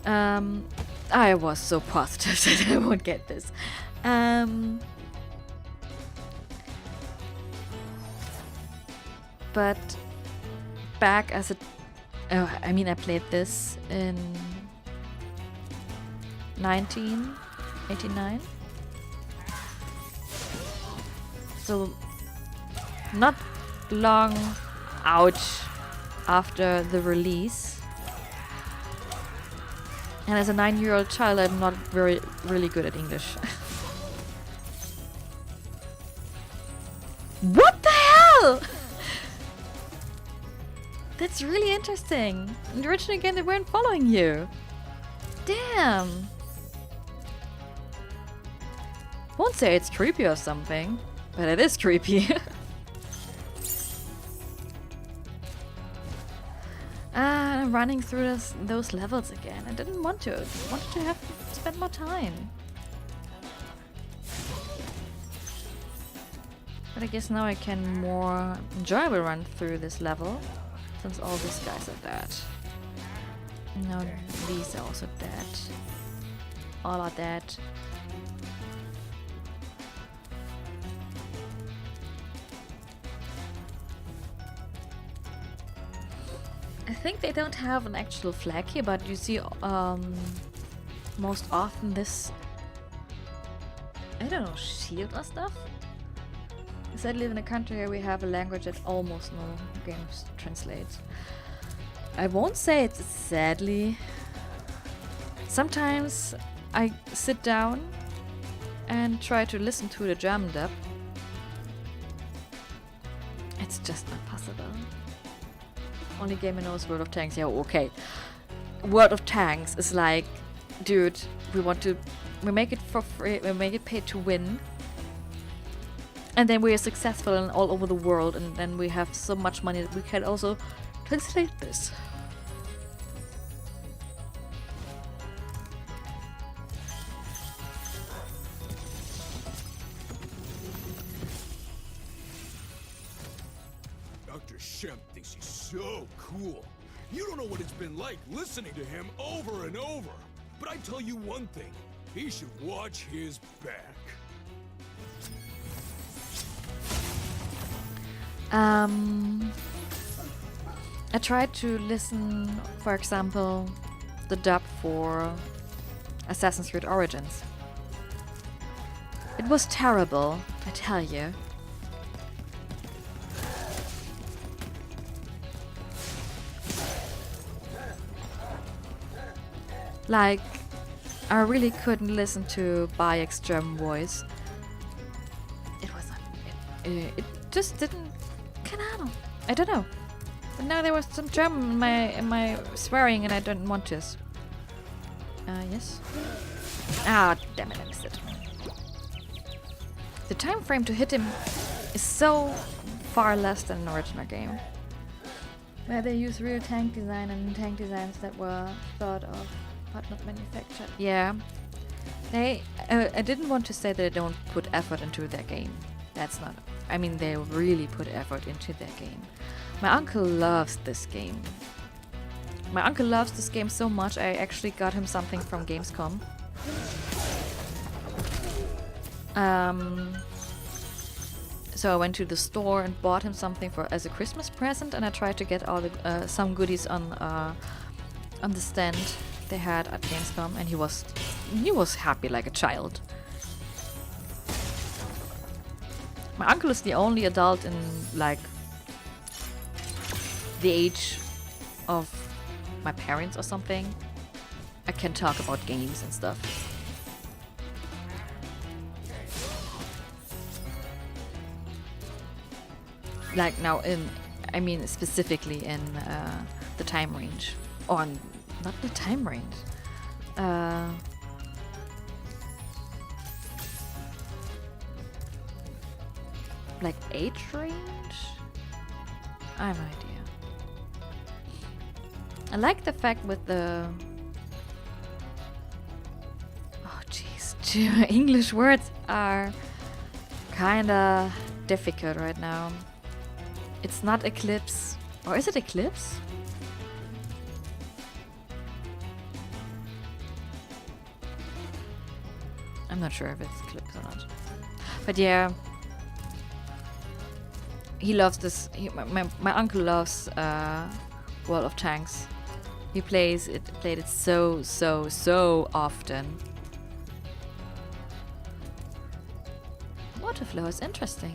I was so positive that I won't get this. But back as a... I mean, I played this in 1989. So, not long out after the release. And as a 9-year-old child, I'm not really good at English. What the hell? That's really interesting. In the original game, they weren't following you. Damn. Won't say it's creepy or something, but it is creepy. I'm running through those levels again. I didn't want to. I wanted to have spend more time. But I guess now I can more enjoyable run through this level, since all these guys are dead. Now these are also dead. All are dead. I think they don't have an actual flag here, but you see most often this, I don't know, shield or stuff? I said live in a country where we have a language that almost no games translate. I won't say it's sadly. Sometimes I sit down and try to listen to the German dub. It's just not possible. Only game I know is World of Tanks. Yeah, okay. World of Tanks is like, dude, we make it for free, we make it pay to win. And then we are successful in all over the world, and then we have so much money that we can also translate this. Dr. Shemp thinks he's so cool. You don't know what it's been like listening to him over and over. But I tell you one thing, he should watch his back. I tried to listen, for example, the dub for Assassin's Creed Origins. It was terrible, I tell you. Like, I really couldn't listen to Bayek's German voice. It was it just didn't. I don't know. But now there was some German in my swearing, and I don't want this. Yes. Ah, damn it! I missed it. The time frame to hit him is so far less than an original game, where they use real tank design and tank designs that were thought of but not manufactured. Yeah. I didn't want to say that they don't put effort into their game. That's not. I mean, they really put effort into their game. My uncle loves this game. My uncle loves this game so much, I actually got him something from Gamescom. So I went to the store and bought him something as a Christmas present, and I tried to get all the some goodies on the stand they had at Gamescom, and he was happy like a child. My uncle is the only adult in like the age of my parents or something. I can talk about games and stuff. Like now I mean specifically in the time range. Or not the time range. Like age range? I have no idea. I like the fact with the... Oh jeez, English words are kinda difficult right now. It's not Eclipse. Or is it Eclipse? I'm not sure if it's Eclipse or not. But yeah. He loves this. My uncle loves World of Tanks. He played it so often. Water flow is interesting.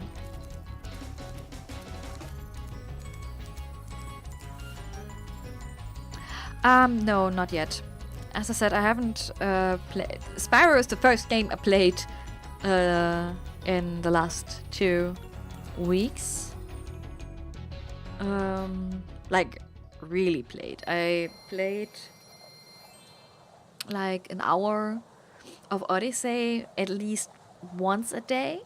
No, not yet. As I said, I haven't played. Spyro is the first game I played in the last 2 weeks. Like really played. I played like an hour of Odyssey at least once a day.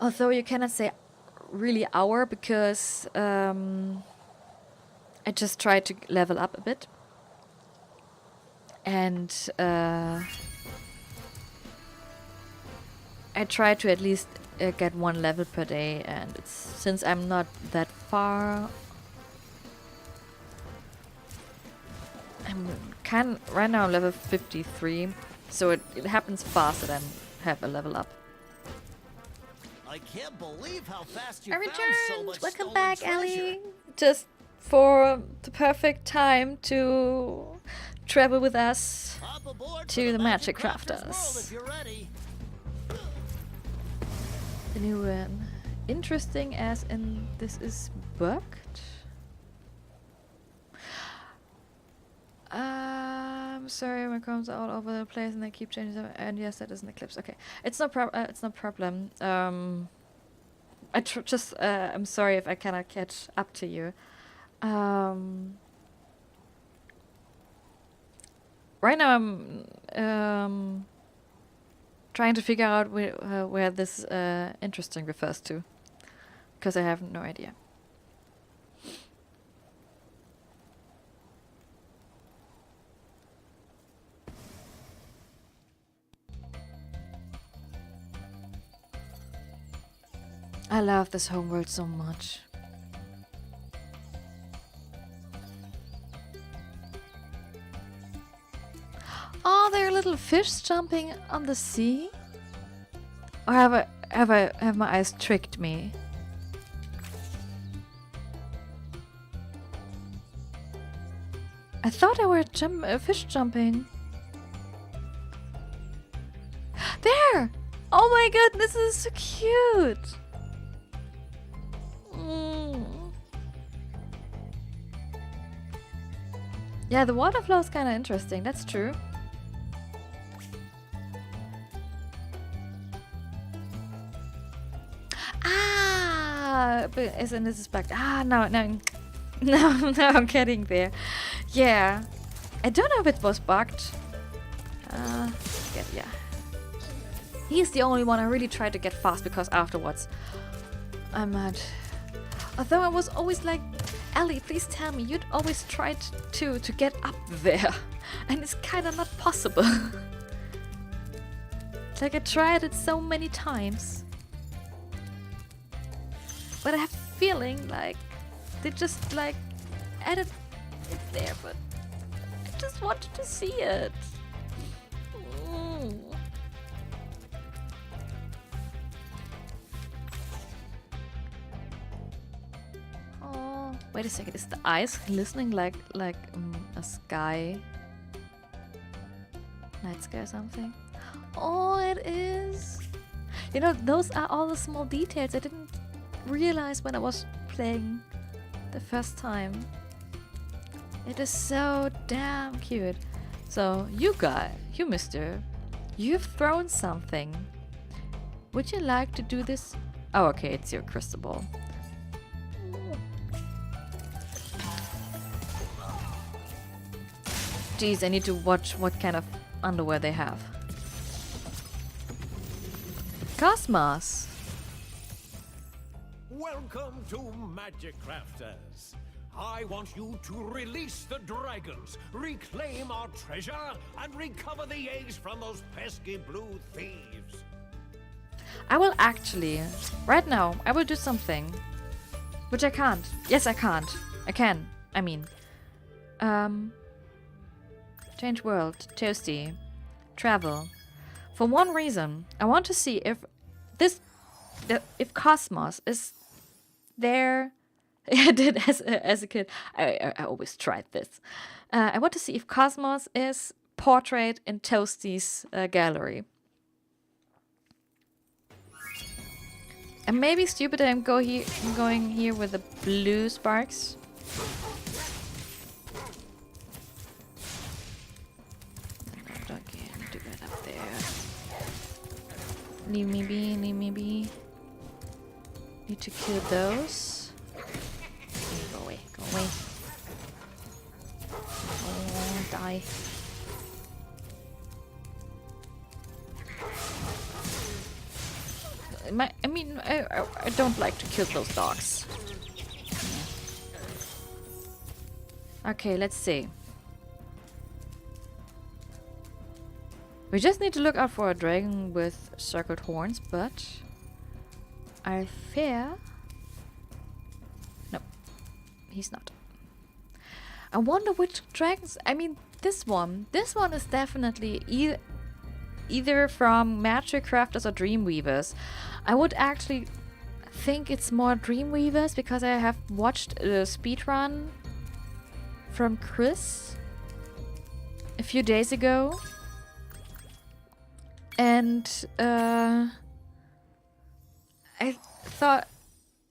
Although you cannot say really hour because I just tried to level up a bit. And I try to at least get 1 level per day, and since I'm not that far, I'm right now level 53, so it happens fast that I have a level up. I can't believe how fast you I found returned. so much Welcome stolen back, treasure. Ellie. Just for the perfect time to travel with us to the Magic Crafters. The new one. Interesting as in this is bugged. I'm sorry, my comments are all over the place and they keep changing them. And yes, that is an eclipse. Okay, it's no problem. I'm sorry if I cannot catch up to you. Right now I'm trying to figure out where this interesting refers to, because I have no idea. I love this homeworld so much. Oh, there are little fish jumping on the sea? Or have my eyes tricked me? I thought there were fish jumping. There! Oh my god, this is so cute! Yeah, the water flow is kind of interesting, that's true. But isn't this bugged? No, I'm getting there. Yeah, I don't know if it was bugged. Yeah. He's the only one I really tried to get fast because afterwards I'm mad. Although I was always like, Ellie, please tell me, you'd always tried to get up there, and it's kind of not possible. Like I tried it so many times. But I have a feeling like they just like added it there, but I just wanted to see it. Oh, wait a second, is the eyes glistening like a sky? Night sky or something? Oh, it is. You know, those are all the small details I didn't realize when I was playing the first time. It is so damn cute. So you mister, you've thrown something. Would you like to do this? Oh, okay, it's your crystal ball. Geez, I need to watch what kind of underwear they have. Cosmos! Welcome to Magic Crafters. I want you to release the dragons, reclaim our treasure, and recover the eggs from those pesky blue thieves. I will actually, right now, I will do something. Which I can't. Yes, I can't. I can. I mean. Change world. Toasty. Travel. For one reason. I want to see if if Cosmos is there. I did as a kid. I always tried this. I want to see if Cosmos is portrayed in Toasty's gallery. And maybe stupid I'm going here with the blue sparks. Again, to get up there. Leave me be, leave me be. Need to kill those. Go away, go away. Oh, die. I don't like to kill those dogs. Okay, let's see. We just need to look out for a dragon with circled horns, but I fear... No, he's not. I wonder which dragons... I mean, this one is definitely either from Magic Crafters or Dreamweavers. I would actually think it's more Dreamweavers because I have watched a speedrun from Chris a few days ago. And I thought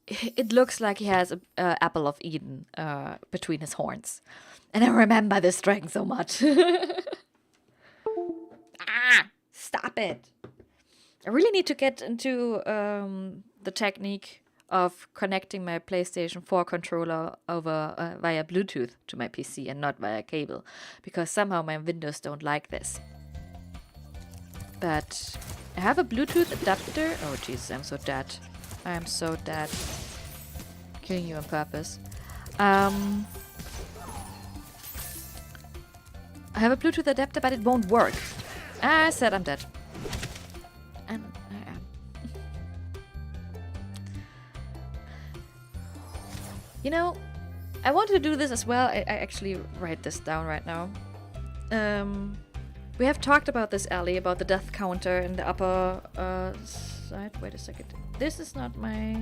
it looks like he has a apple of Eden between his horns. And I remember this dragon so much. Ah! Stop it! I really need to get into the technique of connecting my PlayStation 4 controller over via Bluetooth to my PC and not via cable, because somehow my Windows don't like this. But I have a Bluetooth adapter. Oh Jesus, I'm so dead. I'm so dead. Killing you on purpose. I have a Bluetooth adapter, but it won't work. I said I'm dead. And I am. You know, I wanted to do this as well. I actually write this down right now. We have talked about this, Ellie, about the death counter in the upper side. Wait a second. This is not my...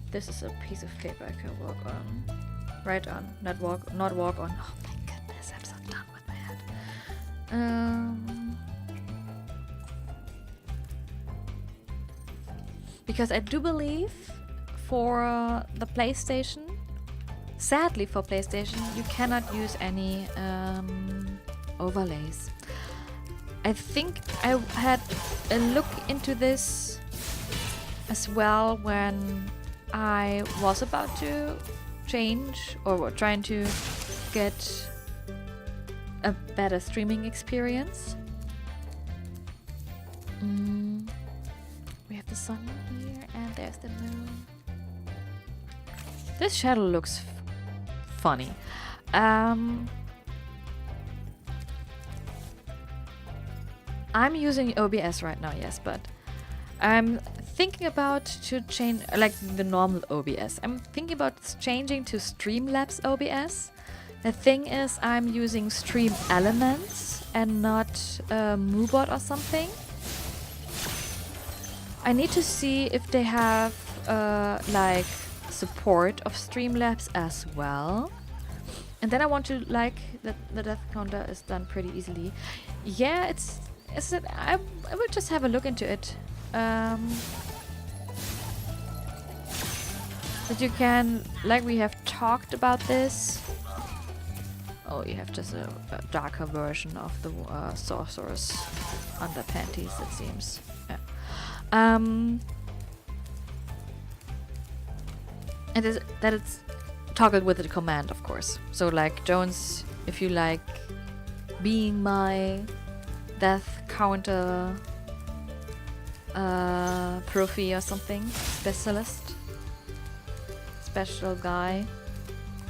This is a piece of paper I can walk on. Right on. Not walk on. Oh my goodness, I'm so done with my head. Because I do believe for the PlayStation, sadly for PlayStation, you cannot use any overlays. I think I had a look into this as well when I was about to change or trying to get a better streaming experience. We have the sun here and there's the moon. This shadow looks funny. I'm using OBS right now, yes, but I'm thinking about to change, like the normal OBS. I'm thinking about changing to Streamlabs OBS. The thing is, I'm using Stream Elements and not Moobot or something. I need to see if they have like support of Streamlabs as well. And then I want to, like, the death counter is done pretty easily. Yeah, I will just have a look into it. That you can, like we have talked about this. Oh, you have just a darker version of the sorcerer's underpanties, it seems. Yeah. And that it's toggled with the command, of course. So like Jones if you like being my death counter trophy or something, specialist, special guy,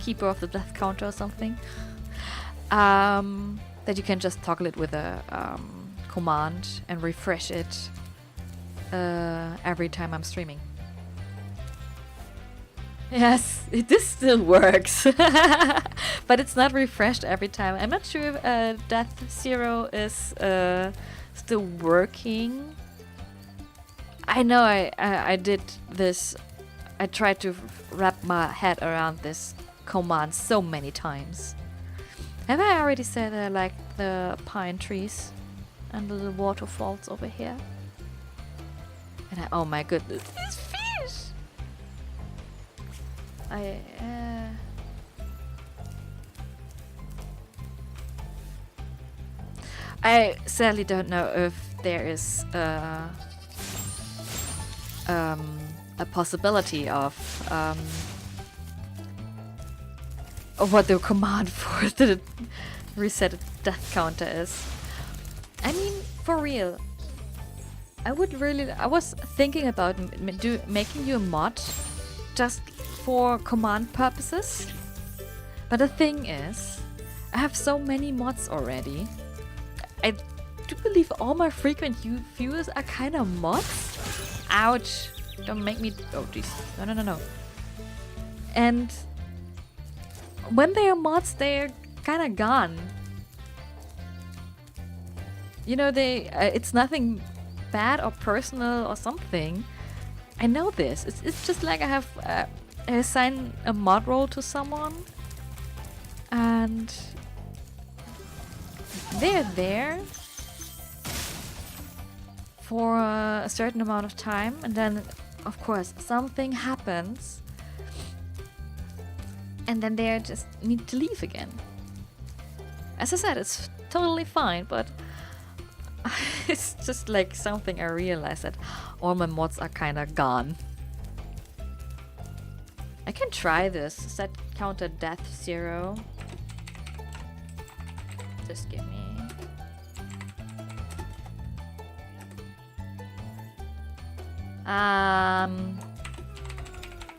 keeper of the death counter or something, that you can just toggle it with a command and refresh it every time I'm streaming. Yes, this still works, but it's not refreshed every time. I'm not sure if Death Zero is still working. I know I did this. I tried to wrap my head around this command so many times. Have I already said I like the pine trees and the little waterfalls over here? And oh my goodness, these fish! I sadly don't know if there is a possibility of what the command for the reset death counter is. I mean, for real, I was thinking about making you a mod just for command purposes, but the thing is, I have so many mods already. I do believe all my frequent viewers are kind of mods. Ouch! Don't make me. Oh, jeez. No. And when they are mods, they're kind of gone. You know, it's nothing bad or personal or something. I know this. It's just like I have I assign a mod role to someone, and they're there for a certain amount of time, and then, of course, something happens, and then they just need to leave again. As I said, it's totally fine, but it's just like something I realized that all my mods are kind of gone. I can try this. Set counter death 0. Just give me.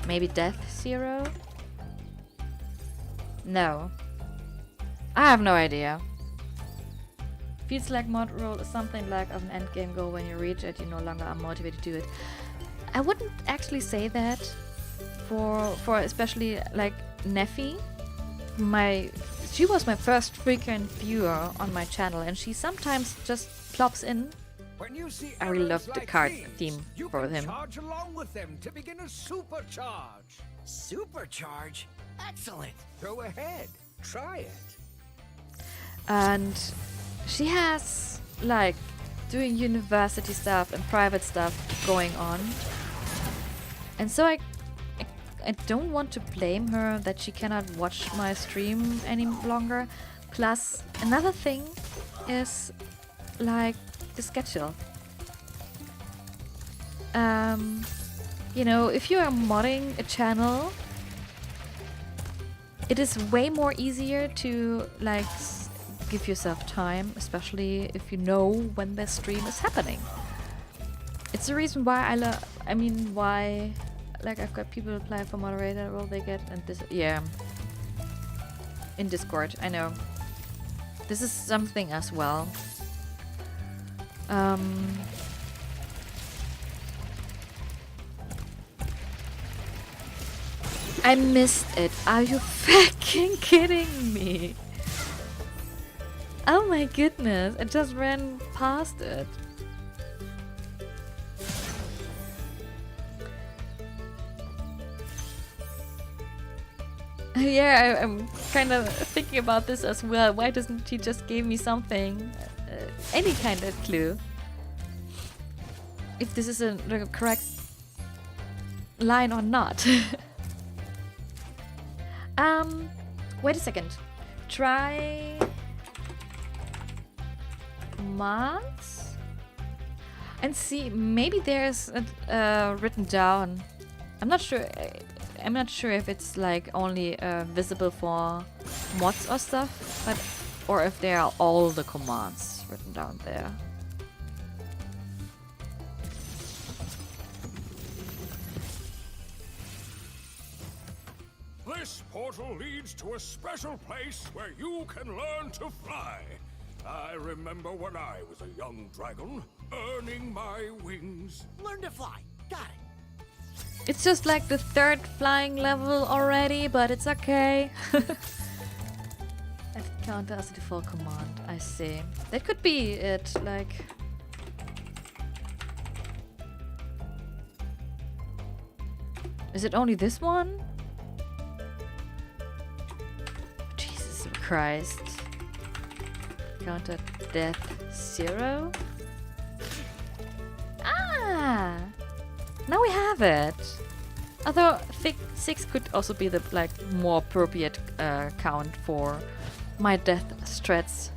Maybe death 0? No. I have no idea. Feels like mod role is something like of an endgame goal. When you reach it, you no longer are motivated to do it. I wouldn't actually say that for especially like Neffy. She was my first frequent viewer on my channel, and she sometimes just plops in. When you see I really love the like card these, theme you for can him. charge along with them to begin a supercharge. Supercharge? Excellent. Go ahead, try it. And she has like doing university stuff and private stuff going on, and so I don't want to blame her that she cannot watch my stream any longer. Plus, another thing is like the schedule. You know, if you are modding a channel, it is way more easier to like give yourself time, especially if you know when the stream is happening. It's the reason why why like I've got people apply for moderator role they get, and this, yeah, in Discord. I know this is something as well. I missed it. Are you fucking kidding me? Oh my goodness, I just ran past it. Yeah, I'm kind of thinking about this as well. Why doesn't he just give me something? Any kind of clue? If this is the correct line or not. Wait a second. Try mods and see. Maybe there's written down. I'm not sure. I'm not sure if it's like only visible for mods or stuff, but or if there are all the commands written down there. This portal leads to a special place where you can learn to fly. I remember when I was a young dragon, earning my wings. Learn to fly. Got it. It's just like the 3rd flying level already, but it's okay. That count as a default command, I see. That could be it, like... Is it only this one? Jesus Christ. Counter death 0? Ah! Now we have it! Although 6 could also be the like more appropriate count for my death strats.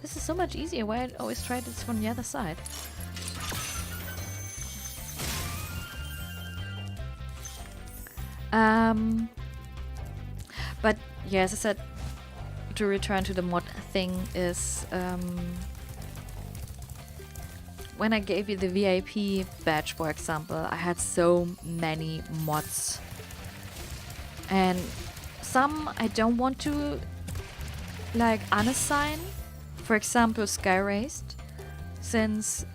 This is so much easier. Why I always try this from the other side. But yeah, as I said, to return to the mod thing is when I gave you the VIP badge, for example, I had so many mods. And some I don't want to like unassign. For example, Skyraced, since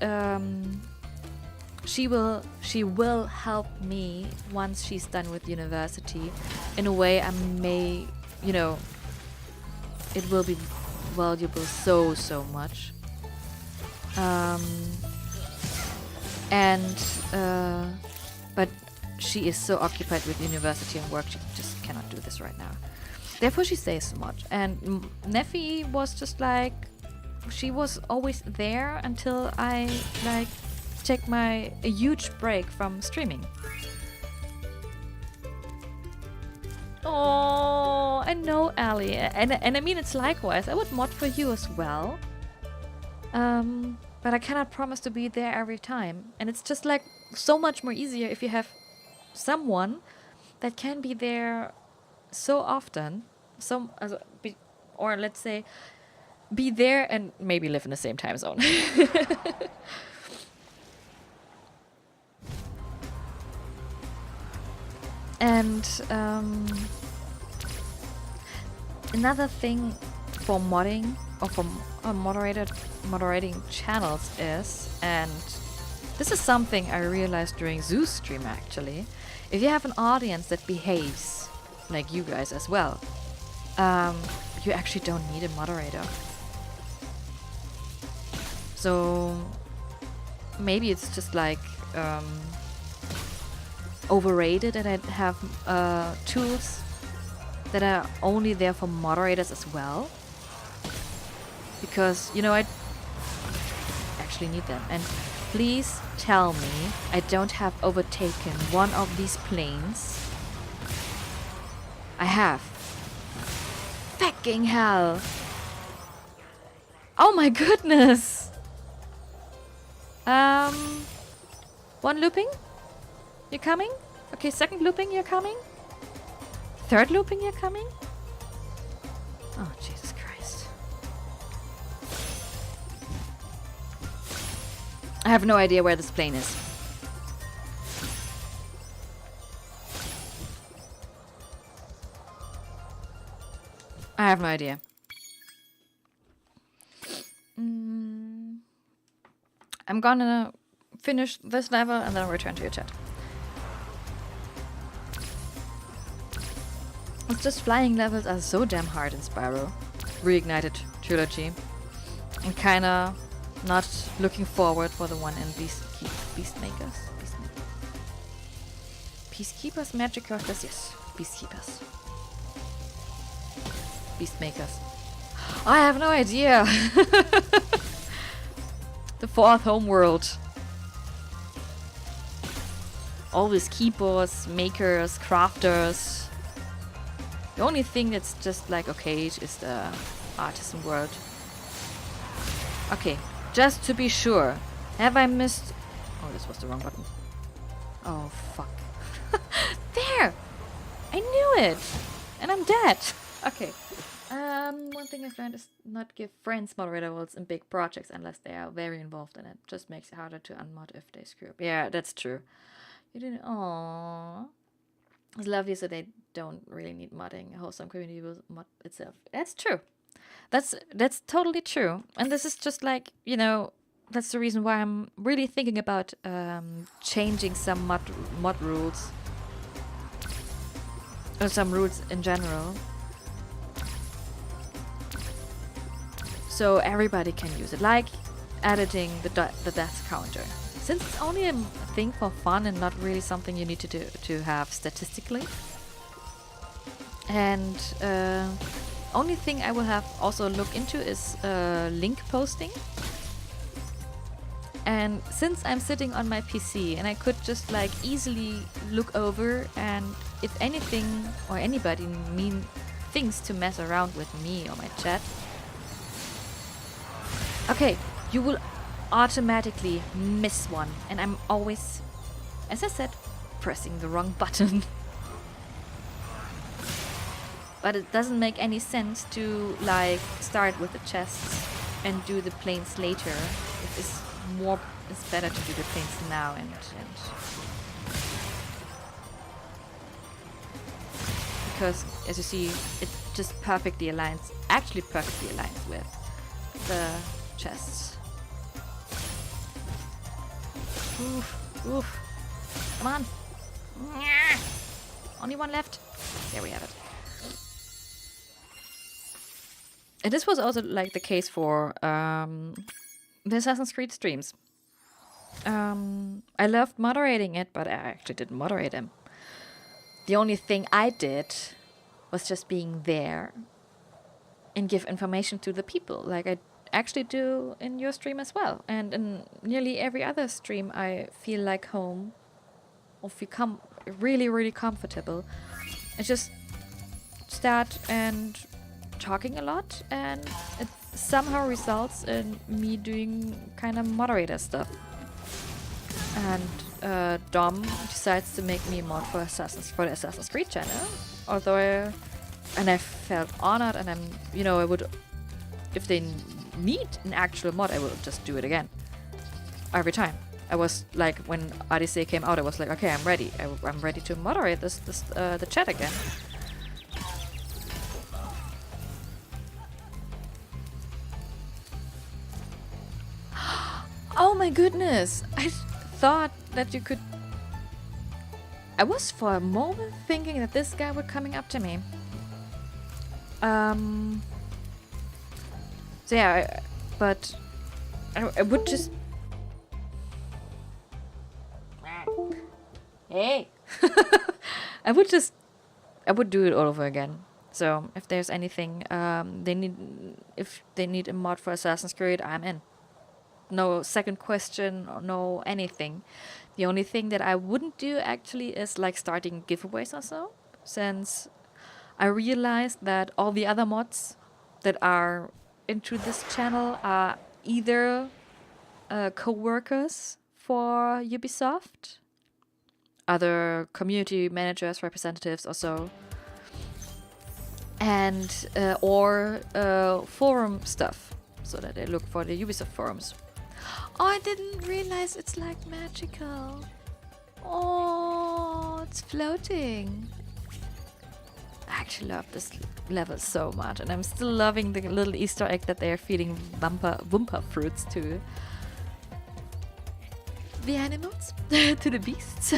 she will help me once she's done with university. In a way, I may, you know, it will be valuable so much. But she is so occupied with university and work, she just cannot do this right now. Therefore, she stays so much. And Neffy was just like, she was always there until I like take a huge break from streaming. Oh, I know, Ali, and I mean it's likewise. I would mod for you as well, but I cannot promise to be there every time. And it's just like so much more easier if you have someone that can be there so often, or let's say, be there and maybe live in the same time zone. And another thing for modding or for moderating channels is, and this is something I realized during Zeus stream actually, if you have an audience that behaves like you guys as well, you actually don't need a moderator. So maybe it's just like overrated that I have tools that are only there for moderators as well, because you know I actually need them. And please tell me I don't have overtaken one of these planes. I have. Fucking hell. Oh my goodness. One looping? You're coming? Okay, 2nd looping, you're coming? 3rd looping, you're coming? Oh, Jesus Christ. I have no idea where this plane is. I have no idea. I'm gonna finish this level and then I'll return to your chat. It's just flying levels are so damn hard in Spyro. Reignited Trilogy. I'm kinda not looking forward for the one in Beastmakers. Peacekeepers, magic characters, yes. Peacekeepers. Beastmakers. I have no idea! The 4th homeworld. Always keepers, makers, crafters. The only thing that's just like okay is the artisan world. Okay, just to be sure. Have I missed... Oh, this was the wrong button. Oh, fuck. There! I knew it! And I'm dead! Okay. One thing I've learned is not give friends moderator roles in big projects unless they are very involved in it. Just makes it harder to unmod if they screw up. Yeah, that's true. You didn't. Aww. It's lovely, so they don't really need modding. A wholesome community will mod itself. That's true. That's totally true. And this is just like, you know, that's the reason why I'm really thinking about changing some mod rules. Or some rules in general. So everybody can use it. Like editing the death counter. Since it's only a thing for fun and not really something you need to do to have statistically. And only thing I will have also look into is link posting. And since I'm sitting on my PC and I could just like easily look over, and if anything or anybody mean things to mess around with me or my chat, okay, you will automatically miss one, and I'm always, as I said, pressing the wrong button. But it doesn't make any sense to like start with the chests and do the planes later. It's better to do the planes now and because as you see, it just perfectly aligns, actually perfectly aligns with the chests. Oof, oof. Come on. Only one left. There we have it. And this was also like the case for the Assassin's Creed streams. I loved moderating it, but I actually didn't moderate them. The only thing I did was just being there and give information to the people, like I actually do in your stream as well. And in nearly every other stream, I feel like home, or become really, really comfortable. I just start and talking a lot, and it somehow results in me doing kind of moderator stuff. And Dom decides to make me a mod for the Assassin's Creed channel. Although I felt honored, and I'm, you know, I would, if they need an actual mod, I will just do it again. Every time. I was like, when Odyssey came out, I was like, okay, I'm ready. I'm ready to moderate the chat again. Oh my goodness! I thought that you could... I was for a moment thinking that this guy would coming up to me. So yeah, but I would just... Hey! I would do it all over again. So if there's anything if they need a mod for Assassin's Creed, I'm in. No second question, no anything. The only thing that I wouldn't do actually is like starting giveaways or so, since I realized that all the other mods that are into this channel are either co-workers for Ubisoft, other community managers, representatives or so, and or forum stuff, so that they look for the Ubisoft forums. Oh, I didn't realize it's like magical. Oh, it's floating. I actually love this level so much, and I'm still loving the little Easter egg that they are feeding Wumpa fruits to the animals, to the beasts.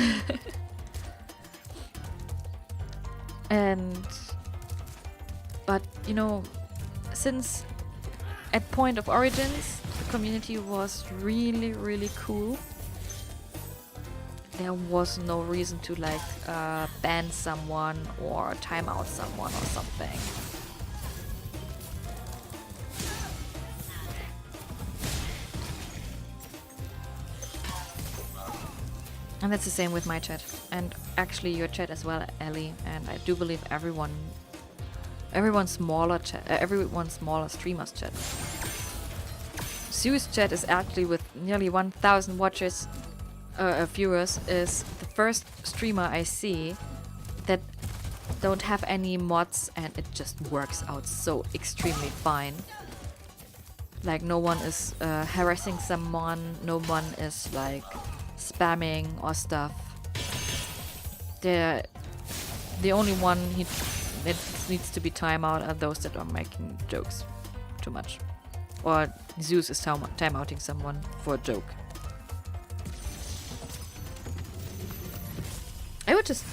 But you know, since at Point of Origins, the community was really, really cool. There was no reason to like ban someone or time out someone or something. And that's the same with my chat, and actually your chat as well, Ellie. And I do believe everyone's smaller streamers chat. Sue's chat is actually with nearly 1,000 watchers viewers is the first streamer I see that don't have any mods, and it just works out so extremely fine. Like no one is harassing someone, no one is like spamming or stuff. The only one that needs to be timeout are those that are making jokes too much. Or Zeus is timeouting someone for a joke. I would just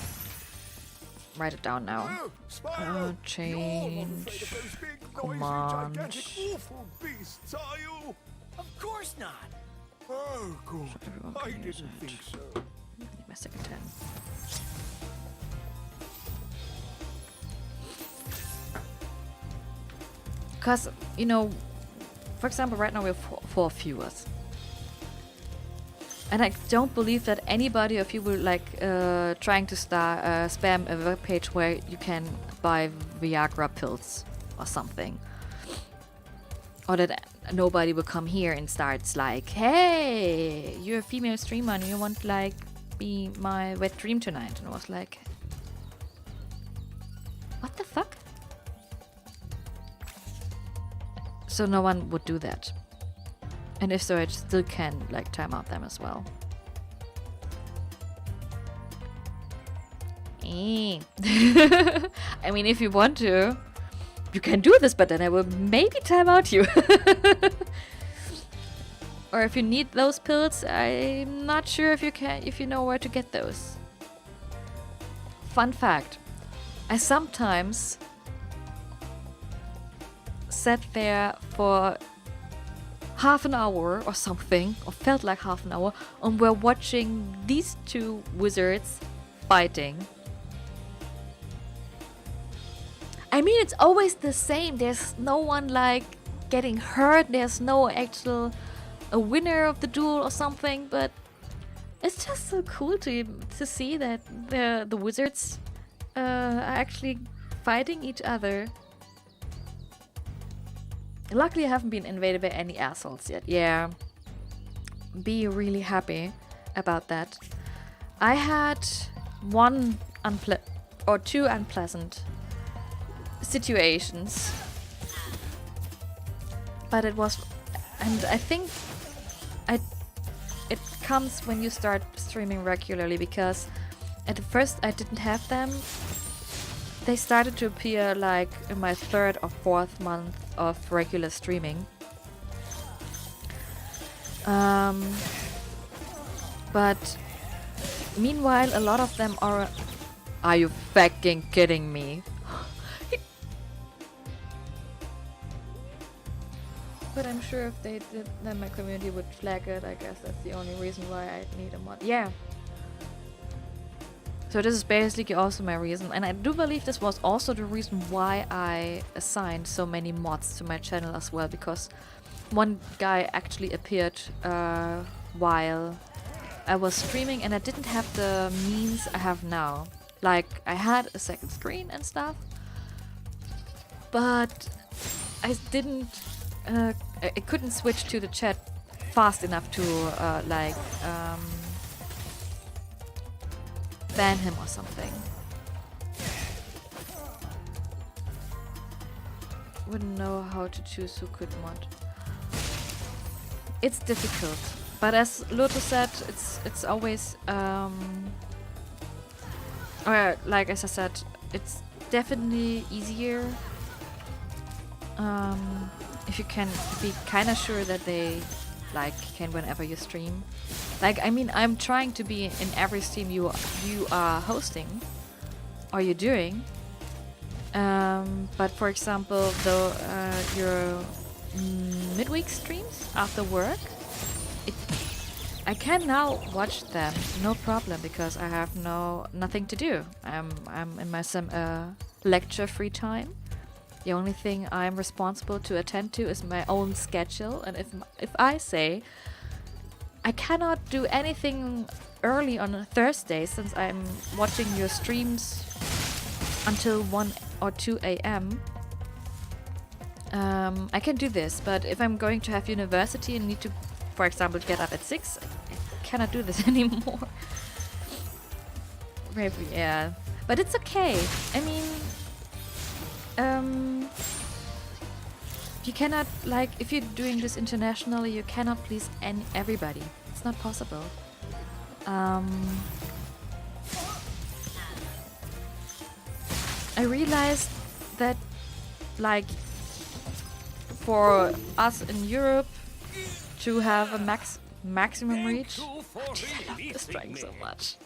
write it down now. Change command. Beasts, are you? Of course not. Oh, good. I didn't think so. My second 10. Because, you know, for example, right now we have 4 viewers. And I don't believe that anybody of you will like trying to spam a web page where you can buy Viagra pills or something. Or that nobody will come here and starts like, hey, you're a female streamer and you want like be my wet dream tonight. And I was like, what the fuck? So no one would do that. And if so, I still can like time out them as well. I mean, if you want to, you can do this, but then I will maybe time out you. Or if you need those pills, I'm not sure if you know where to get those. Fun fact, I sometimes sat there for half an hour or something, or felt like half an hour, and we're watching these 2 wizards fighting. I mean, it's always the same. There's no one like getting hurt. There's no actual a winner of the duel or something, but it's just so cool to see that the wizards are actually fighting each other. Luckily, I haven't been invaded by any assholes yet. Yeah, be really happy about that. I had 2 unpleasant situations, but it was, and I think it comes when you start streaming regularly, because at first I didn't have them. They started to appear like in my 3rd or 4th month of regular streaming. But meanwhile, a lot of them are you fucking kidding me? But I'm sure if they did, then my community would flag it. I guess that's the only reason why I need a mod. Yeah. So this is basically also my reason, and I do believe this was also the reason why I assigned so many mods to my channel as well, because one guy actually appeared while I was streaming, and I didn't have the means I have now. Like, I had a second screen and stuff, but I didn't, I couldn't switch to the chat fast enough to ban him or something. Wouldn't know how to choose who could mod. It's difficult, but as Lotus said, it's always or like as I said, it's definitely easier if you can be kind of sure that they like can whenever you stream. Like, I mean, I'm trying to be in every stream you are hosting or you're doing. But for example, though your midweek streams after work, I can now watch them, no problem, because I have nothing to do. I'm in my lecture free time. The only thing I'm responsible to attend to is my own schedule, and if I say I cannot do anything early on a Thursday, since I'm watching your streams until 1 or 2 a.m. I can do this, but if I'm going to have university and need to, for example, get up at 6, I cannot do this anymore. Maybe, yeah. But it's okay. I mean, you cannot, like, if you're doing this internationally, you cannot please everybody. It's not possible. I realized that, like, for us in Europe to have a maximum reach, I love this dragon so much.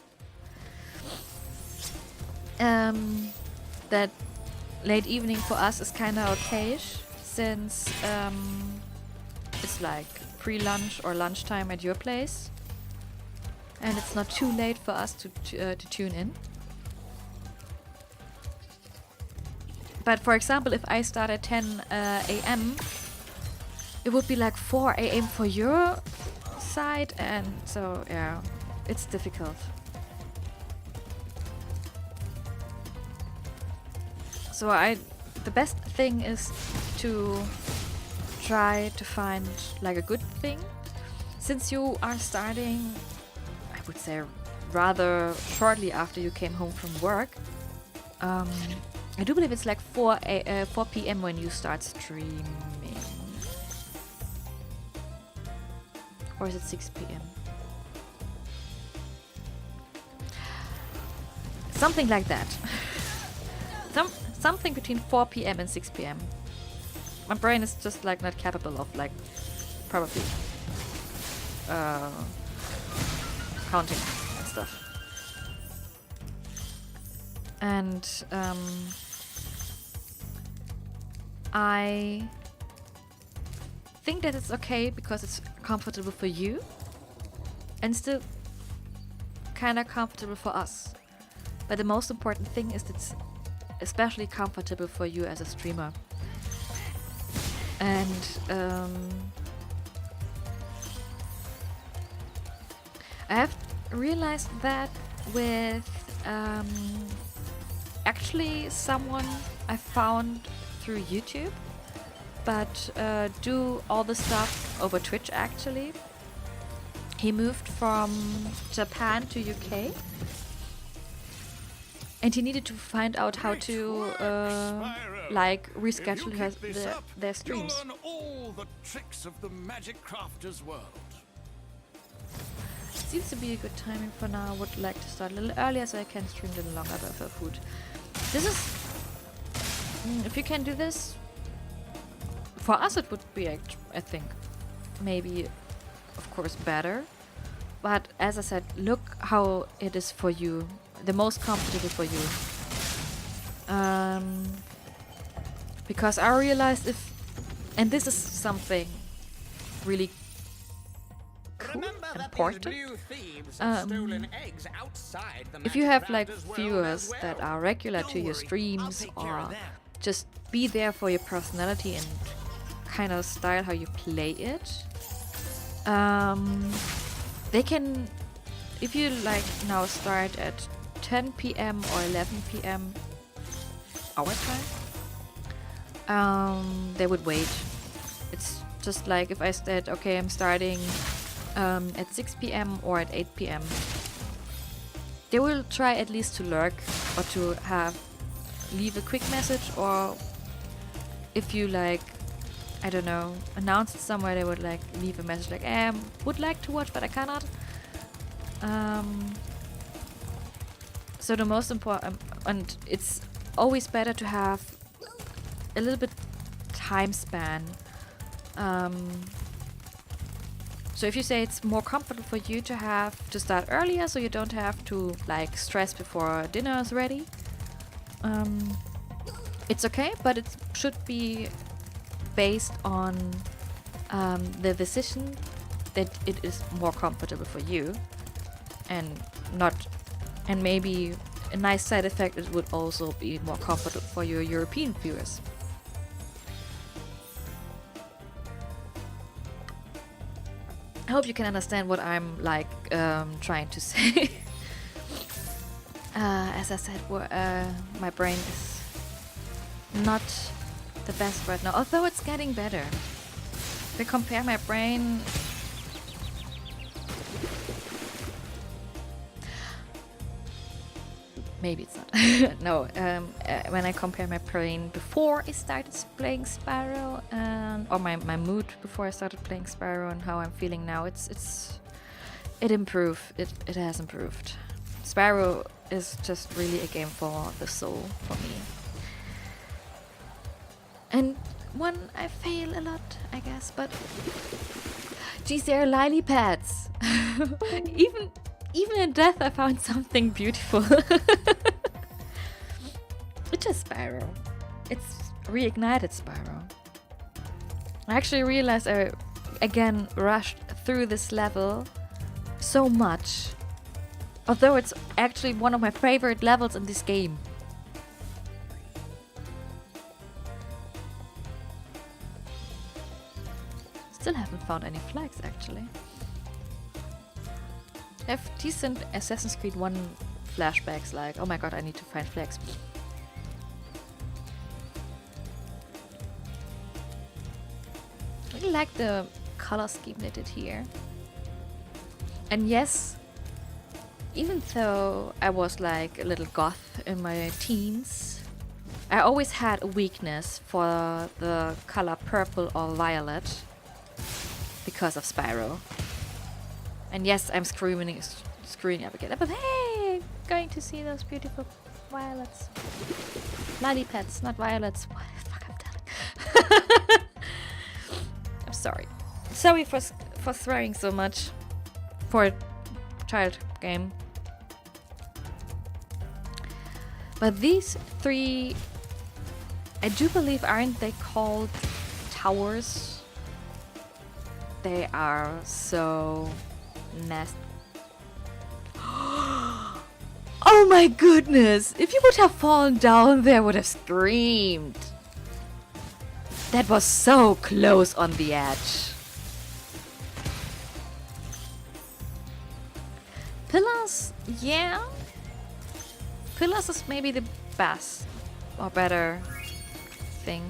That late evening for us is kind of okayish, since it's like pre-lunch or lunchtime at your place, and it's not too late for us to tune in. But for example, if I start at 10 a.m., it would be like 4 a.m. for your side, and so yeah, it's difficult. So the best thing is to try to find like a good thing. Since you are starting, I would say rather shortly after you came home from work, I do believe it's like 4 p.m. when you start streaming. Or is it 6 p.m.? Something like that. Something between 4 p.m. and 6 p.m. My brain is just like not capable of like probably counting and stuff. And I think that it's okay because it's comfortable for you and still kind of comfortable for us. But the most important thing is that it's especially comfortable for you as a streamer. And I have realized that with actually someone I found through YouTube, but do all the stuff over Twitch actually. He moved from Japan to UK, and he needed to find out how to like reschedule their streams. You'll learn all the tricks of the magic crafter's world. Seems to be a good timing for now. I would like to start a little earlier so I can stream a little longer for food. This is... if you can do this, for us it would be, I think, maybe, of course, better. But as I said, look how it is for you. The most comfortable for you. Because I realized if... and this is something really important. If you have like viewers that are regular to your streams or just be there for your personality and kind of style how you play it, they can, if you like now start at 10 p.m. or 11 p.m. our time, they would wait. It's just like if I said, okay, I'm starting at 6 p.m. or at 8 p.m. They will try at least to lurk or to leave a quick message, or if you like, I don't know, announce it somewhere, they would like leave a message like, would like to watch but I cannot. So the most important, and it's always better to have a little bit time span. So if you say it's more comfortable for you to have to start earlier, so you don't have to like stress before dinner is ready, it's okay, but it should be based on the decision that it is more comfortable for you, and maybe a nice side effect, it would also be more comfortable for your European viewers. I hope you can understand what I'm like trying to say. As I said, my brain is not the best right now, although it's getting better. If I compare my brain maybe it's not. No, when I compare my brain before I started playing Spyro, or my mood before I started playing Spyro and how I'm feeling now, it improved. It has improved. Spyro is just really a game for the soul for me. And one I fail a lot, I guess, but geez, they're lily pads. Even in death, I found something beautiful. It's just Spyro. It's Reignited Spyro. I actually realized I again rushed through this level so much, although it's actually one of my favorite levels in this game. Still haven't found any flags, actually. I have decent Assassin's Creed 1 flashbacks, like, oh my god, I need to find flags. I really like the color scheme they did here. And yes, even though I was like a little goth in my teens, I always had a weakness for the color purple or violet because of Spyro. And yes, I'm screwing up again. But hey, going to see those beautiful violets. Lily pads, not violets. What the fuck I'm telling? I'm sorry. Sorry for swearing so much for a child game. But these three, I do believe, aren't they called towers? They are so nasty. Oh my goodness! If you would have fallen down there, I would have screamed. That was so close on the edge. Pillars, yeah. Pillars is maybe the best or better thing.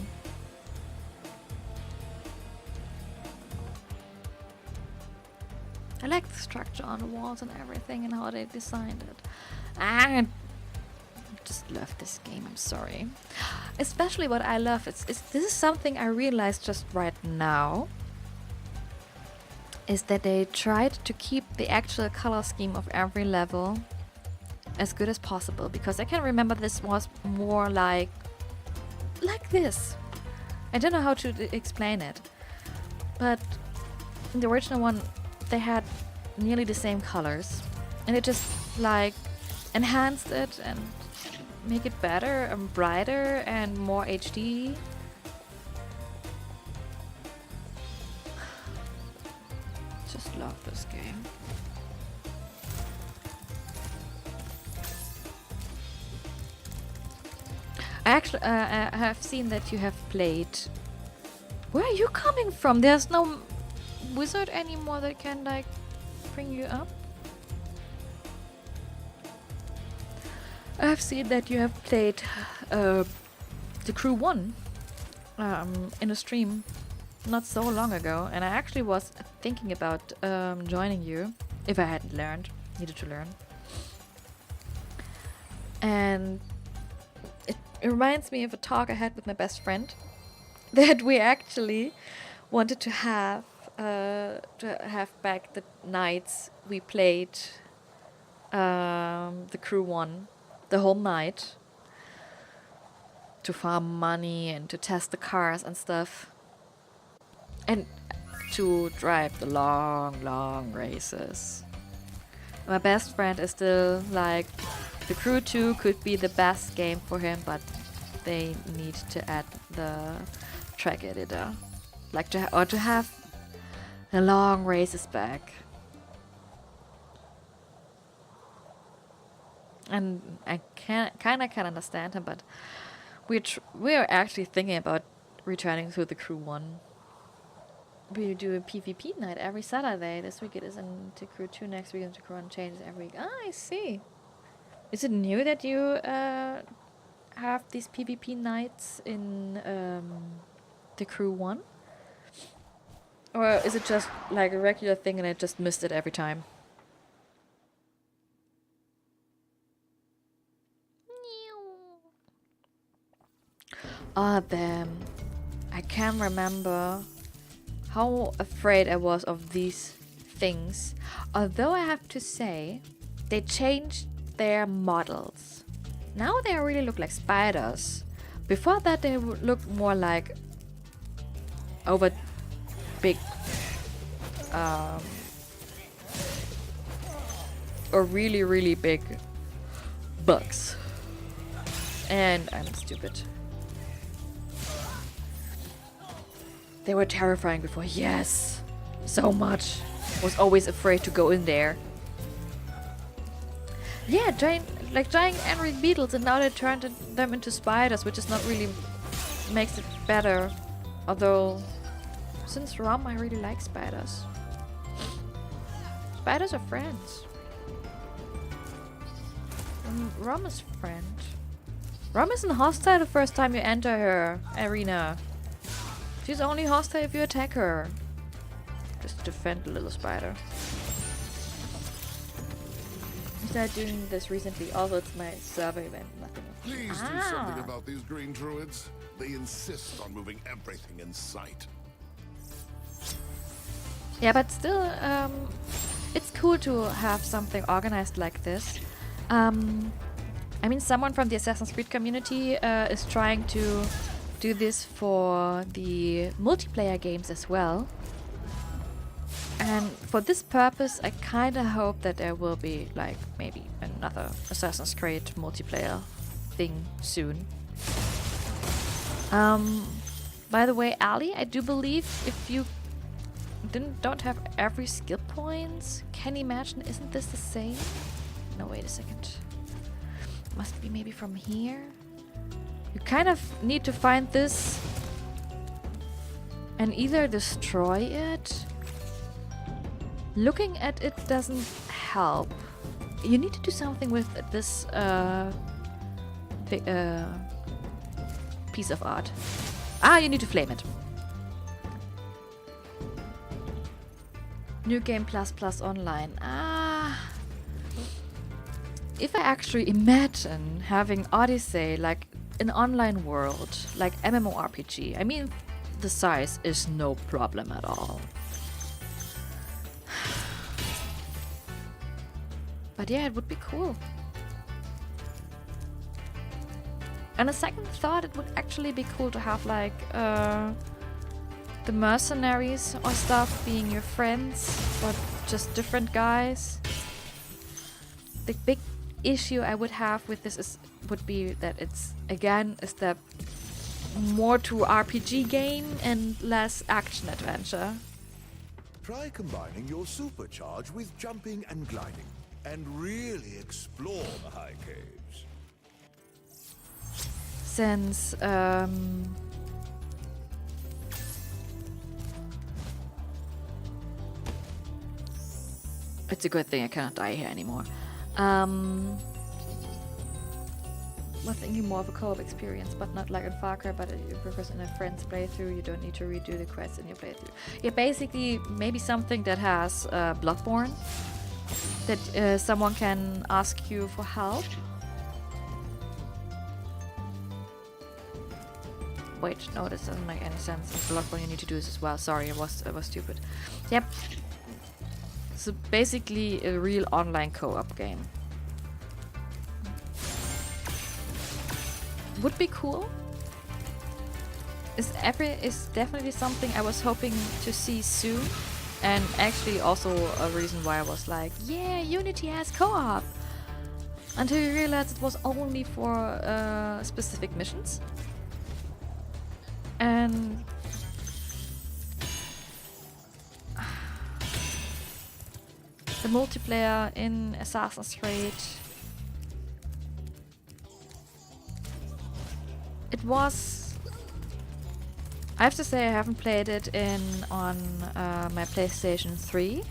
I like the structure on the walls and everything and how they designed it. I just love this game, I'm sorry. Especially what I love, this is something I realized just right now, is that they tried to keep the actual color scheme of every level as good as possible, because I can remember this was more like this. I don't know how to explain it, but in the original one they had nearly the same colors, and it just like enhanced it and make it better and brighter and more HD. Just love this game. Actually, I have seen that you have played. Where are you coming from? There's no wizard anymore that can like bring you up. I have seen that you have played the Crew 1 in a stream not so long ago, and I actually was thinking about joining you if I hadn't needed to learn. And it reminds me of a talk I had with my best friend that we actually wanted to have back the nights we played the Crew 1 the whole night to farm money and to test the cars and stuff and to drive the long races. My best friend is still like, the Crew 2 could be the best game for him, but they need to add the track editor, like to have the long races back. And I can understand him, but we're actually thinking about returning to the Crew 1. We do a PvP night every Saturday. This week it is into Crew 2, next week into Crew 1, changes every week. Ah, I see. Is it new that you have these PvP nights in the Crew 1? Or is it just like a regular thing and I just missed it every time? Them. I can't remember how afraid I was of these things. Although I have to say, they changed their models. Now they really look like spiders. Before that they looked more like over big or really big bugs. And I'm stupid. They were terrifying before. Yes, so much. Was always afraid to go in there. Yeah, giant angry beetles, and now they turned them into spiders, which is not really makes it better. Although, since Rom, I really like spiders. Spiders are friends. Rom is friend. Rom isn't hostile the first time you enter her arena. She's only hostile if you attack her. Just defend the little spider. I started doing this recently, although it's my server event, nothing else. Please do something about these green druids. They insist on moving everything in sight. Yeah, but still, it's cool to have something organized like this. I mean, someone from the Assassin's Creed community is trying to do this for the multiplayer games as well. And for this purpose, I kind of hope that there will be, like, maybe another Assassin's Creed multiplayer thing soon. By the way, Ali, I do believe if you don't have every skill points, can you imagine, isn't this the same? No, wait a second. Must be maybe from here? You kind of need to find this and either destroy it. Looking at it doesn't help. You need to do something with this piece of art. Ah, you need to flame it. New Game Plus Plus Online. Ah. If I actually imagine having Odyssey like an online world, like MMORPG, I mean, the size is no problem at all. But yeah, it would be cool. And a second thought, it would actually be cool to have like the mercenaries or stuff being your friends, but just different guys. The big issue I would have with this would be that it's again a step more to RPG game and less action adventure. Try combining your supercharge with jumping and gliding, and really explore the high caves. Since it's a good thing I cannot die here anymore. Was thinking more of a co-op experience, but not like in Far Cry, but because in a friend's playthrough, you don't need to redo the quests in your playthrough. Yeah, basically, maybe something that has Bloodborne, that someone can ask you for help. Wait, no, this doesn't make any sense. In Bloodborne, you need to do this as well. Sorry, I was stupid. Yep. So basically, a real online co-op game. Would be cool. Is definitely something I was hoping to see soon, and actually also a reason why I was like, yeah, Unity has co-op, until you realized it was only for specific missions. And the multiplayer in Assassin's Creed, it was, I have to say, I haven't played it on my PlayStation 3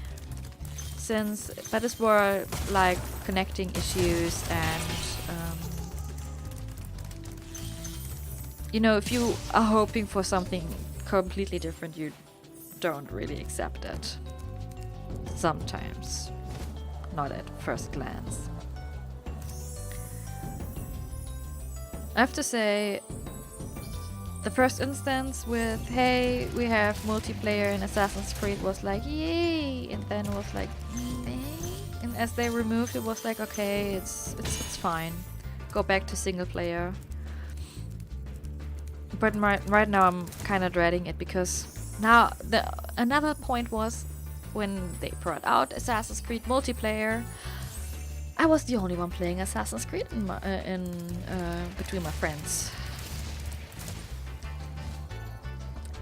since, but this were like connecting issues, and you know, if you are hoping for something completely different, you don't really accept it. Sometimes, not at first glance. I have to say, the first instance with, hey, we have multiplayer in Assassin's Creed was like, yay, and then it was like, meh. And as they removed it was like, okay, it's fine. Go back to single player. But right now I'm kind of dreading it because now another point was when they brought out Assassin's Creed multiplayer, I was the only one playing Assassin's Creed between my friends.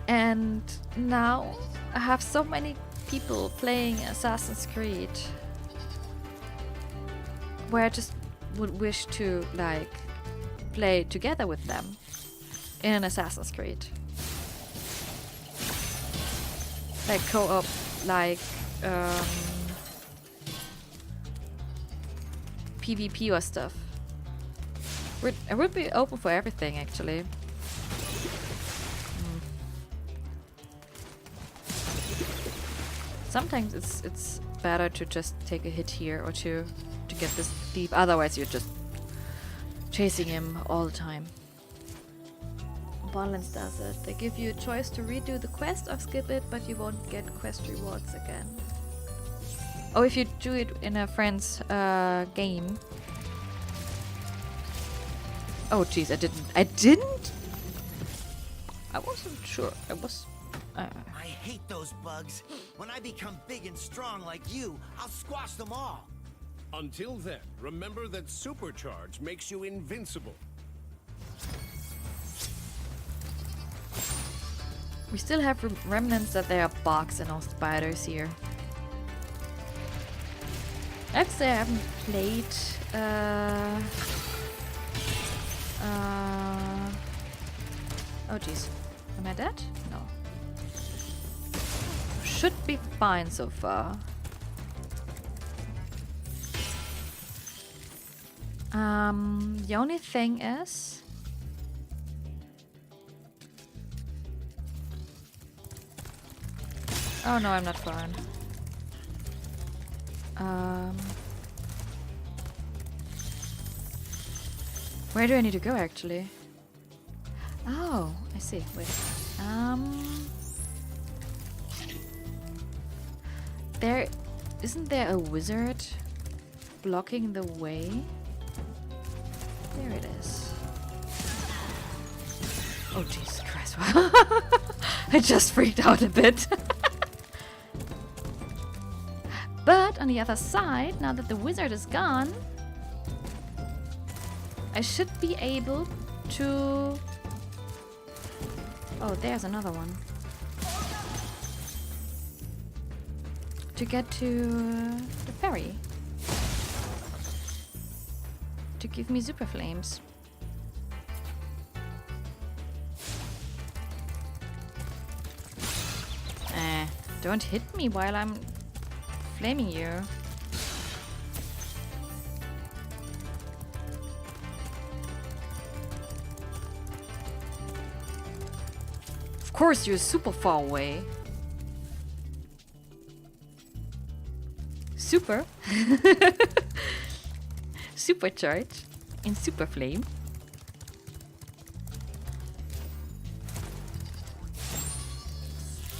And now I have so many people playing Assassin's Creed where I just would wish to like play together with them in an Assassin's Creed. Like co-op, like PvP or stuff. I would be open for everything actually. Sometimes it's better to just take a hit here or two to get this deep, otherwise you're just chasing him all the time. Balance does it. They give you a choice to redo the quest or skip it, but you won't get quest rewards again. Oh, if you do it in a friend's game. Oh jeez, I didn't? I wasn't sure. I hate those bugs. When I become big and strong like you, I'll squash them all. Until then, remember that supercharge makes you invincible. We still have remnants that there are bugs and all spiders here. Actually, I haven't played oh jeez. Am I dead? No. Should be fine so far. The only thing is oh no, I'm not fine. Where do I need to go actually? Oh, I see. Wait. Isn't there a wizard blocking the way? There it is. Oh Jesus Christ. I just freaked out a bit. But on the other side, now that the wizard is gone, I should be able to... Oh, there's another one. To get to the ferry. To give me super flames. Don't hit me while I'm flaming you. Of course, you're super far away. Super. Supercharge in super flame.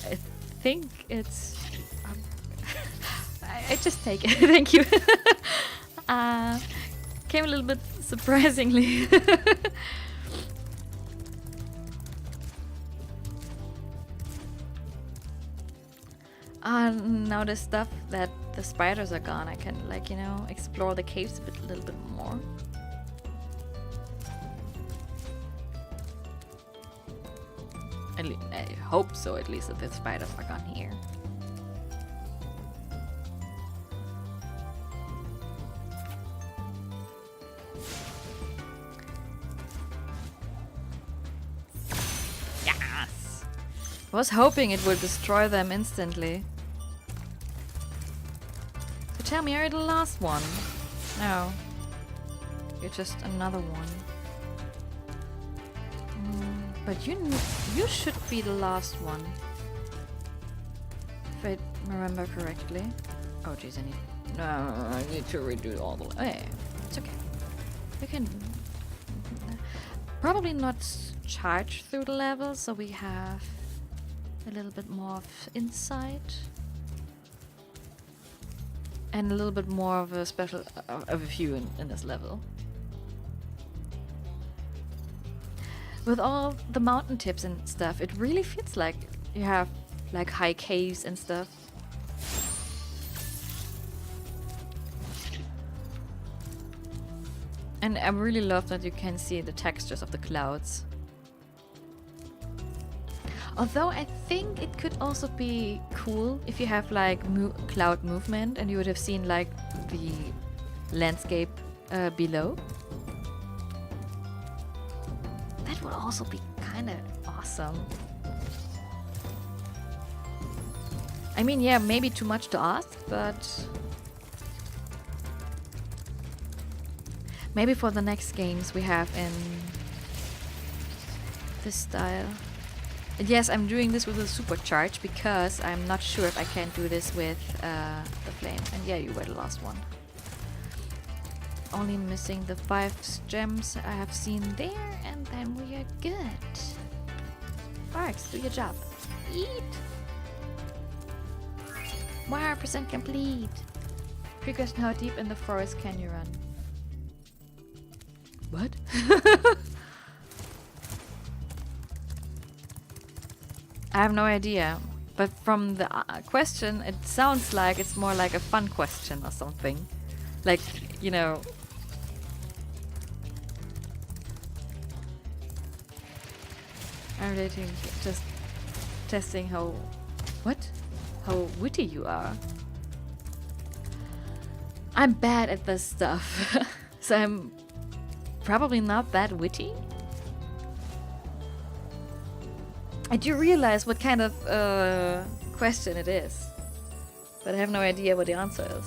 I think it's I just take it. Thank you. Came a little bit surprisingly. Now the stuff that the spiders are gone, I can, like, you know, explore the caves a little bit more. I hope so, at least, that the spiders are gone here. Yes! I was hoping it would destroy them instantly. So tell me, are you the last one? No. You're just another one. But you should be the last one. If I remember correctly. Oh jeez, I need to redo all the... Oh, yeah, it's okay. You can... Probably not charge through the level, so we have a little bit more of insight and a little bit more of a special of a view in this level. With all the mountain tips and stuff, it really feels like you have like high caves and stuff. And I really love that you can see the textures of the clouds. Although I think it could also be cool if you have like cloud movement and you would have seen like the landscape below. That would also be kind of awesome. I mean, yeah, maybe too much to ask, but maybe for the next games we have in this style. And yes, I'm doing this with a supercharge because I'm not sure if I can do this with the flame. And yeah, you were the last one. Only missing the 5 gems I have seen there, and then we are good. Sparks, do your job. Eat! 100% complete. Free question, how deep in the forest can you run? What? I have no idea. But from the question, it sounds like it's more like a fun question or something. Like, you know... I'm really just testing how... What? How witty you are. I'm bad at this stuff. So I'm probably not that witty. I do realize what kind of question it is. But I have no idea what the answer is.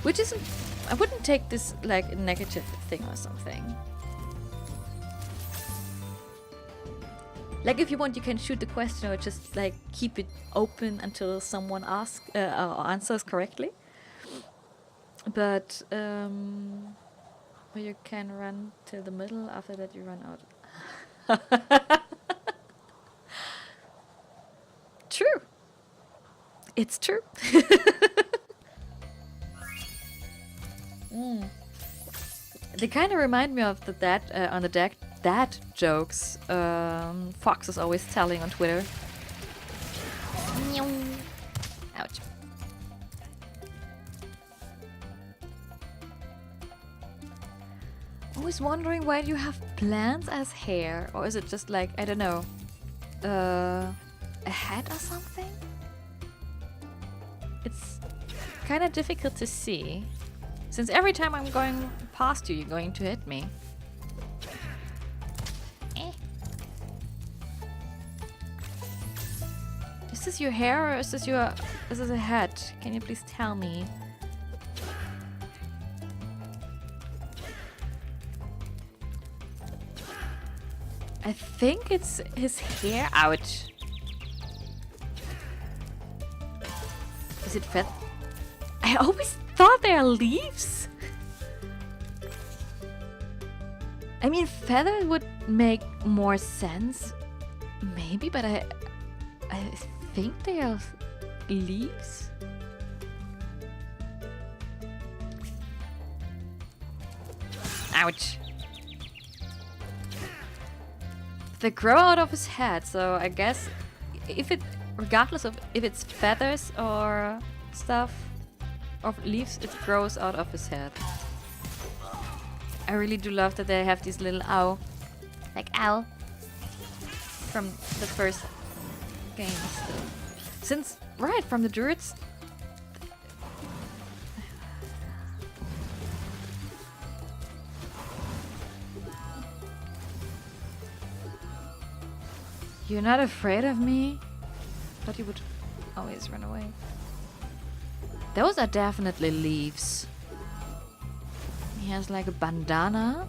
Which isn't... I wouldn't take this like a negative thing or something. Like, if you want, you can shoot the question or just, like, keep it open until someone asks or answers correctly. But, you can run till the middle, after that you run out. True. It's true. They kind of remind me of the on the deck. Dad jokes Fox is always telling on Twitter. Ouch. Always wondering why you have plants as hair, or is it just like, I don't know, a hat or something? It's kind of difficult to see, since every time I'm going past you, you're going to hit me. Is this your hair or is this a hat? Can you please tell me? I think it's his hair. Ouch. Is it feather? I always thought they are leaves. I mean, feather would make more sense, maybe, but I think they are leaves. Ouch. They grow out of his head, so I guess regardless of if it's feathers or stuff, or leaves, it grows out of his head. I really do love that they have these little ow, like ow, from the first game still. Since, right, from the druids. You're not afraid of me? Thought you would always run away. Those are definitely leaves. He has like a bandana.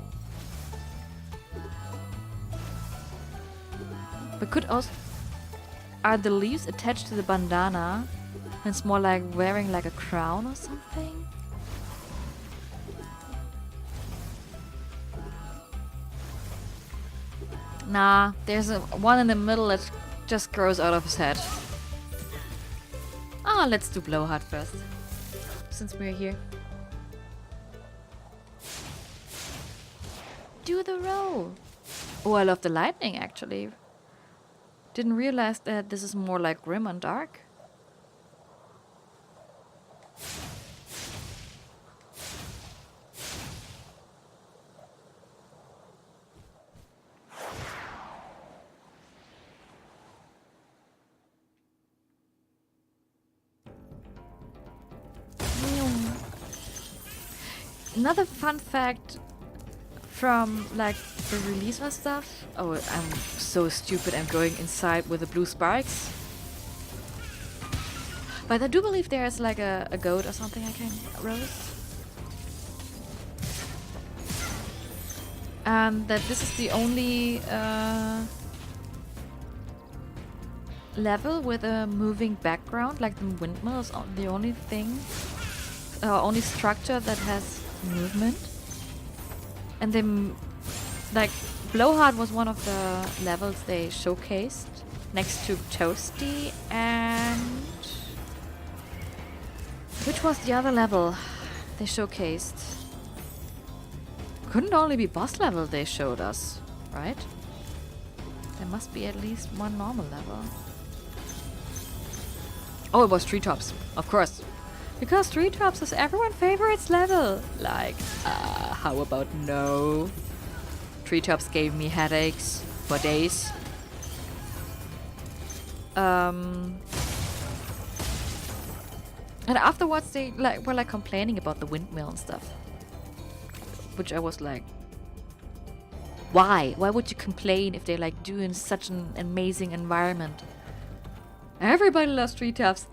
But could also... Are the leaves attached to the bandana? And it's more like wearing like a crown or something? Nah, there's one in the middle that just grows out of his head. Ah, let's do Blowhard first, since we're here. Do the roll. Oh, I love the lightning, actually. Didn't realize that this is more like grim and dark. Another fun fact from like the release and stuff. Oh, I'm so stupid. I'm going inside with the blue sparks. But I do believe there's like a goat or something I can roast. And that this is the only level with a moving background, like the windmill is the only thing, only structure that has movement. And then, like, Blowhard was one of the levels they showcased next to Toasty, and which was the other level they showcased? Couldn't only be boss level they showed us, right? There must be at least one normal level. Oh, it was Treetops, of course. Because Treetops is everyone's favorite level. Like, how about no? Treetops gave me headaches for days. And afterwards they were like complaining about the windmill and stuff. Which I was like, why? Why would you complain if they're like doing such an amazing environment? Everybody loves Treetops.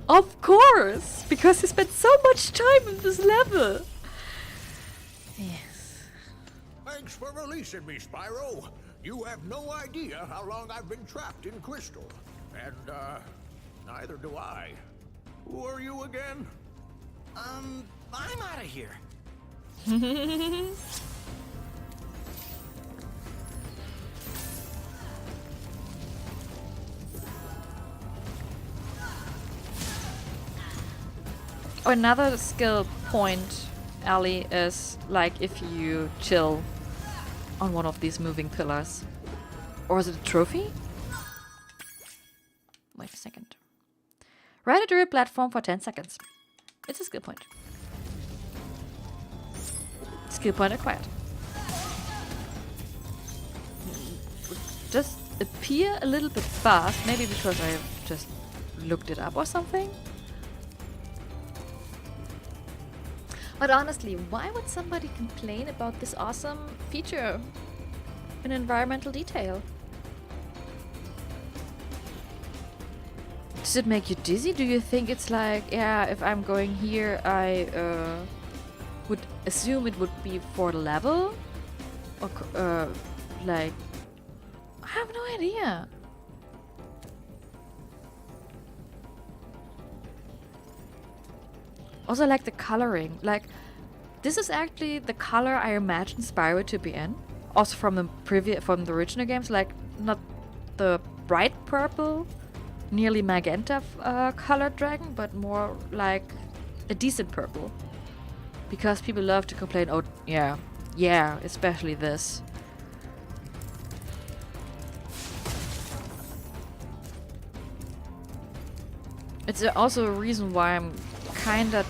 Of course! Because he spent so much time in this level! Yes. Thanks for releasing me, Spyro. You have no idea how long I've been trapped in Crystal. And, neither do I. Who are you again? I'm out of here. Another skill point, Ali, is like if you chill on one of these moving pillars. Or is it a trophy? Wait a second. Ride a drill platform for 10 seconds. It's a skill point. Skill point acquired. Just appear a little bit fast, maybe because I just looked it up or something. But honestly, why would somebody complain about this awesome feature in environmental detail? Does it make you dizzy? Do you think it's like, yeah, if I'm going here, I would assume it would be for the level? Or, like, I have no idea. Also, like the coloring. Like, this is actually the color I imagine Spyro to be in. Also from the original games, like not the bright purple, nearly magenta colored dragon, but more like a decent purple. Because people love to complain, oh yeah, especially this. It's also a reason why I'm kinda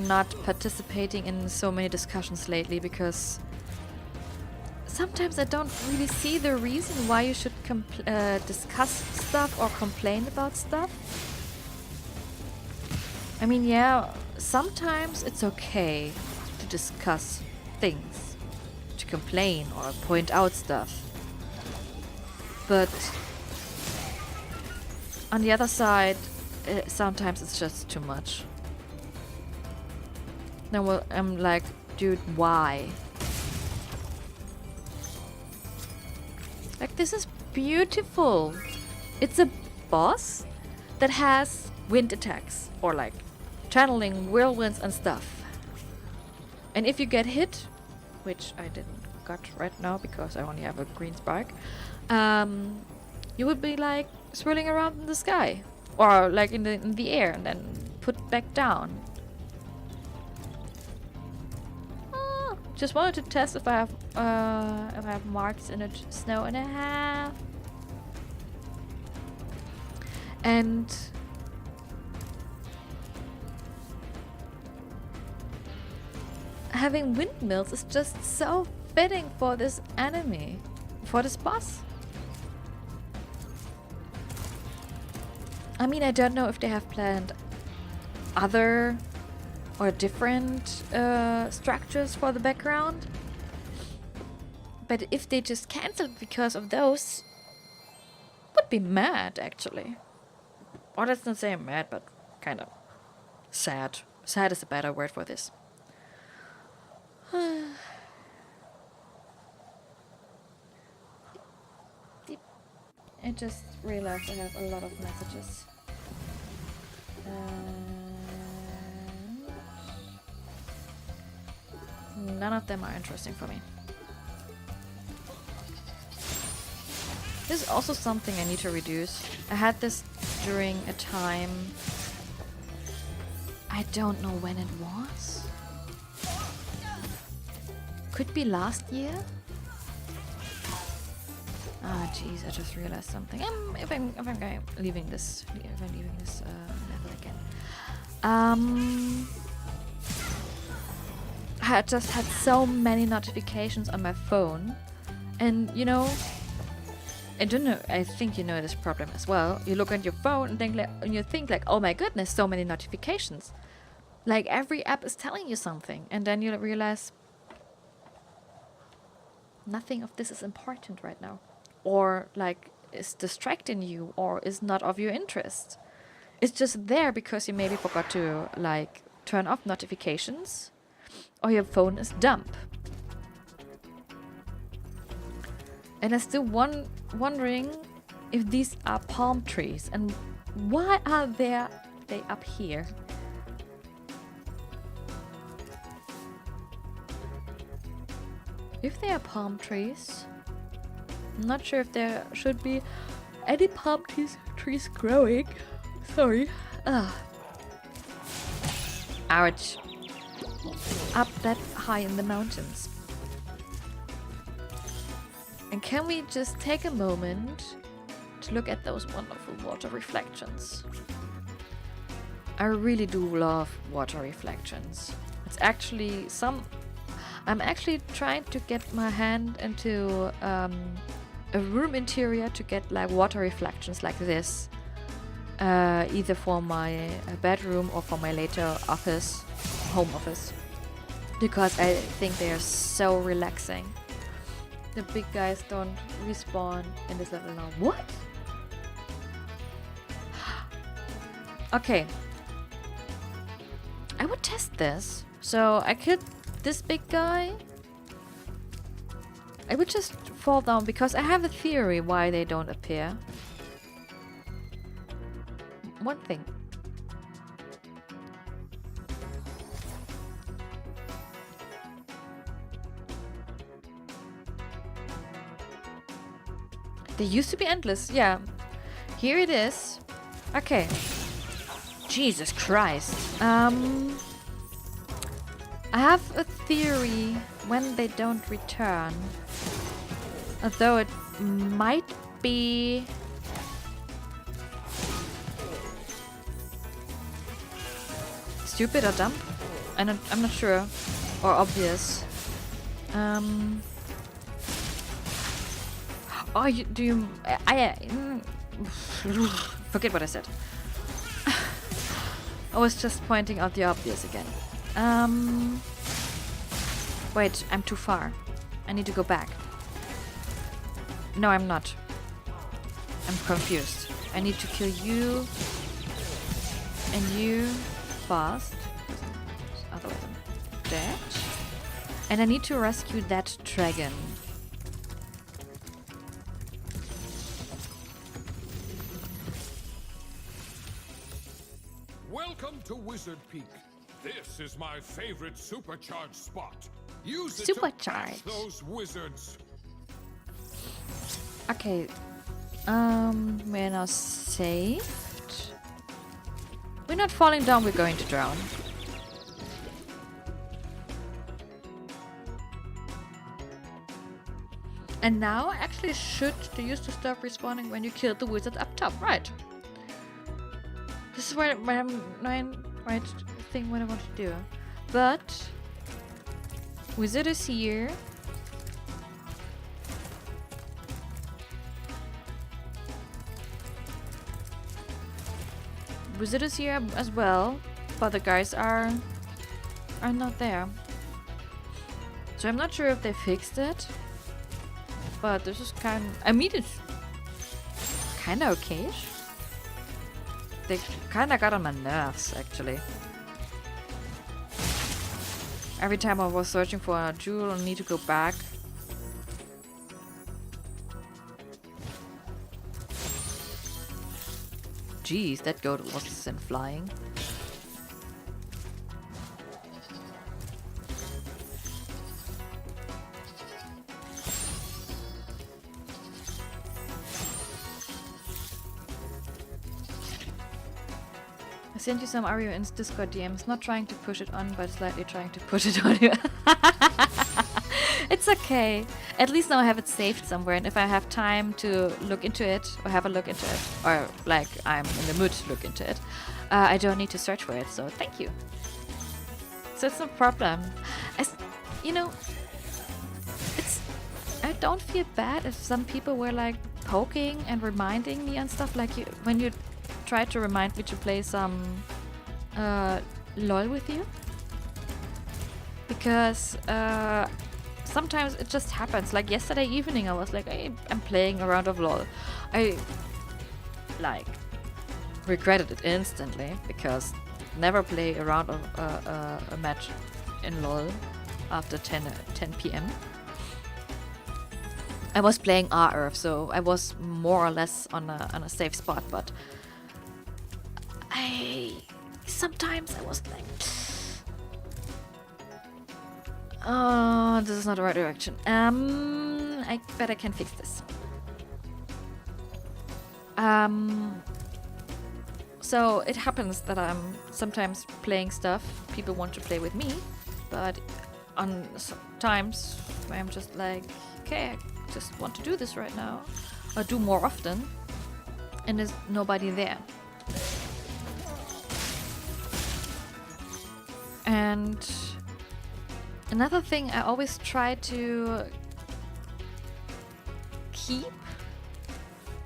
not participating in so many discussions lately, because sometimes I don't really see the reason why you should discuss stuff or complain about stuff. I mean, yeah, sometimes it's okay to discuss things, to complain or point out stuff. But on the other side, sometimes it's just too much. Now I'm like, dude, why? Like, this is beautiful. It's a boss that has wind attacks, or like channeling whirlwinds and stuff. And if you get hit, which I didn't got right now because I only have a green spark, you would be like swirling around in the sky or like in the air and then put back down. Just wanted to test if I have marks in it, snow and a half. And having windmills is just so fitting for this enemy, for this boss. I mean, I don't know if they have planned other or different structures for the background, but if they just cancelled because of those, would be mad actually. Or let's not say mad, but kind of sad. Sad is a better word for this. I just realized I have a lot of messages. None of them are interesting for me. This is also something I need to reduce. I had this during a time, I don't know when it was. Could be last year. Ah, jeez, I just realized something. If I'm leaving this level again. I just had so many notifications on my phone, and you know, I don't know. I think you know this problem as well. You look at your phone and you think like, oh my goodness, so many notifications. Like every app is telling you something, and then you realize nothing of this is important right now, or like is distracting you, or is not of your interest. It's just there because you maybe forgot to like turn off notifications, or your phone is dumb. And I'm still wondering if these are palm trees, and why are they up here? If they are palm trees, I'm not sure if there should be any palm trees growing. Sorry. Ouch. Up that high in the mountains. And can we just take a moment to look at those wonderful water reflections? I really do love water reflections. It's actually I'm actually trying to get my hand into a room interior to get like water reflections like this. Either for my bedroom or for my later home office. Because I think they are so relaxing. The big guys don't respawn in this level now. What? Okay. I would test this. So I killed this big guy. I would just fall down because I have a theory why they don't appear. One thing. They used to be endless, yeah. Here it is. Okay. Jesus Christ. I have a theory when they don't return. Although it might be... stupid or dumb? I'm not sure. Or obvious. Oh, forget what I said. I was just pointing out the obvious again. Wait, I'm too far. I need to go back. No, I'm not. I'm confused. I need to kill you and you fast. Otherwise I'm dead. And I need to rescue that dragon. Welcome to Wizard Peak. This is my favorite supercharged spot. Use it to Supercharge. those wizards. Okay. We're now saved. We're not falling down, we're going to drown. And now I actually should use to stop respawning when you kill the wizard up top, right? This is what I'm right thing what I want to do. But wizard is here. Wizard is here as well, but the guys are not there. So I'm not sure if they fixed it. But this is I mean, it's kinda okay-ish. They kinda got on my nerves, actually. Every time I was searching for a jewel, I need to go back. Jeez, that goat was sent flying. I sent you some Ario in Discord DMs, not trying to push it on, but slightly trying to push it on you. It's okay. At least now I have it saved somewhere, and if I have time to look into it, or have a look into it, or like I'm in the mood to look into it, I don't need to search for it, so thank you. So it's no problem. You know, I don't feel bad if some people were like poking and reminding me and stuff, like when you try to remind me to play some LOL with you, because sometimes it just happens. Like yesterday evening I was like, hey, I'm playing a round of LOL. I like regretted it instantly, because never play a round of a match in LOL after 10 p.m. I was playing R-Earth, so I was more or less on a safe spot, but sometimes I was like, oh, this is not the right direction. I bet I can fix this. So it happens that I'm sometimes playing stuff people want to play with me, but on times I'm just like, okay, I just want to do this right now, or do more often, and there's nobody there. And another thing I always try to keep,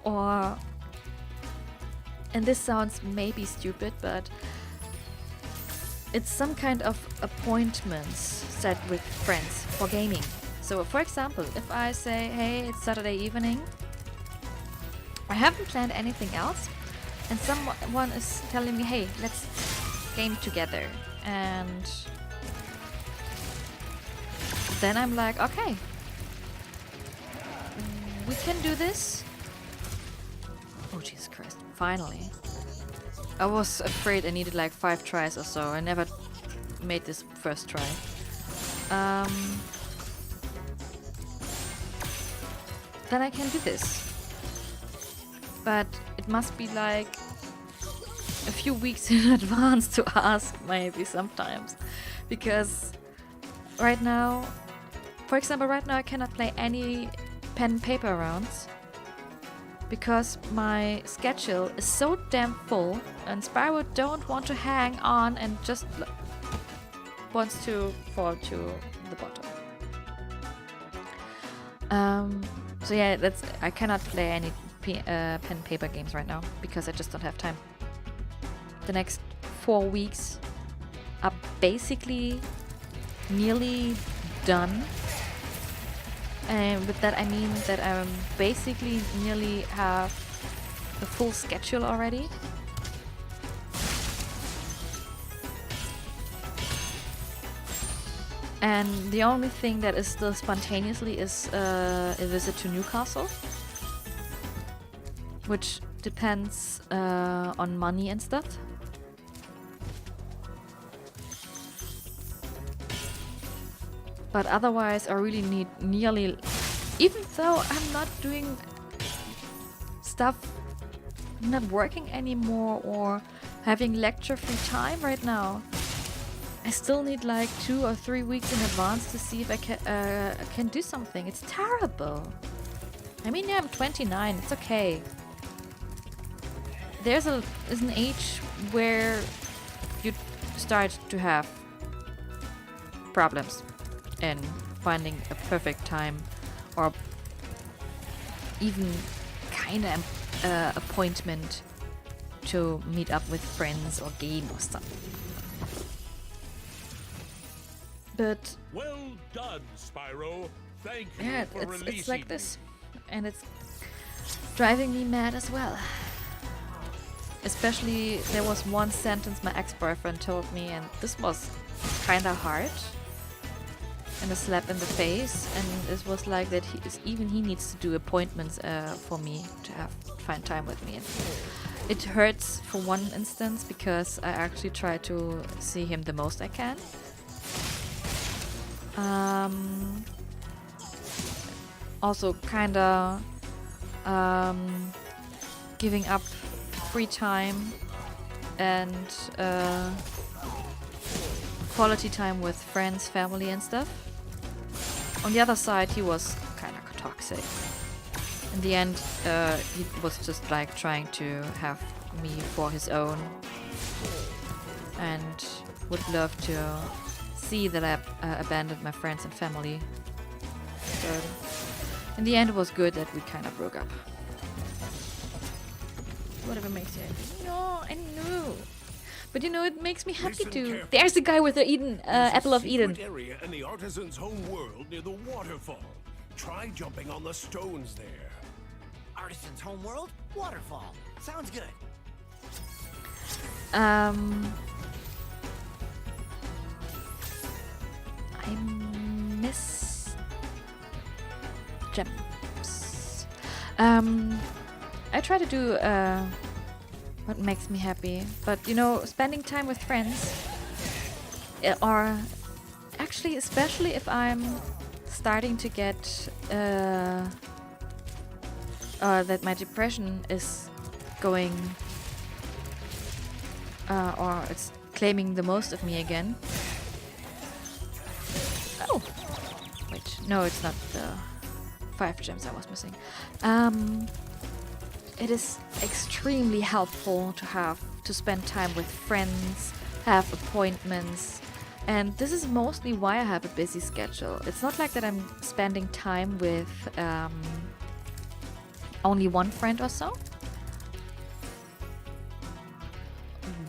and this sounds maybe stupid, but it's some kind of appointments set with friends for gaming. So for example, if I say, hey, it's Saturday evening, I haven't planned anything else, and someone is telling me, hey, let's game together. And then I'm like, okay, we can do this. Oh, Jesus Christ, finally. I was afraid I needed like 5 tries or so. I never made this first try. Then I can do this. But it must be like a few weeks in advance to ask, maybe sometimes, because right now, for example, right now I cannot play any pen and paper rounds because my schedule is so damn full, and Spyro don't want to hang on and just wants to fall to the bottom. So yeah, I cannot play any pen and paper games right now because I just don't have time. The next 4 weeks are basically nearly done. And with that I mean that I basically nearly have the full schedule already. And the only thing that is still spontaneously is a visit to Newcastle, which depends on money and stuff. But otherwise, I really need nearly, even though I'm not doing stuff, not working anymore or having lecture-free time right now, I still need like 2 or 3 weeks in advance to see if I can do something. It's terrible. I mean, yeah, I'm 29. It's okay. There's an age where you start to have problems in finding a perfect time or even kind of appointment to meet up with friends or game or something. But well done, Spyro. Thank you yeah, for releasing it's like this, and it's driving me mad as well. Especially, there was one sentence my ex-boyfriend told me, and this was kind of hard and a slap in the face. And it was like that even he needs to do appointments for me to find time with me. And it hurts for one instance because I actually try to see him the most I can. Also kinda giving up free time and quality time with friends, family and stuff. On the other side, he was kinda toxic. In the end, he was just like trying to have me for his own and would love to see that I abandoned my friends and family. So in the end, it was good that we kind of broke up. Whatever makes you happy. No, I know. But you know, it makes me happy too. There's the guy with the apple of Eden. Area in the artisan's home world near the waterfall. Try jumping on the stones there. Artisan's home world? Waterfall. Sounds good. I miss gems. I try to do what makes me happy, but you know, spending time with friends, or actually, especially if I'm starting to get that my depression is going, or it's claiming the most of me again. Oh, wait, no, it's not the 5 gems I was missing. It is extremely helpful to spend time with friends, have appointments, and this is mostly why I have a busy schedule. It's not like that I'm spending time with only one friend or so.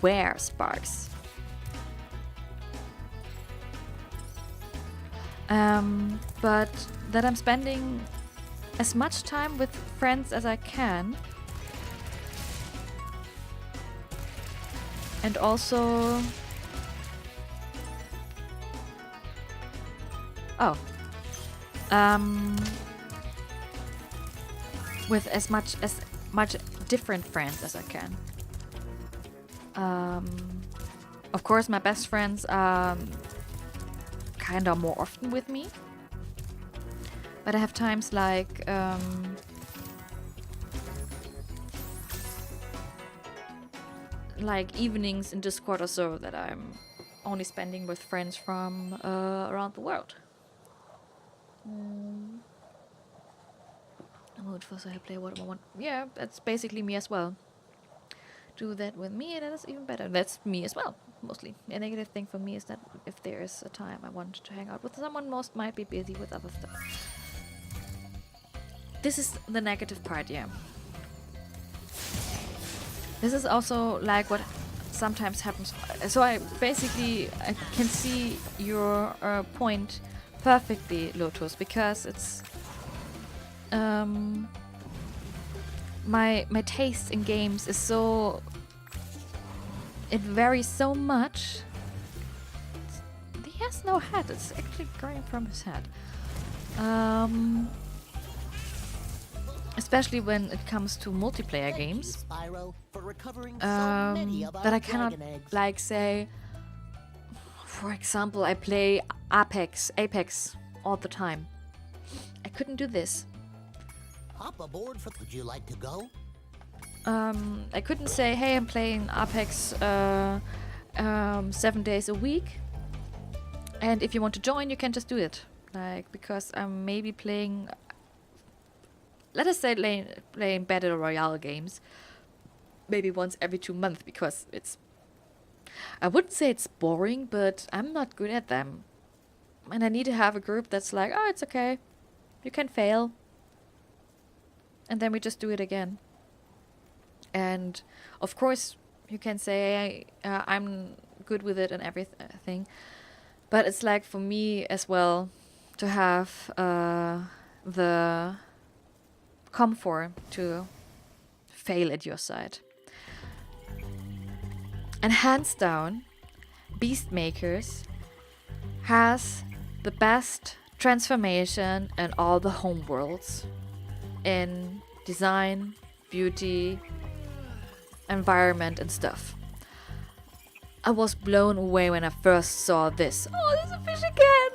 Where, Sparks? But that I'm spending as much time with friends as I can. And also... with as much different friends as I can. Of course, my best friends are kinda more often with me. But I have times like evenings in Discord or so that I'm only spending with friends from around the world. Mood for so I play what I want. Yeah, that's basically me as well. Do that with me, that is even better. That's me as well, mostly. A negative thing for me is that if there is a time I want to hang out with someone, most might be busy with other stuff. This is the negative part, yeah. This is also like what sometimes happens. So I can see your point perfectly, Lotus, because it's my taste in games is so, it varies so much. He has no head. It's actually growing from his head. Especially when it comes to multiplayer games. That I cannot like say, For example, I play Apex all the time. I couldn't do this. Hop aboard for... Would you like to go? I couldn't say, hey, I'm playing Apex 7 days a week, and if you want to join, you can just do it. Like, because I'm maybe playing, let us say, playing Battle Royale games, maybe once every 2 months, because it's, I wouldn't say it's boring, but I'm not good at them. And I need to have a group that's like, oh, it's okay, you can fail. And then we just do it again. And of course, you can say I'm good with it and everything. But it's like for me as well to have the comfort to fail at your side. And hands down, Beastmakers has the best transformation in all the homeworlds. In design, beauty, environment and stuff. I was blown away when I first saw this. Oh, there's a fish again!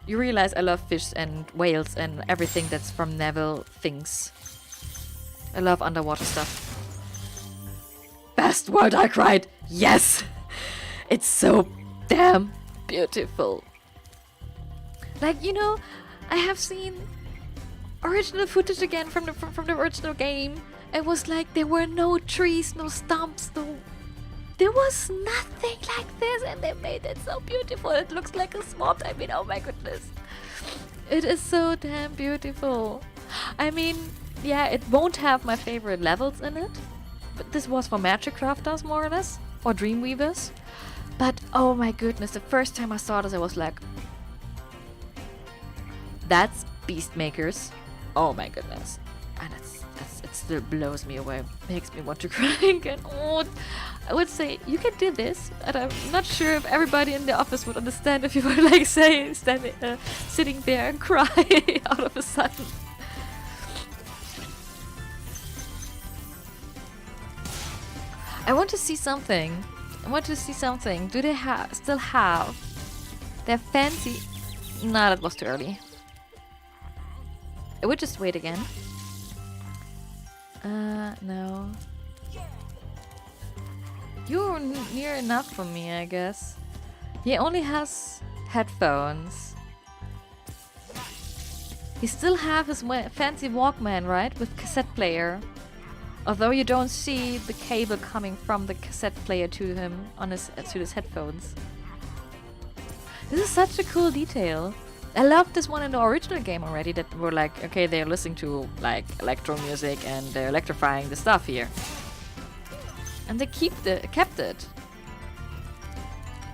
You realize I love fish and whales and everything that's from Neville things. I love underwater stuff. Best word, I cried! Yes! It's so damn beautiful. Like, you know, I have seen original footage again from the original game. It was like there were no trees, no stumps, there was nothing like this, and they made it so beautiful. It looks like a swamp. I mean, oh my goodness. It is so damn beautiful. I mean, yeah, it won't have my favorite levels in it, but this was for Magic Crafters more or less, or Dreamweavers. But oh my goodness, the first time I saw this I was like, that's Beastmakers. Oh my goodness. And it still blows me away. Makes me want to cry again. Oh, I would say you can do this, and I'm not sure if everybody in the office would understand if you were like sitting there and cry out of a sudden. I want to see something. Do they still have their fancy? No, that was too early. I would just wait again. No. You're near enough for me, I guess. He only has headphones. He still have his fancy Walkman, right? With cassette player. Although you don't see the cable coming from the cassette player to him on to his headphones. This is such a cool detail. I loved this one in the original game already, that were like, okay, they're listening to like electro music and they're electrifying the stuff here. And they kept it.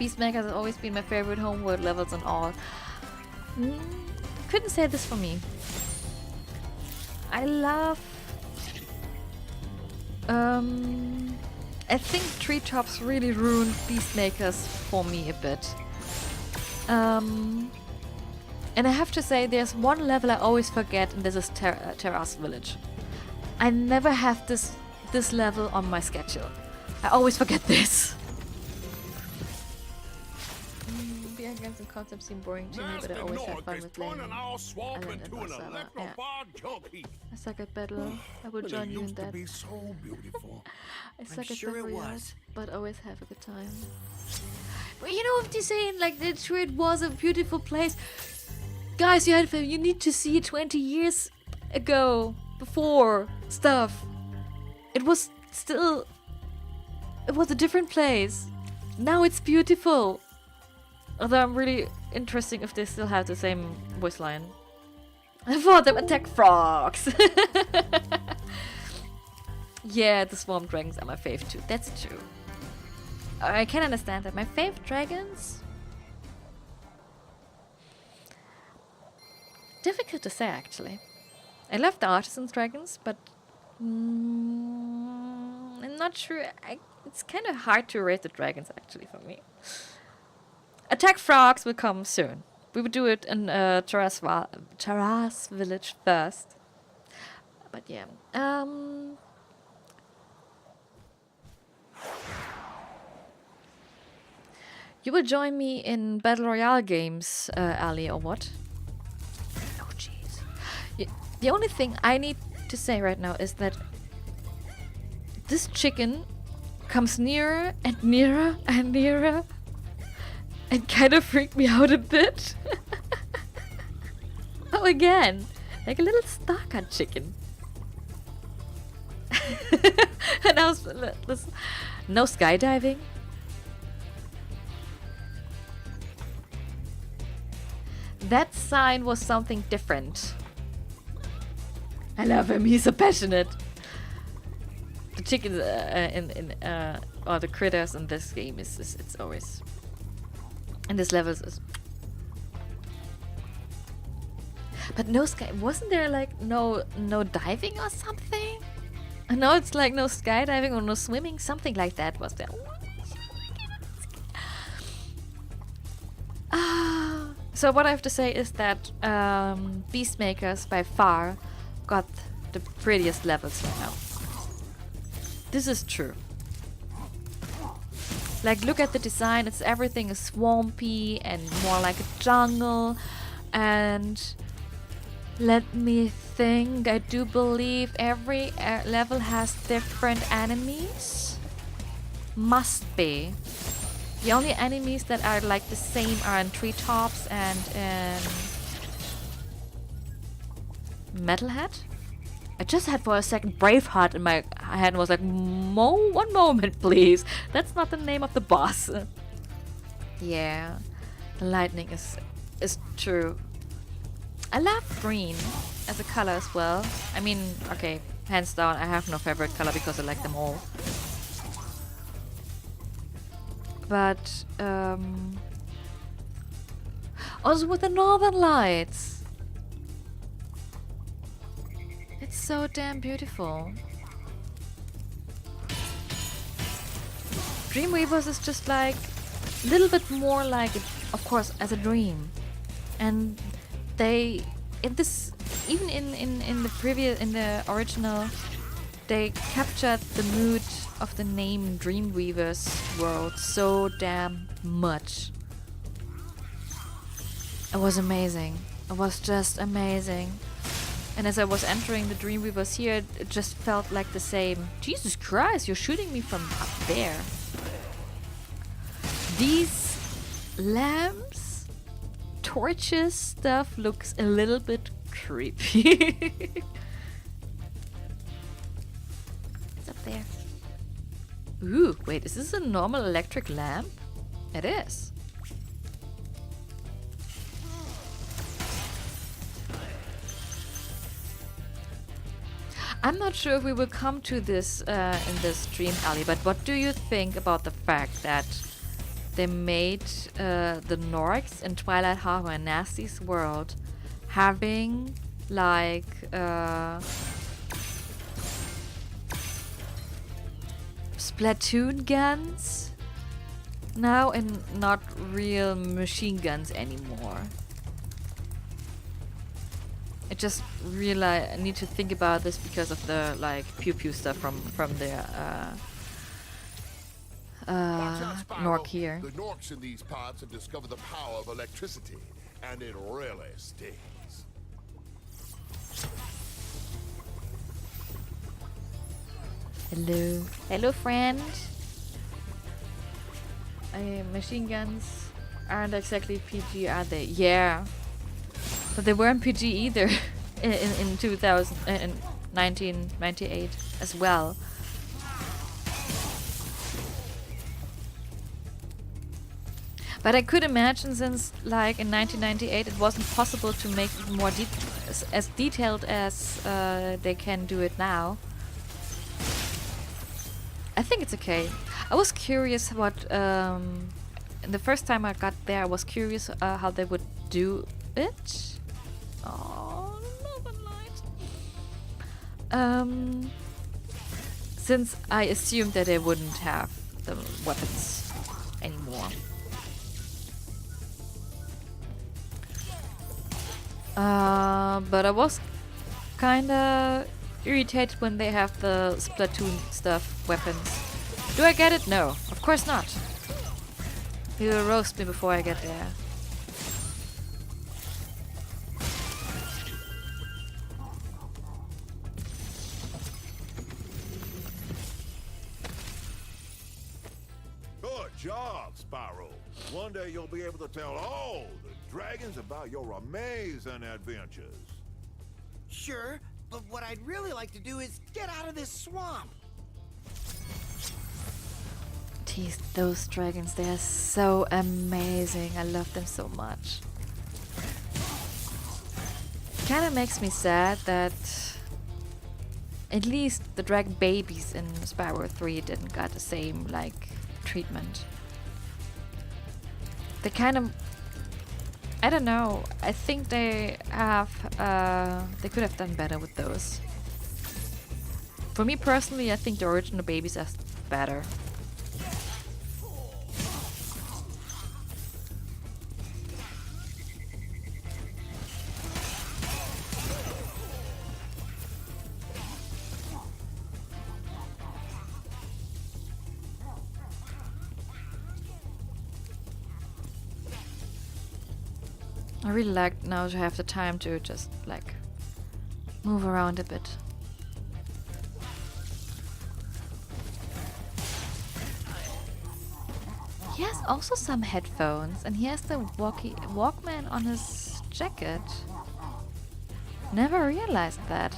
Beastmaker has always been my favorite homeworld levels and all. Couldn't say this for me. I love... I think Treetops really ruined Beastmakers for me a bit. And I have to say, there's one level I always forget, and this is Terrace Village. I never have this level on my schedule. I always forget this. Beer games and concepts seem boring to me, but I always have fun with playing Island and Barcelona. Yeah. I suck at battle. I will join you in that. I suck at battle, but always have a good time. But you know what they're saying? Like, it was a beautiful place. Guys, you need to see 20 years ago, before stuff. It was a different place. Now it's beautiful. Although I'm really interested if they still have the same voice line. I thought them attack frogs. Yeah, the swamp dragons are my fave too. That's true. I can understand that. My fave dragons? Difficult to say, actually. I love the artisan dragons, but I'm not sure. It's kind of hard to rate the dragons, actually, for me. Attack frogs will come soon. We will do it in Terrace Village first. But yeah. You will join me in Battle Royale games, Ali, or what? Oh, jeez. The only thing I need to say right now is that this chicken comes nearer and nearer and nearer and kind of freaked me out a bit. Oh, again, like a little starcut chicken. And I was no skydiving. That sign was something different. I love him. He's so passionate. The chickens or the critters in this game is it's always in this levels is. But no sky. Wasn't there like no diving or something? I know it's like no skydiving or no swimming, something like that was there. So what I have to say is that Beastmakers by far got the prettiest levels right now. This is true. Like, look at the design. It's everything is swampy and more like a jungle. And let me think. I do believe every level has different enemies. Must be. The only enemies that are like the same are in treetops and in Metalhead. I just had for a second Braveheart in my head and was like, one moment please. That's not the name of the boss. Yeah, the lightning is true. I love green as a color as well. I mean, okay, hands down, I have no favorite color because I like them all. But also with the Northern Lights, it's so damn beautiful. Dreamweavers is just like a little bit more like, of course, as a dream, and they in this even in the original, they captured the mood of the name Dreamweaver's world so damn much. It was amazing. It was just amazing. And as I was entering the Dreamweavers here, it just felt like the same. Jesus Christ, you're shooting me from up there. These lamps, torches stuff looks a little bit creepy. It's up there. Ooh, wait, is this a normal electric lamp? It is. I'm not sure if we will come to this in this stream, Ali, but what do you think about the fact that they made the Norks in Twilight Harbor and Nasty's world having like Splatoon guns now and not real machine guns anymore? I just realize I need to think about this because of the like pew pew stuff from the Nork here. The Norks in these parts have discovered the power of electricity, and it really stings. Hello. Hello, friend. Machine guns aren't exactly PG, are they? Yeah. But they weren't PG either in 1998 as well. But I could imagine, since like in 1998 it wasn't possible to make it more as detailed as they can do it now. I think it's okay. I was curious what the first time I got there, I was curious how they would do it. Oh, Northern Light. Since I assumed that they wouldn't have the weapons anymore. But I was kinda irritated when they have the Splatoon stuff weapons. Do I get it? No, of course not. He will roast me before I get there. Good job, Spyro. One day you'll be able to tell all the dragons about your amazing adventures. Sure, but what I'd really like to do is get out of this swamp. Jeez, those dragons, they are so amazing. I love them so much. Kinda makes me sad that at least the dragon babies in Spyro 3 didn't got the same, like, treatment. They kind of... I don't know. I think they have... they could have done better with those. For me personally, I think the original babies are better. I really like now to have the time to just like move around a bit. He has also some headphones and he has the Walkman on his jacket. Never realized that.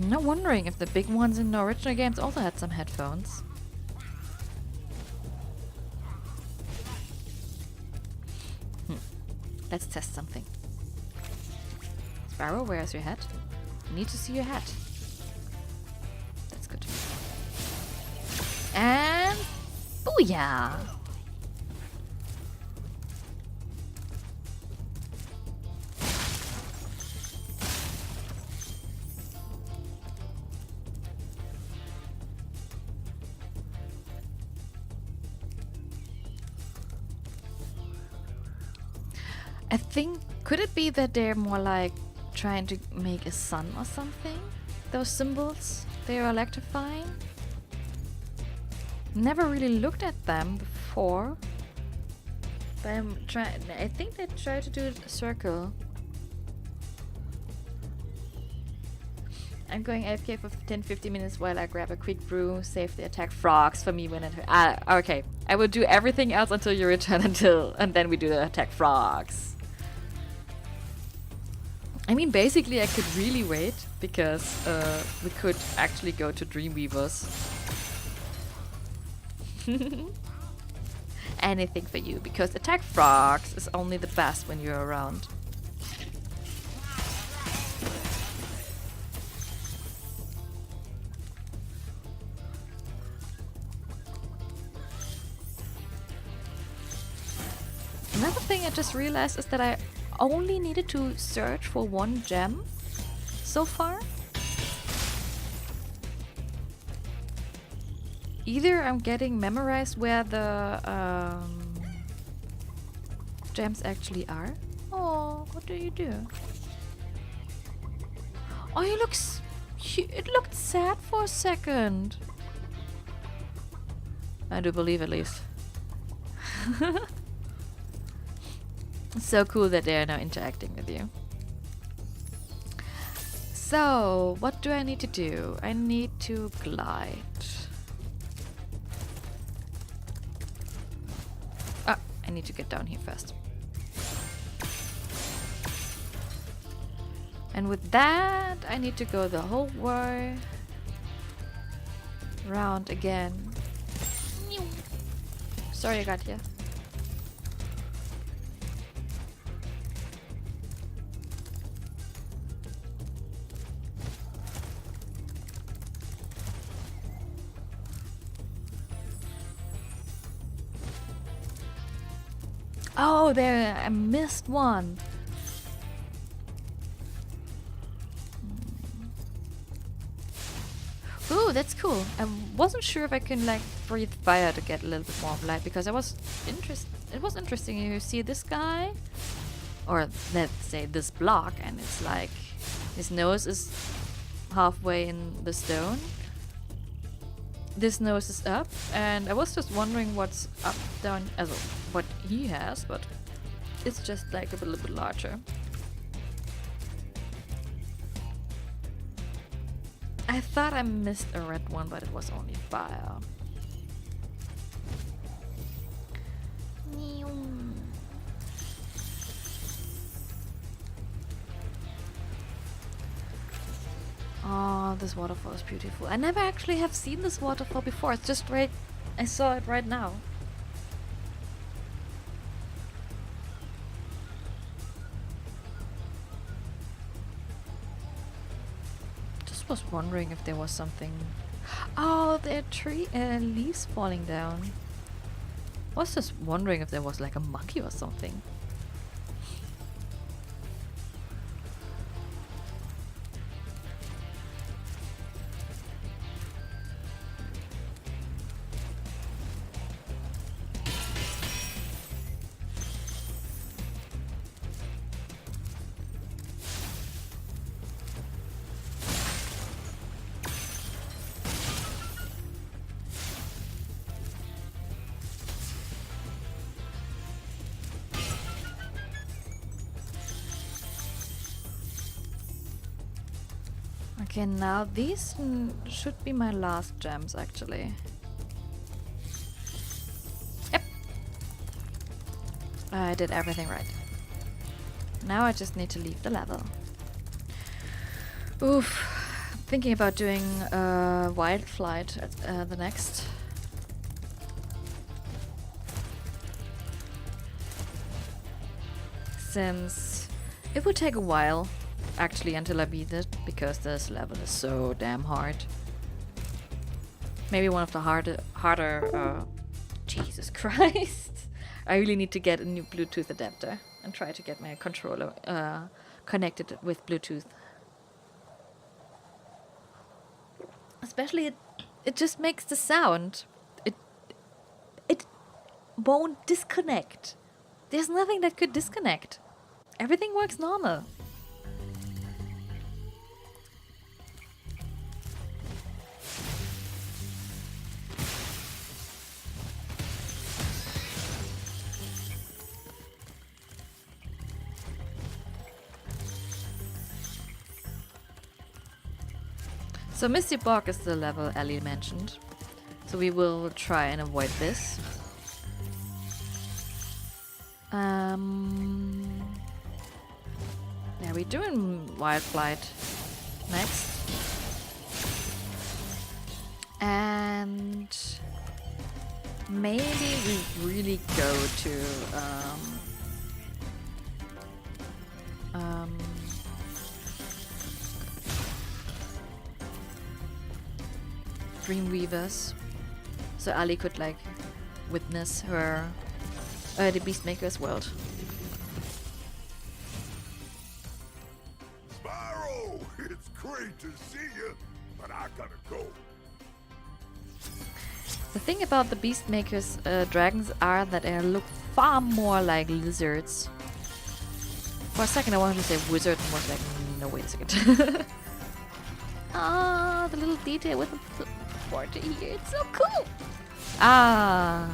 I'm not wondering if the big ones in the original games also had some headphones. Let's test something. Spyro, where's your hat? I need to see your hat. That's good. And... booyah! I think, could it be that they're more like trying to make a sun or something? Those symbols, they are electrifying. Never really looked at them before. But I think they try to do a circle. I'm going AFK for 10-15 minutes while I grab a quick brew, save the attack frogs for me when it okay. I will do everything else until you return and then we do the attack frogs. I mean, basically I could really wait because we could actually go to Dreamweavers. Anything for you, because attack frogs is only the best when you're around. Another thing I just realized is that I only needed to search for one gem so far. Either I'm getting memorized where the gems actually are. Oh, what do you do? Oh, you look it looked sad for a second. I do believe at least. It's so cool that they are now interacting with you. So, what do I need to do? I need to glide. Ah, I need to get down here first. And with that, I need to go the whole way round again. Sorry I got here. Oh, there, I missed one. Ooh, that's cool. I wasn't sure if I can like breathe fire to get a little bit more of light because I was it was interesting. You see this guy, or let's say this block, and it's like his nose is halfway in the stone. This nose is up, and I was just wondering what's up down, also what he has, but it's just like a little bit larger. I thought I missed a red one, but it was only fire. Oh, this waterfall is beautiful. I never actually have seen this waterfall before. It's just right... I saw it right now. Just was wondering if there was something... Oh, there are leaves falling down. Was just wondering if there was like a monkey or something. Okay, now these should be my last gems, actually. Yep. I did everything right. Now I just need to leave the level. Oof. Thinking about doing wild flight at the next. Since it would take a while actually until I beat it, because this level is so damn hard. Maybe one of the harder Jesus Christ. I really need to get a new Bluetooth adapter and try to get my controller connected with Bluetooth. Especially it just makes the sound. It won't disconnect. There's nothing that could disconnect. Everything works normal. So Misty Bog is the level Ellie mentioned. So we will try and avoid this. Yeah, we're doing Wild Flight next. And maybe we really go to Dreamweavers, so Ali could like witness her the Beastmaker's world. Spyro, it's great to see you, but I gotta go. The thing about the Beastmaker's dragons are that they look far more like lizards. For a second I wanted to say wizard and was like, no, wait a second. Ah, the little detail with the water here, it's so cool! Ah,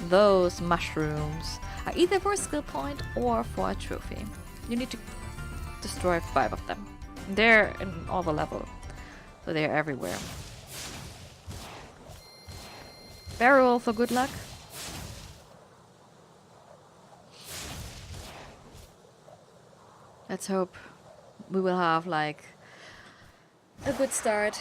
those mushrooms are either for a skill point or for a trophy. You need to destroy 5 of them. They're in all the level, so they're everywhere. Barrel for good luck. Let's hope we will have like a good start.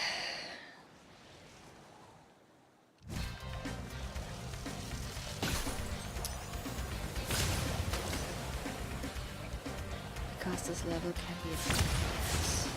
Because this level can be a pain in the ass.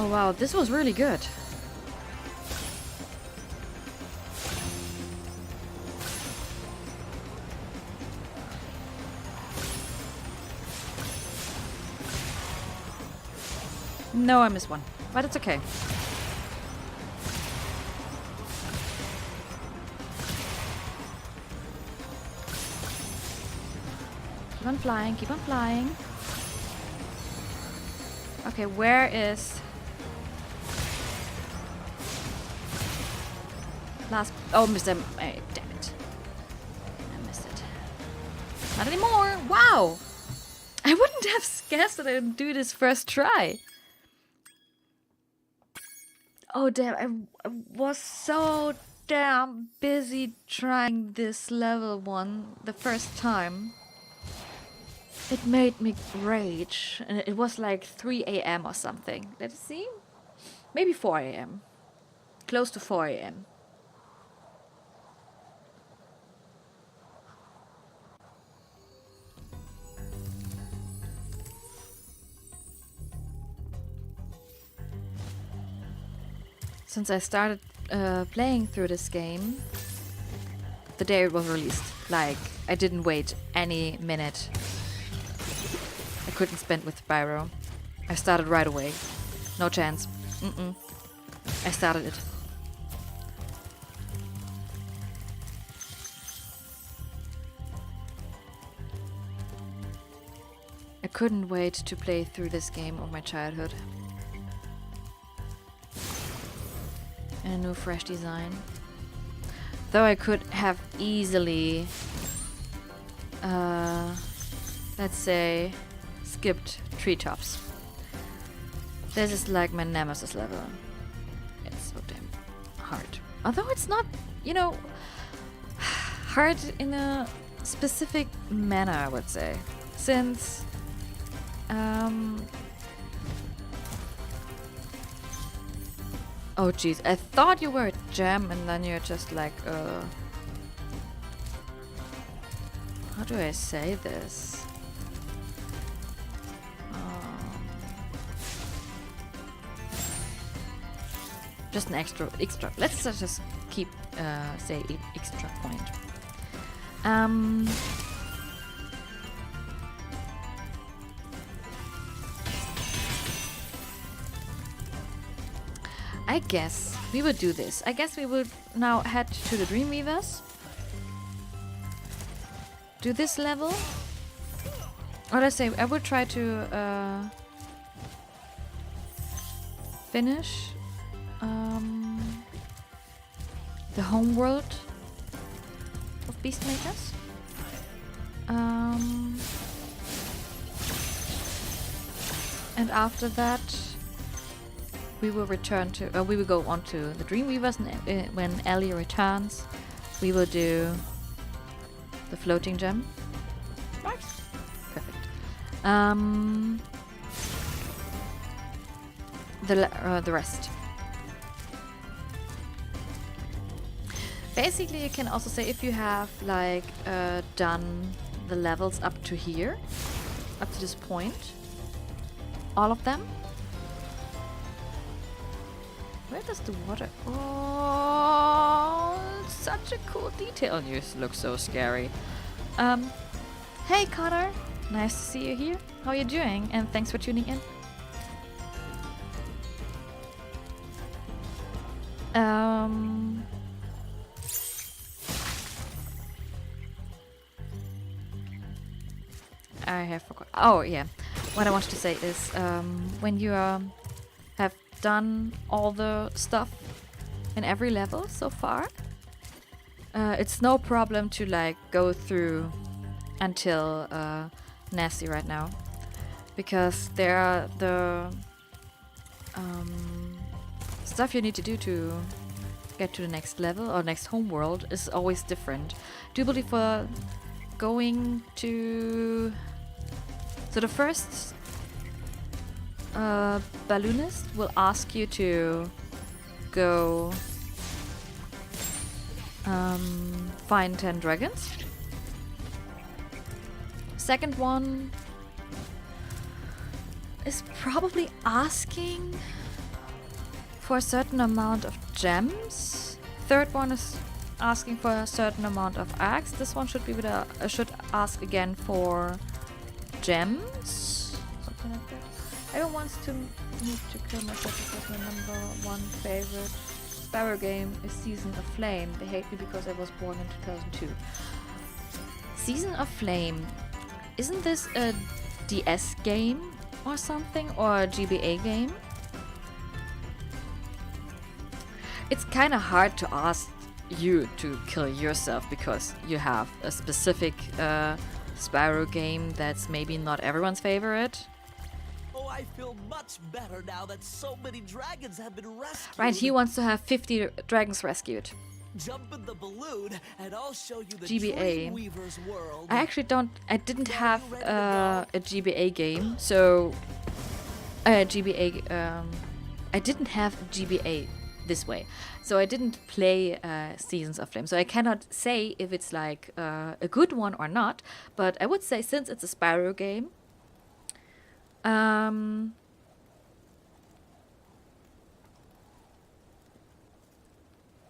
Oh wow, this was really good. No, I missed one, but it's okay. Keep on flying, keep on flying. Okay, where is... last... Oh, missed him. Hey, damn it. I missed it. Not anymore! Wow! I wouldn't have guessed that I would do this first try. Oh, damn. I was so damn busy trying this level one the first time. It made me rage. And it was like 3 a.m. or something. Let's see. Maybe 4 a.m. Close to 4 a.m. Since I started playing through this game the day it was released. Like, I didn't wait any minute. I couldn't spend with Spyro. I started right away. No chance. I started it. I couldn't wait to play through this game of my childhood. And a new fresh design. Though I could have easily, let's say, skipped treetops. This is like my nemesis level. It's so damn hard. Although it's not, you know, hard in a specific manner, I would say. Since, oh jeez, I thought you were a gem and then you're just like, how do I say this? Just an extra, let's just keep, say, extra point. I guess we would do this. I guess we would now head to the Dreamweavers. Do this level. Or let's say I would try to finish the home world of Beastmakers. And after that we will return to, we will go on to the Dreamweavers, and when Ellie returns, we will do the floating gem. Right. Perfect. The rest. Basically, you can also say if you have like done the levels up to here, up to this point, all of them. Where does the water... Oh, such a cool detail. You look so scary. Hey Connor, nice to see you here. How are you doing? And thanks for tuning in. I have forgotten. Oh yeah, what I wanted to say is when you have done all the stuff in every level so far, it's no problem to like go through until Nasty right now, because there are the stuff you need to do to get to the next level or next homeworld is always different. Do you believe for going to... So the first balloonist will ask you to go find 10 dragons. Second one is probably asking for a certain amount of gems. Third one is asking for a certain amount of eggs. This one should be with a should ask again for gems. Something like that. Everyone wants to need to kill myself because my number one favorite Spyro game is Season of Flame. They hate me because I was born in 2002. Season of Flame. Isn't this a DS game or something? Or a GBA game? It's kind of hard to ask you to kill yourself because you have a specific Spyro game that's maybe not everyone's favorite. Oh, I feel much better now that so many dragons have been rescued. Right, he wants to have 50 dragons rescued. Jump in the balloon and I'll show you the GBA. Dreamweaver's world. I didn't have a GBA game, so I didn't have a GBA this way, so I didn't play Seasons of Flame, so I cannot say if it's like a good one or not, but I would say since it's a Spyro game,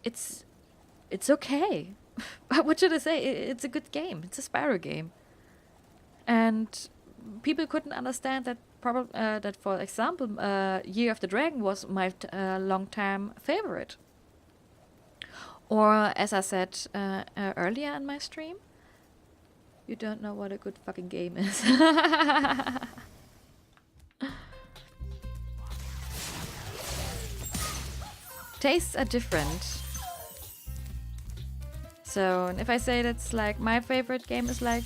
it's okay. What should I say? It's a good game. It's a Spyro game, and people couldn't understand that. That, for example, Year of the Dragon was my long-time favorite. Or, as I said earlier in my stream, you don't know what a good fucking game is. Tastes are different. So, if I say that's like my favorite game is like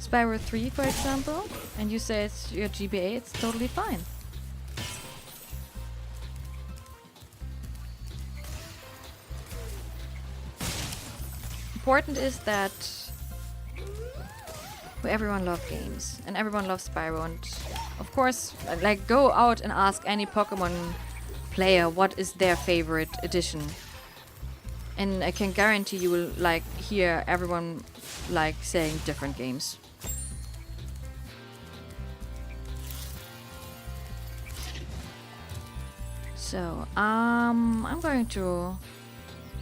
Spyro 3, for example, and you say it's your GBA, it's totally fine. Important is that everyone loves games and everyone loves Spyro, and of course, like, go out and ask any Pokemon player what is their favorite edition, and I can guarantee you will like hear everyone like saying different games. So I'm going to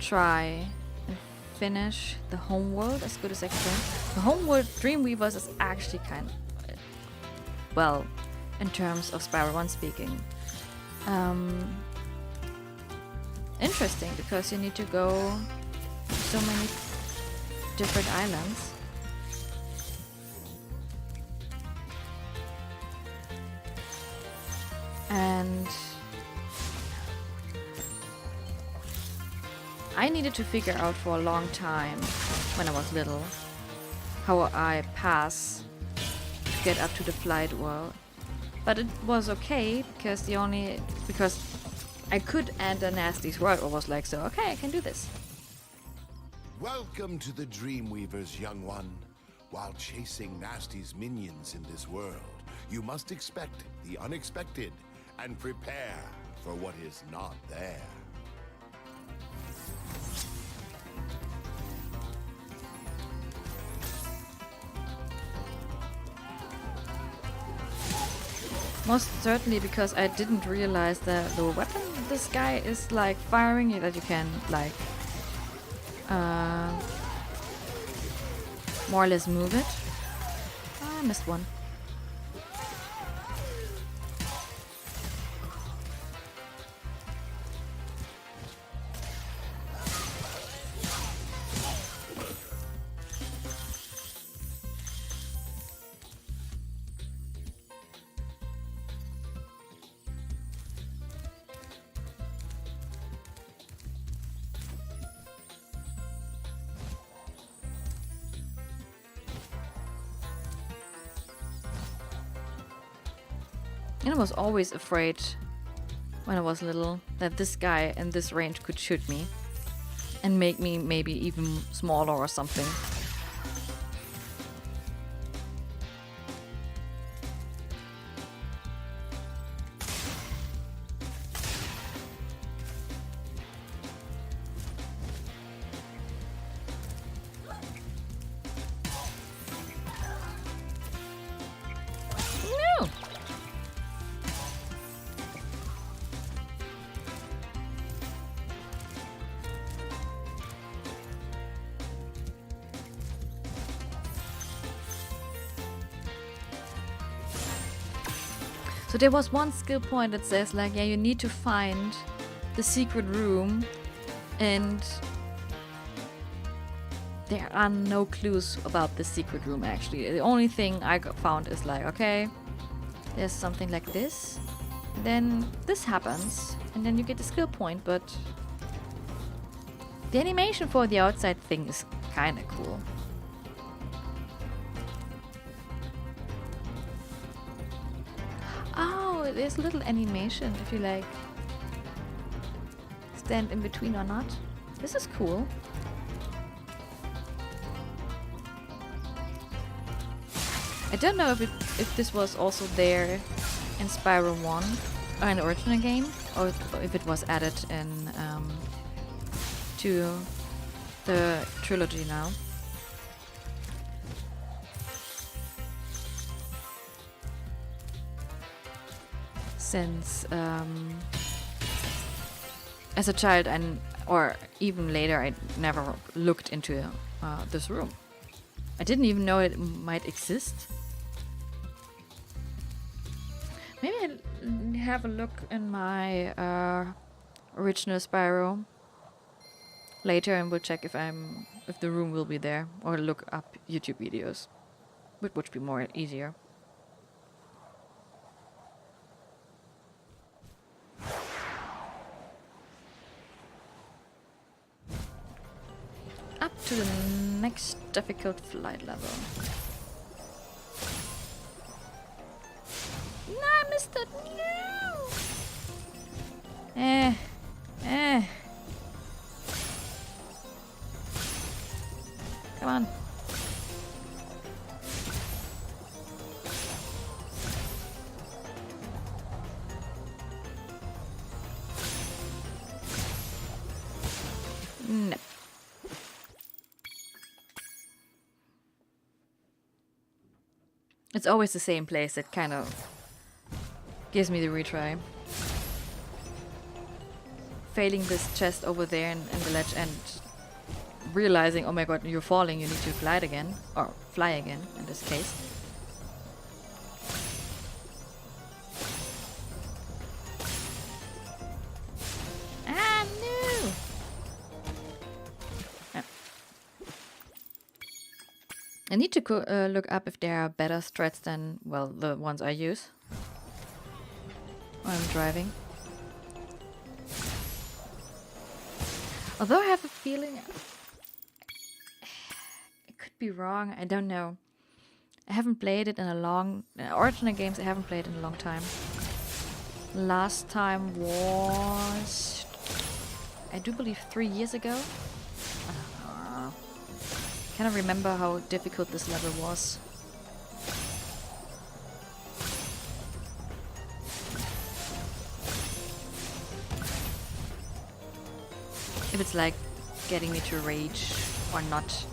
try and finish the homeworld as good as I can. The homeworld Dreamweavers is actually kind of, well, in terms of Spyro 1 speaking, interesting, because you need to go to so many different islands. And I needed to figure out for a long time, when I was little, how I pass to get up to the flight world. But it was okay, because I could enter Nasty's world. I was like, so okay, I can do this. Welcome to the Dreamweavers, young one. While chasing Nasty's minions in this world, you must expect the unexpected and prepare for what is not there. Most certainly, because I didn't realize that the weapon this guy is like firing, that you can like more or less move it. I missed one. And I was always afraid, when I was little, that this guy in this range could shoot me and make me maybe even smaller or something. So there was one skill point that says like, yeah, you need to find the secret room, and there are no clues about the secret room actually. The only thing I found is like, okay, there's something like this, and then this happens, and then you get the skill point, but the animation for the outside thing is kinda cool. Oh, there's a little animation if you like stand in between or not. This is cool. I don't know if this was also there in Spyro 1 or in the original game, or if it was added in to the trilogy now. Since as a child or even later, I never looked into this room. I didn't even know it might exist. Maybe I'll have a look in my original Spyro later, and we'll check if the room will be there, or look up YouTube videos, which would be more easier. Up to the next difficult flight level. No, I missed it. No. Come on. No. It's always the same place that kind of gives me the retry. Failing this chest over there in the ledge and realizing, oh my god, you're falling, you need to glide again. Or fly again, in this case. Ah, no! Yeah. I need to look up if there are better strats than, well, the ones I use when I'm driving. Although I have a feeling it could be wrong, I don't know. I haven't played it in a long... original games I haven't played in a long time. Last time was... I do believe 3 years ago. Cannot remember how difficult this level was. If it's like getting me to rage or not.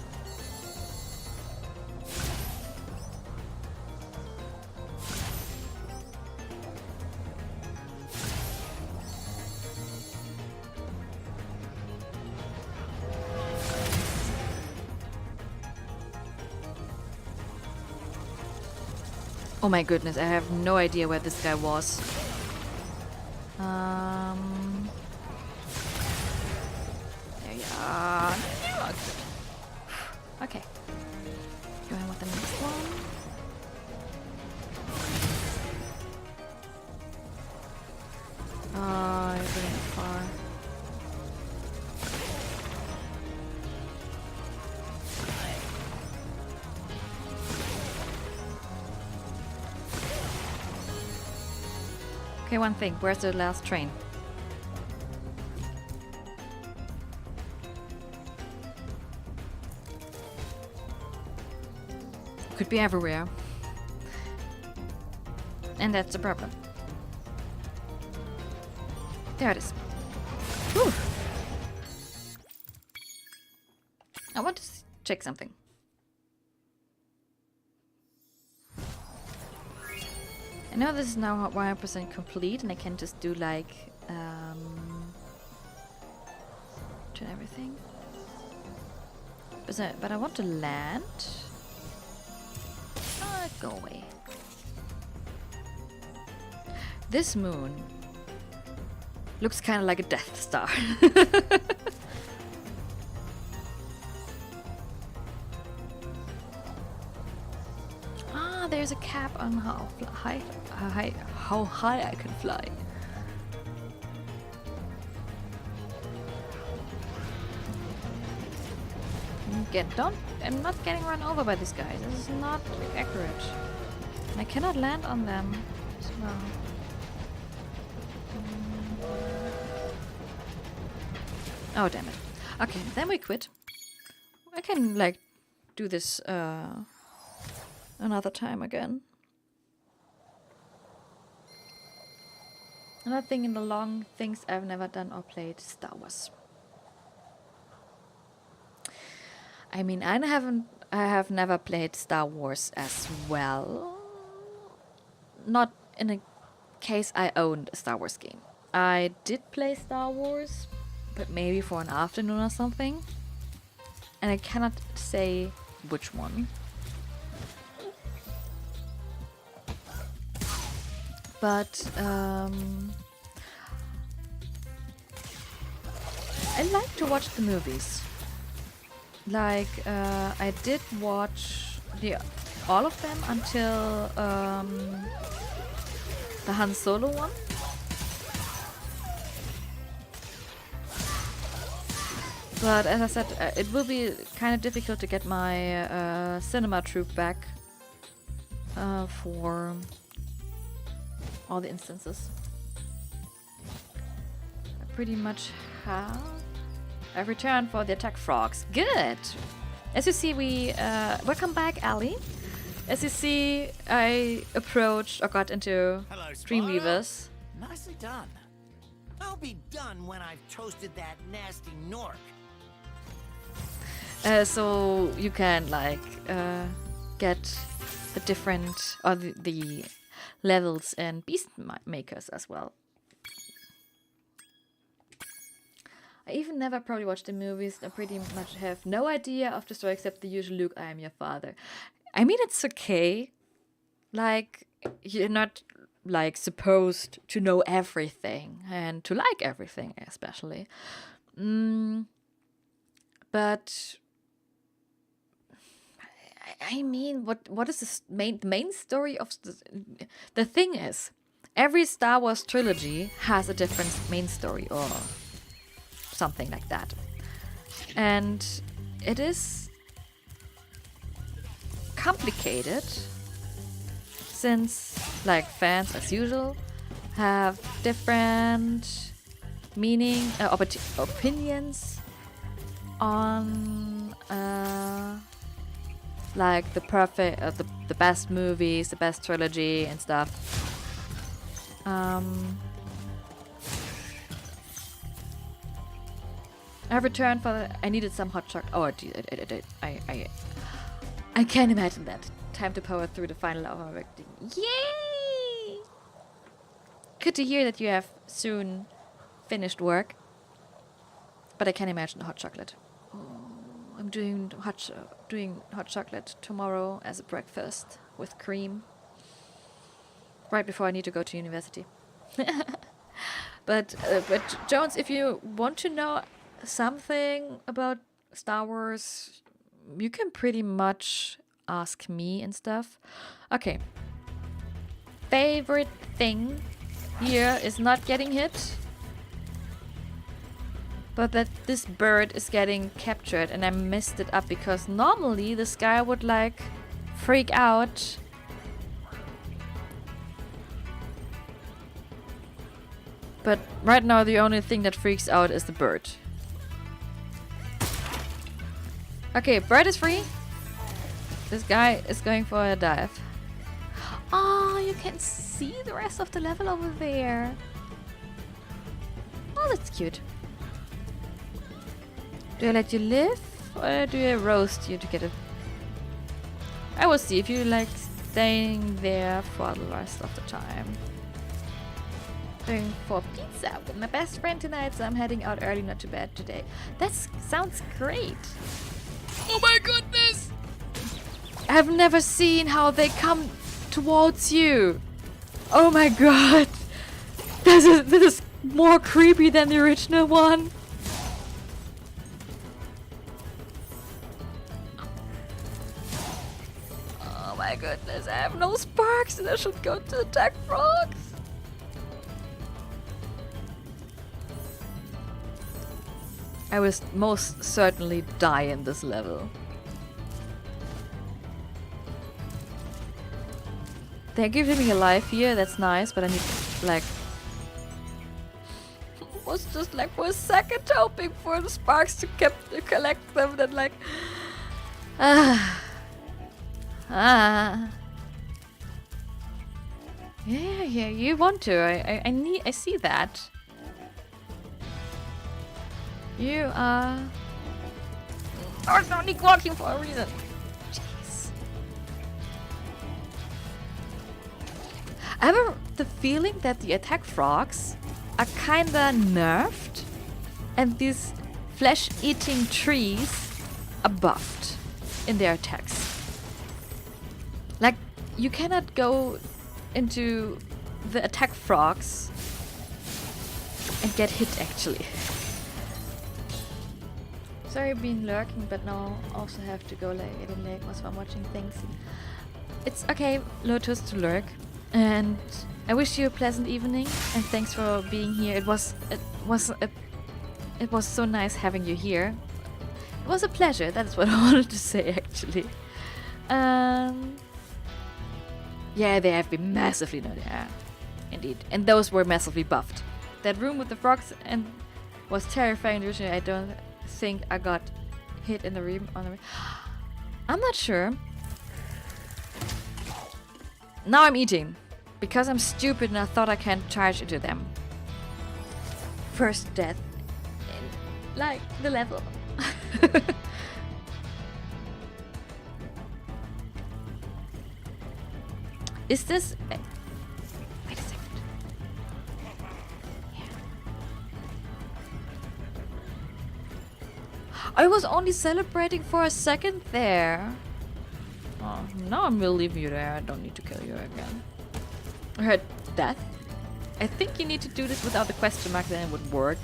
Oh my goodness, I have no idea where this guy was. There you are. No. Okay. Going with the next one. Oh, you're getting it far. Okay, one thing. Where's the last train? Could be everywhere. And that's the problem. There it is. Whew. I want to check something. I know this is now 100% complete, and I can just do like turn everything. But I want to land. Go away. this moon looks kind of like a Death Star. Ah, there's a cap on how high I can fly. I'm not getting run over by these guys. This is not accurate. I cannot land on them as well. Oh, damn it. Okay, then we quit. I can, like, do this another time again. Another thing in the long things I've never done or played, Star Wars. I mean, I have never played Star Wars as well. Not in a case I owned a Star Wars game. I did play Star Wars, but maybe for an afternoon or something. And I cannot say which one. But I like to watch the movies. Like I did watch all of them until the Han Solo one. But as I said, it will be kind of difficult to get my cinema troupe back for all the instances. I pretty much have. I've returned for the attack frogs. Good! As you see, we... welcome back, Ali. As you see, I approached or got into Dreamweavers. Nicely done. I'll be done when I've toasted that nasty Nork. So you can, like, get the different... or the levels and beast makers as well. I even never probably watched the movies. I pretty much have no idea of the story except the usual Luke, I am your father. I mean, it's okay. Like, you're not, like, supposed to know everything and to like everything, especially. But I mean, what is the main story of the thing is, every Star Wars trilogy has a different main story or something like that. And it is complicated since, like, fans as usual have different meaning opinions on like the perfect the best movies, the best trilogy and stuff. I returned for I needed some hot chocolate. Oh, I can't imagine that. Time to power through the final hour of acting. Yay! Good to hear that you have soon finished work. But I can imagine the hot chocolate. Oh, I'm doing hot chocolate tomorrow as a breakfast with cream. Right before I need to go to university. But Jones, if you want to know something about Star Wars, you can pretty much ask me and stuff. Okay. Favorite thing here is not getting hit, but that this bird is getting captured and I messed it up because normally this guy would like freak out. But right now the only thing that freaks out is the bird. Okay, bird is free. This guy is going for a dive. Oh, you can see the rest of the level over there. Oh, that's cute. Do I let you live or do I roast you to get it? I will see if you like staying there for the rest of the time. Going for pizza with my best friend tonight, so I'm heading out early, not too bad today. That sounds great. Oh my goodness! I've never seen how they come towards you. Oh my god. This is more creepy than the original one. Oh my goodness, I have no sparks and I should go to attack frogs. I will most certainly die in this level. They're giving me a life here, that's nice, but I need, like... was just like for a second hoping for the sparks to collect them, then like... Yeah, you want to. I see that. You are... Oh, it's only walking for a reason. Jeez. I have the feeling that the attack frogs are kinda nerfed and these flesh-eating trees are buffed in their attacks. Like, you cannot go into the attack frogs and get hit actually. Sorry being lurking, but now also have to go getting late while I'm watching things. It's okay, Lotus, to lurk. And I wish you a pleasant evening and thanks for being here. It was so nice having you here. It was a pleasure, that's what I wanted to say actually. Yeah, they have been massively yeah, indeed. And those were massively buffed. That room with the frogs and was terrifying originally. I don't think I got hit in the room on the I'm not sure. Now I'm eating. Because I'm stupid and I thought I can't charge into them. First death in, like, the level. Is this... Wait a second. Yeah. I was only celebrating for a second there. Oh, now I'm gonna leave you there. I don't need to kill you again. I heard death. I think you need to do this without the question mark, then it would work.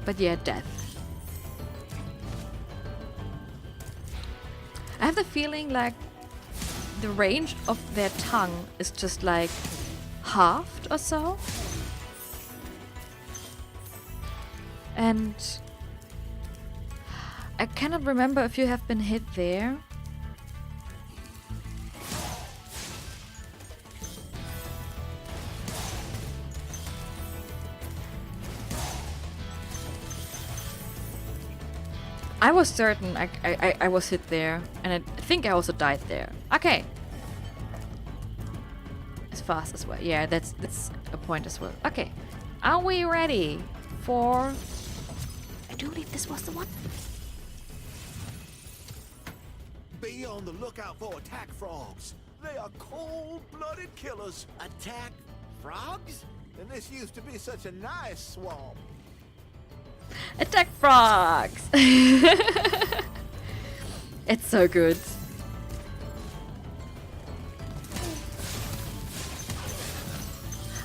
But yeah, death. I have the feeling like the range of their tongue is just like halved or so. And I cannot remember if you have been hit there. I was certain I was hit there, and I think I also died there. Okay. As fast as well. Yeah, that's a point as well. Okay. Are we ready for... I do believe this was the one. Be on the lookout for attack frogs. They are cold-blooded killers. Attack frogs? And this used to be such a nice swamp. Attack frogs! It's so good.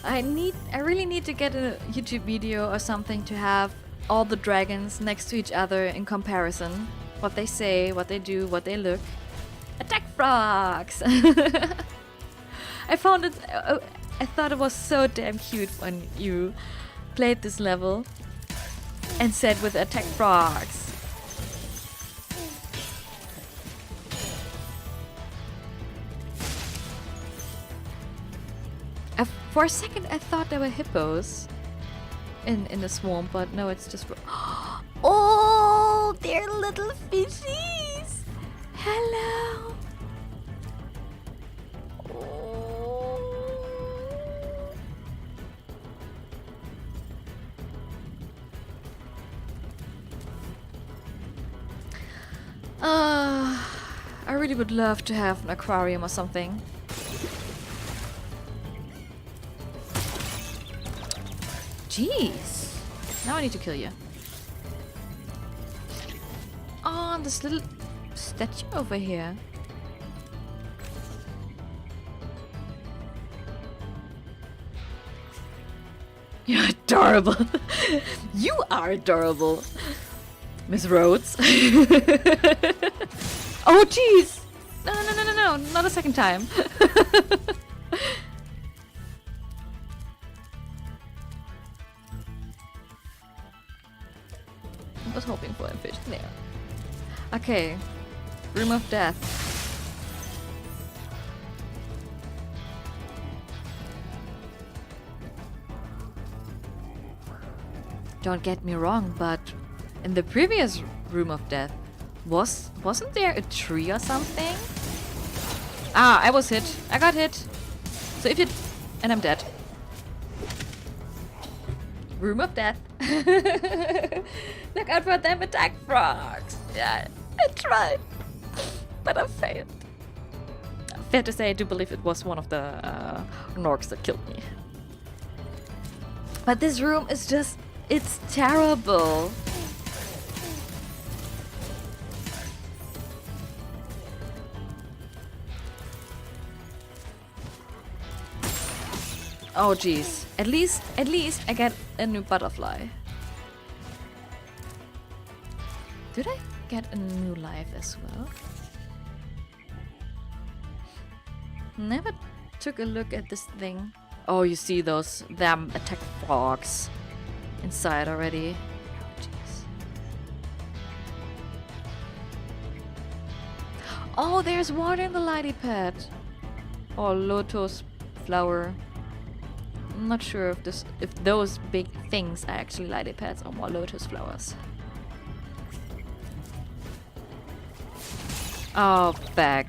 I really need to get a YouTube video or something to have all the dragons next to each other in comparison. What they say, what they do, what they look. Attack frogs! I found it... I thought it was so damn cute when you played this level and said with attack frogs. For a second I thought they were hippos in the swamp, but no, it's just... Oh, they're little fishies! Hello! I really would love to have an aquarium or something. Jeez. Now I need to kill you. Oh, this little statue over here. You're adorable. You are adorable, Miss Rhodes. Oh, jeez. No, no, no, no, no, no, not a second time. I was hoping for a fish there. Okay, Room of Death. Don't get me wrong, but in the previous Room of Death, wasn't there a tree or something? Ah, I was hit. I got hit. So if you... and I'm dead. Room of Death. Look out for them attack frogs. Yeah, I tried. But I failed. Fair to say, I do believe it was one of the Norks that killed me. But this room is just... it's terrible. Oh jeez. At least I get a new butterfly. Did I get a new life as well? Never took a look at this thing. Oh, you see those them attack frogs inside already. Jeez. Oh, there's water in the lily pad. Oh, lotus flower. I'm not sure if those big things are actually lily pads or more lotus flowers. Oh, back.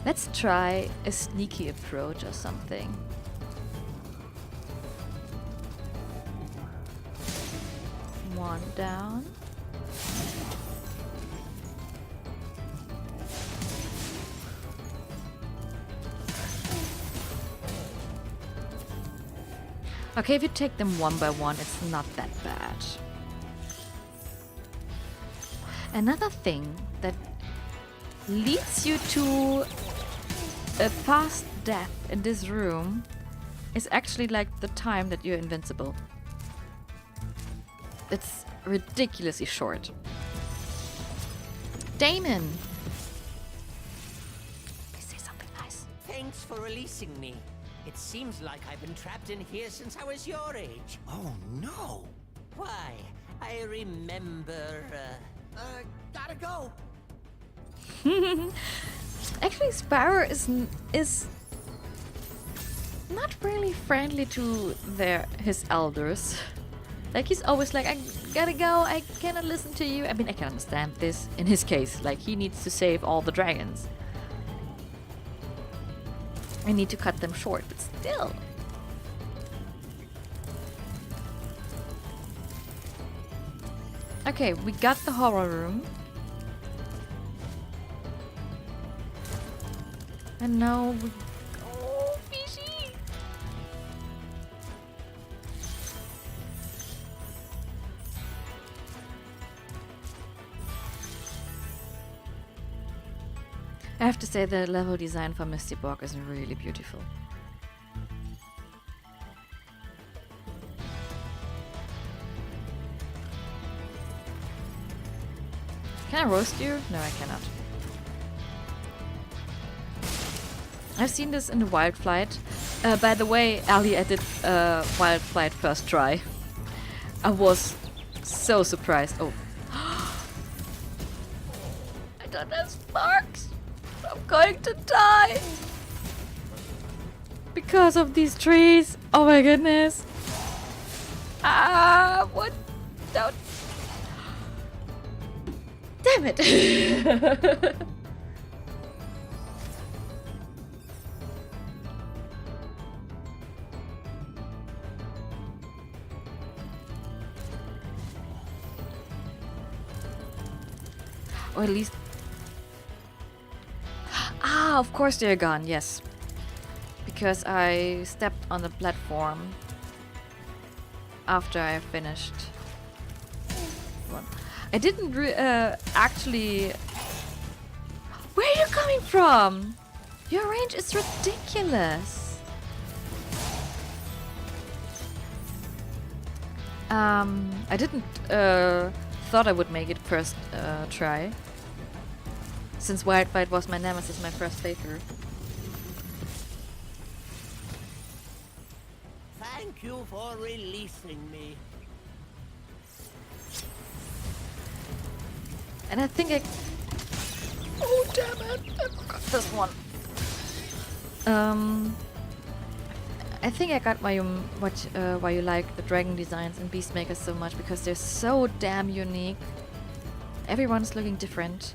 Let's try a sneaky approach or something. One down. Okay, if you take them one by one, it's not that bad. Another thing that leads you to a fast death in this room is actually like the time that you're invincible. It's ridiculously short. Damon! Please say something nice. Thanks for releasing me. It seems like I've been trapped in here since I was your age. Oh no! Why, I remember... gotta go. Actually, Spyro is not really friendly to his elders. Like, he's always like, I gotta go, I cannot listen to you. I mean, I can understand this in his case. Like, he needs to save all the dragons. I need to cut them short, but still. Okay, we got the horror room. And now we... oh, fishy! I have to say the level design for Misty Bog is really beautiful. Can I roast you? No, I cannot. I've seen this in the Wild Flight. By the way, Ali, I did Wild Flight first try. I was so surprised. Oh. I don't have sparks. I'm going to die. Because of these trees. Oh my goodness. Ah, what? Don't. Damn it. Or at least... ah, of course they're gone, yes. Because I stepped on the platform after I finished one. I didn't actually... Where are you coming from? Your range is ridiculous. I didn't thought I would make it first try. Since Wildfight was my nemesis my first playthrough. Thank you for releasing me. And I think I... Oh damn it! I forgot this one. I think I got why you like the dragon designs in Beastmaker so much, because they're so damn unique. Everyone's looking different.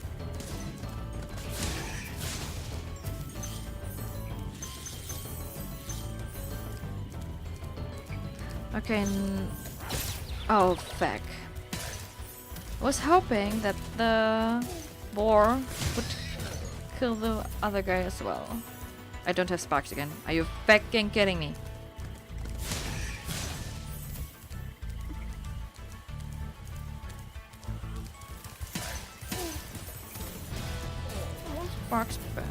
Okay. Oh fuck. I was hoping that the boar would kill the other guy as well. I don't have sparks again. Are you fucking kidding me? One sparks back.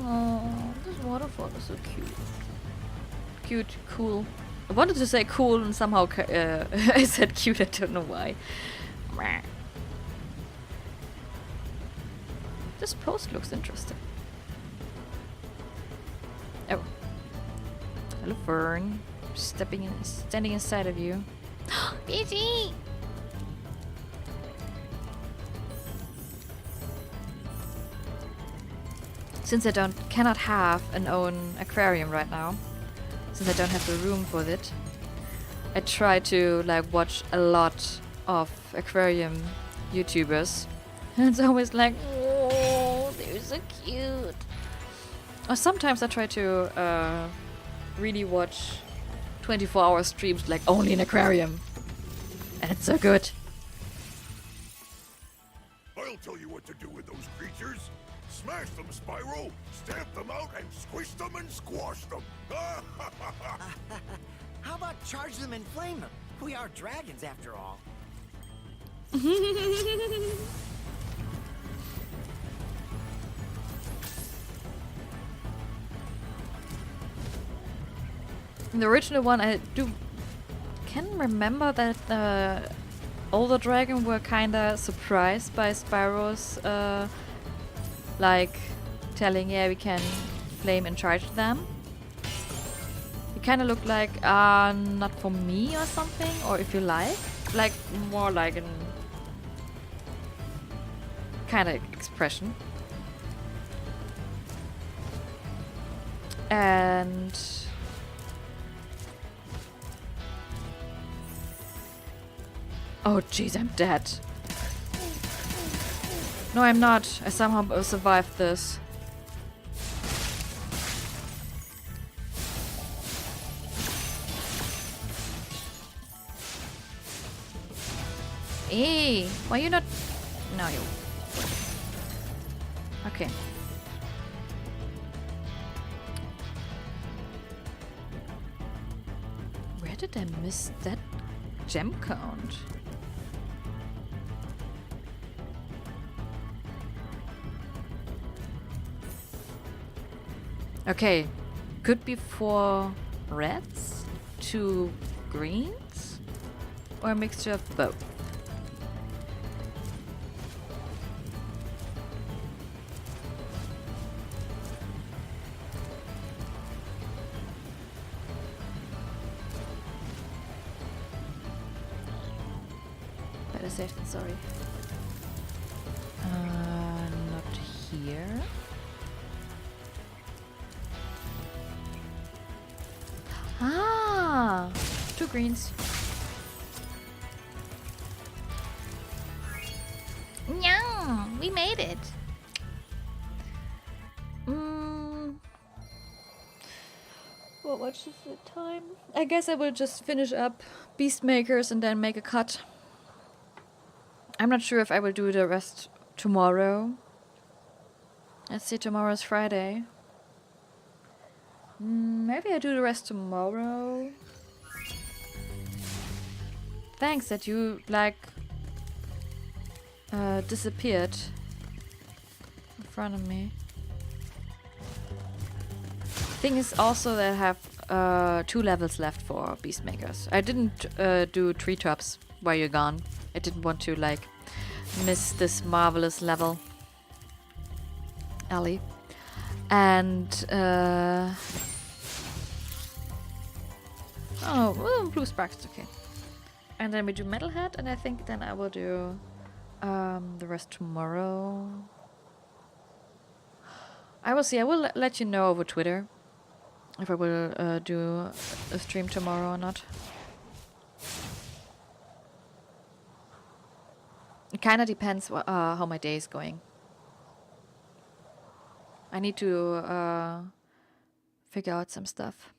Oh, this waterfall is so cute. Cute, cool. I wanted to say cool and somehow I said cute, I don't know why. This post looks interesting. Oh. Hello, Fern. Standing inside of you. BG! Since I cannot have an own aquarium right now, since I don't have the room for it, I try to like watch a lot of aquarium YouTubers, and it's always like, oh, they're so cute. Or sometimes I try to really watch 24-hour streams like only an aquarium, and it's so good. I'll tell you what to do with those creatures. Smash them, Spyro! Stamp them out and squish them and squash them! How about charge them and flame them? We are dragons after all. In the original one, I can remember that the older dragon were kinda surprised by Spyro's like telling, yeah, we can flame and charge them. It kinda looked like not for me or something, or if you like more like an kinda expression. And oh jeez, I'm dead. No, I'm not. I somehow survived this. Hey, why you not? No, you. Okay. Where did I miss that gem count? Okay, could be 4 reds, 2 greens, or a mixture of both. Better safe than sorry. Not here. Ah, 2 greens. Yeah, we made it. What much is the time? I guess I will just finish up Beastmakers and then make a cut. I'm not sure if I will do the rest tomorrow. Let's see, tomorrow's Friday. Maybe I do the rest tomorrow. Thanks that you, like, disappeared in front of me. Thing is also that I have 2 levels left for Beastmakers. I didn't do treetops while you're gone. I didn't want to, like, miss this marvelous level. Ellie. And, oh, well, blue sparks, okay. And then we do Metalhead, and I think then I will do the rest tomorrow. I will see. I will let you know over Twitter if I will do a stream tomorrow or not. It kind of depends how my day is going. I need to figure out some stuff.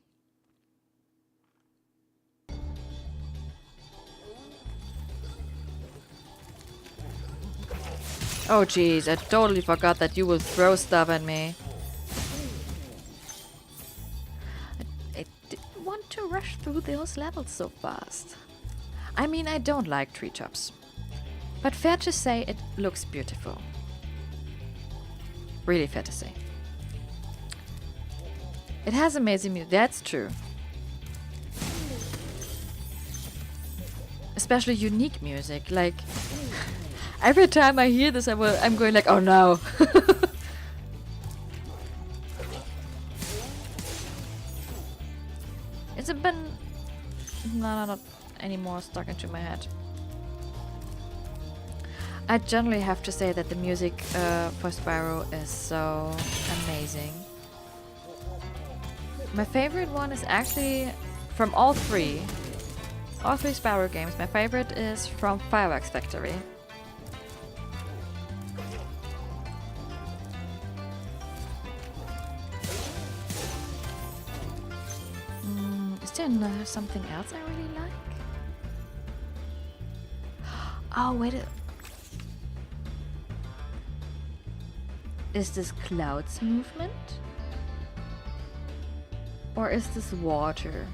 Oh jeez, I totally forgot that you will throw stuff at me. I didn't want to rush through those levels so fast. I mean, I don't like treetops. But fair to say, it looks beautiful. Really fair to say. It has amazing music, that's true. Especially unique music, like... Every time I hear this, I'm going like, oh no. It's been... No, not anymore stuck into my head. I generally have to say that the music for Spyro is so amazing. My favorite one is actually from all three Spyro games. My favorite is from Fireworks Factory. Is there something else I really like? Oh, wait a... Is this Cloud's movement? Or is this water?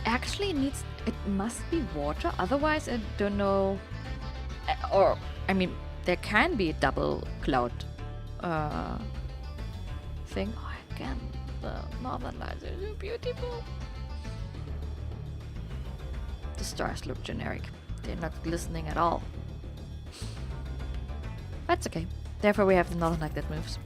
Actually, it must be water, otherwise I don't know. Or, I mean, there can be a double Cloud thing. Oh, again, the northern lights are so beautiful. The stars look generic. They're not glistening at all. That's okay. Therefore we have the northern light that moves.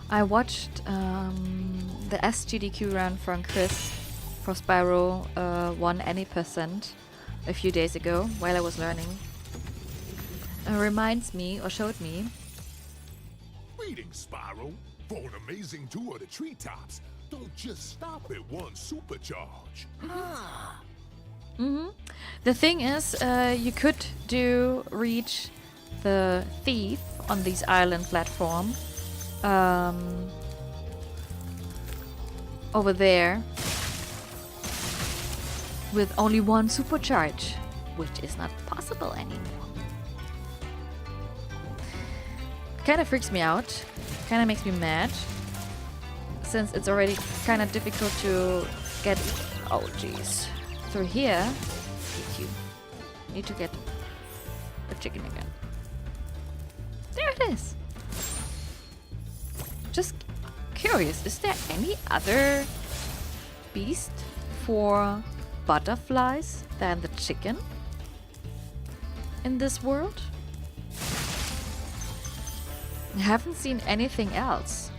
I watched the SGDQ run from Chris for Spyro 1 Any% a few days ago while I was learning. It reminds me, or showed me. Greetings, Spyro. For an amazing tour of the treetops, don't just stop at one supercharge. The thing is, you could reach the thief on this island platform. Over there with only one supercharge, which is not possible anymore. Kinda freaks me out, kinda makes me mad, since it's already kinda difficult to get, oh jeez, through here. You need to get a chicken again. There it is. Just curious, is there any other beast for butterflies than the chicken in this world? I haven't seen anything else.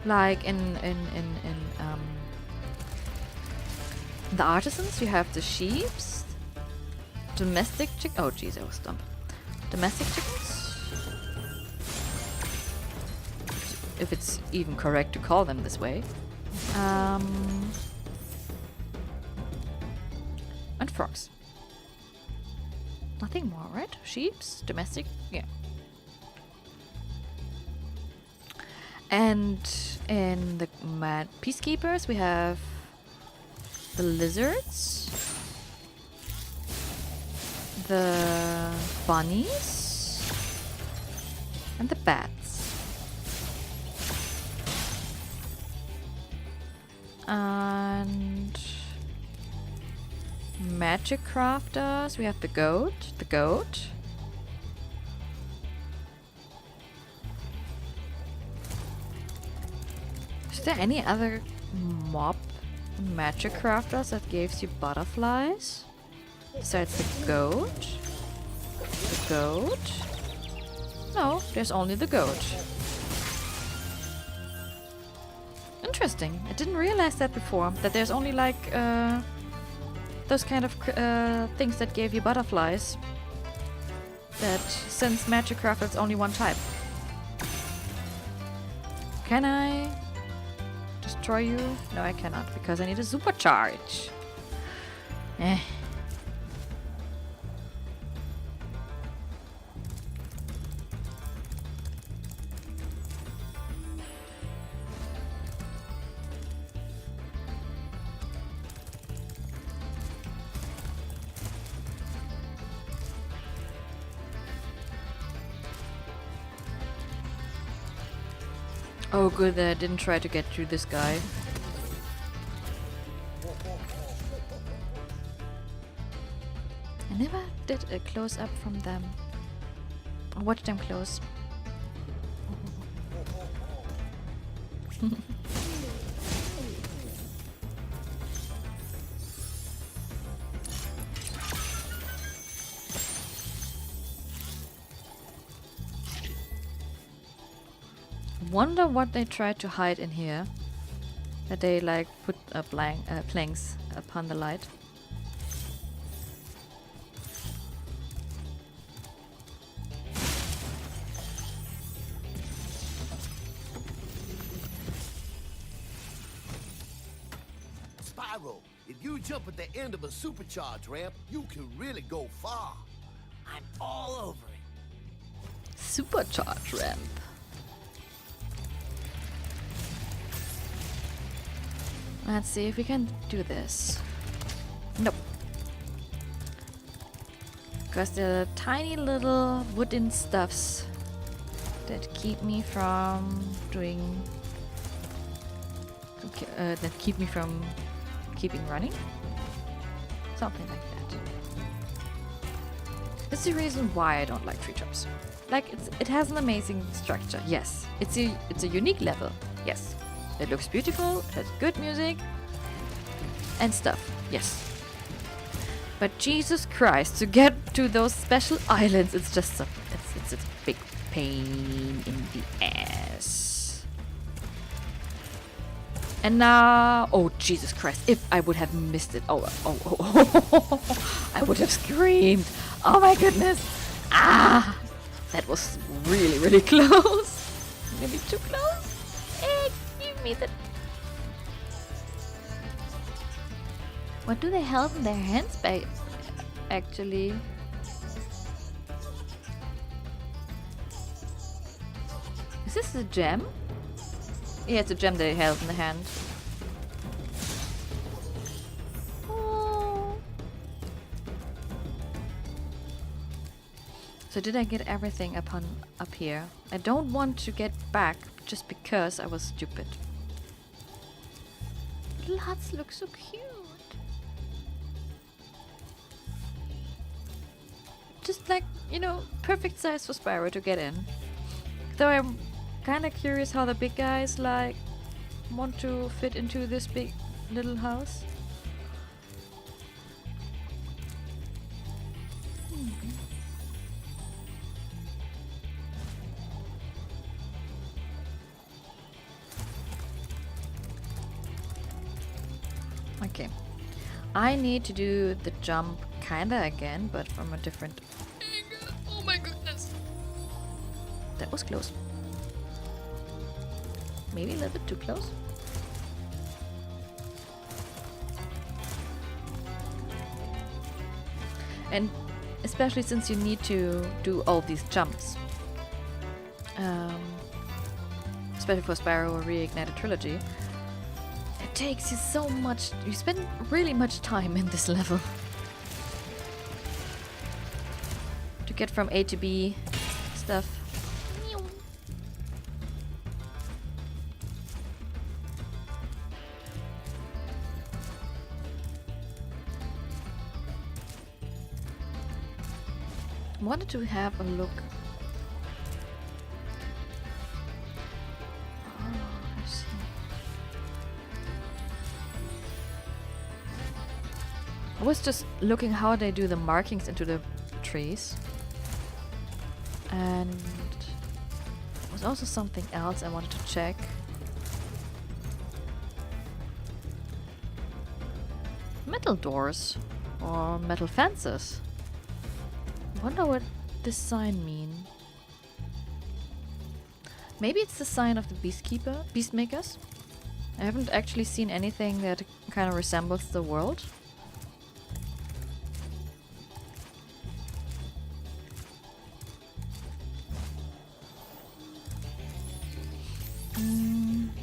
Like in the artisans, you have the sheeps, domestic chick. Oh, jeez, I was dumb. Domestic chickens? If it's even correct to call them this way. And frogs. Nothing more, right? Sheeps? Domestic? Yeah. And in the mad peacekeepers, we have the lizards, the bunnies, and the bats. And magic crafters, we have the goat, Is there any other mob magic crafters that gives you butterflies? Besides the goat? The goat? No, there's only the goat. Interesting. I didn't realize that before. That there's only like those kind of things that gave you butterflies. That since magic craft it's only one type. Can I destroy you? No, I cannot because I need a supercharge. Eh. Oh, good that I didn't try to get through this guy. I never did a close-up from them. I watched them close. Wonder what they tried to hide in here. That they like put a planks upon the light. Spyro, if you jump at the end of a supercharge ramp, you can really go far. I'm all over it. Supercharge ramp. Let's see if we can do this. Nope. Because there are tiny little wooden stuffs that keep me from doing... that keep me from keeping running. Something like that. That's the reason why I don't like tree jumps. Like, it has an amazing structure, yes. It's a unique level, yes. It looks beautiful, it has good music and stuff, yes. But Jesus Christ, to get to those special islands, it's just it's a big pain in the ass. And now, oh Jesus Christ! If I would have missed it, oh, I would have screamed! Oh my goodness! Ah, that was really, really close. Maybe too close. Give me the. What do they hold in their hands by? Actually. Is this a gem? Yeah, it's a gem they held in the hand. Oh. So did I get everything up here? I don't want to get back just because I was stupid. Little huts look so cute. Just like, you know, perfect size for Spyro to get in. Though I'm kind of curious how the big guys like want to fit into this big little house. Okay. I need to do the jump kinda again, but from a different angle. Oh my goodness. That was close. Maybe a little bit too close. And especially since you need to do all these jumps. Especially for Spyro or Reignited Trilogy. It takes you so much, you spend really much time in this level. To get from A to B stuff. Wanted to have a look. Oh, I see. I was just looking how they do the markings into the trees. And there was also something else I wanted to check. Metal doors or metal fences. Wonder what this sign mean. Maybe it's the sign of the beastmakers. I haven't actually seen anything that kind of resembles the world.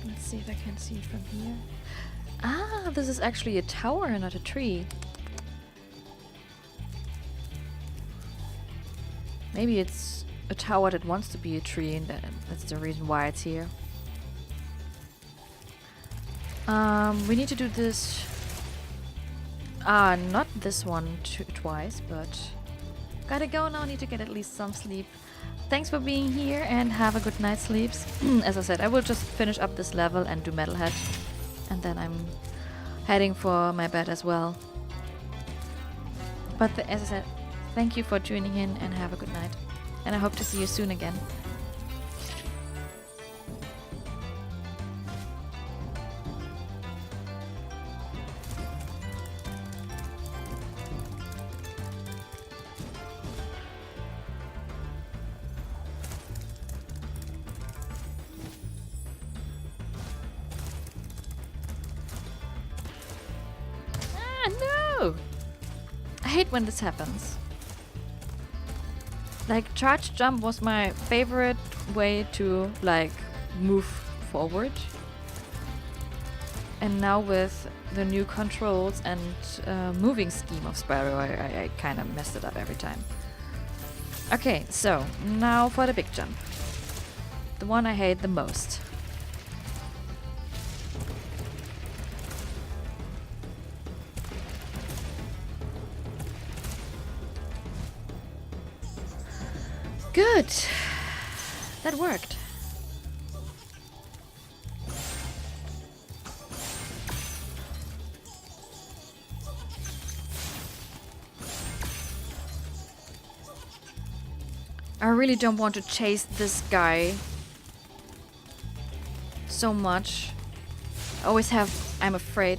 Let's see if I can see it from here. Ah, this is actually a tower, not a tree. Maybe it's a tower that wants to be a tree, and that's the reason why it's here. We need to do this. Not this one twice, but gotta go now. Need to get at least some sleep. Thanks for being here and have a good night's sleeps. As I said, I will just finish up this level and do Metalhead, and then I'm heading for my bed as well. But as I said, thank you for tuning in and have a good night. And I hope to see you soon again. No! I hate when this happens. Like, charge jump was my favorite way to, like, move forward. And now with the new controls and moving scheme of Spyro, I kind of messed it up every time. Okay, so, now for the big jump. The one I hate the most. Good. That worked. I really don't want to chase this guy so much. I'm afraid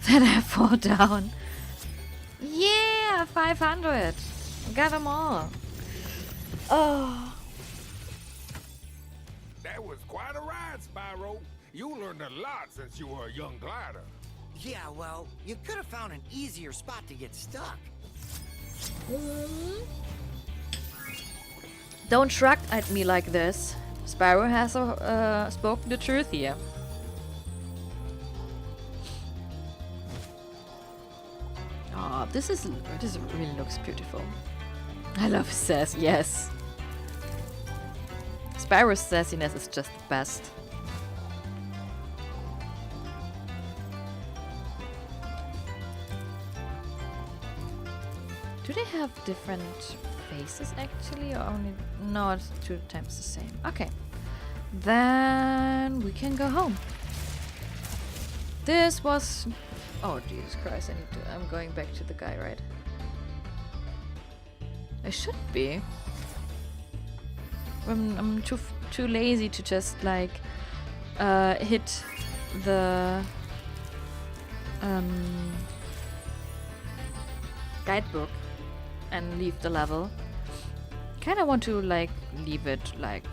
that I fall down. Yeah, 500. Got them all. Oh. That was quite a ride, Spyro. You learned a lot since you were a young glider. Yeah, well, you could have found an easier spot to get stuck. Don't shrug at me like this. Spyro has spoken the truth here. Oh, this really looks beautiful. I love sass, yes. Spyro's sassiness is just the best. Do they have different faces actually, or only? No, it's 2 times the same. Okay, then we can go home. This was. Oh Jesus Christ! I'm going back to the guy, right? I should be. I'm too lazy to just like hit the guidebook and leave the level. Kind of want to like leave it like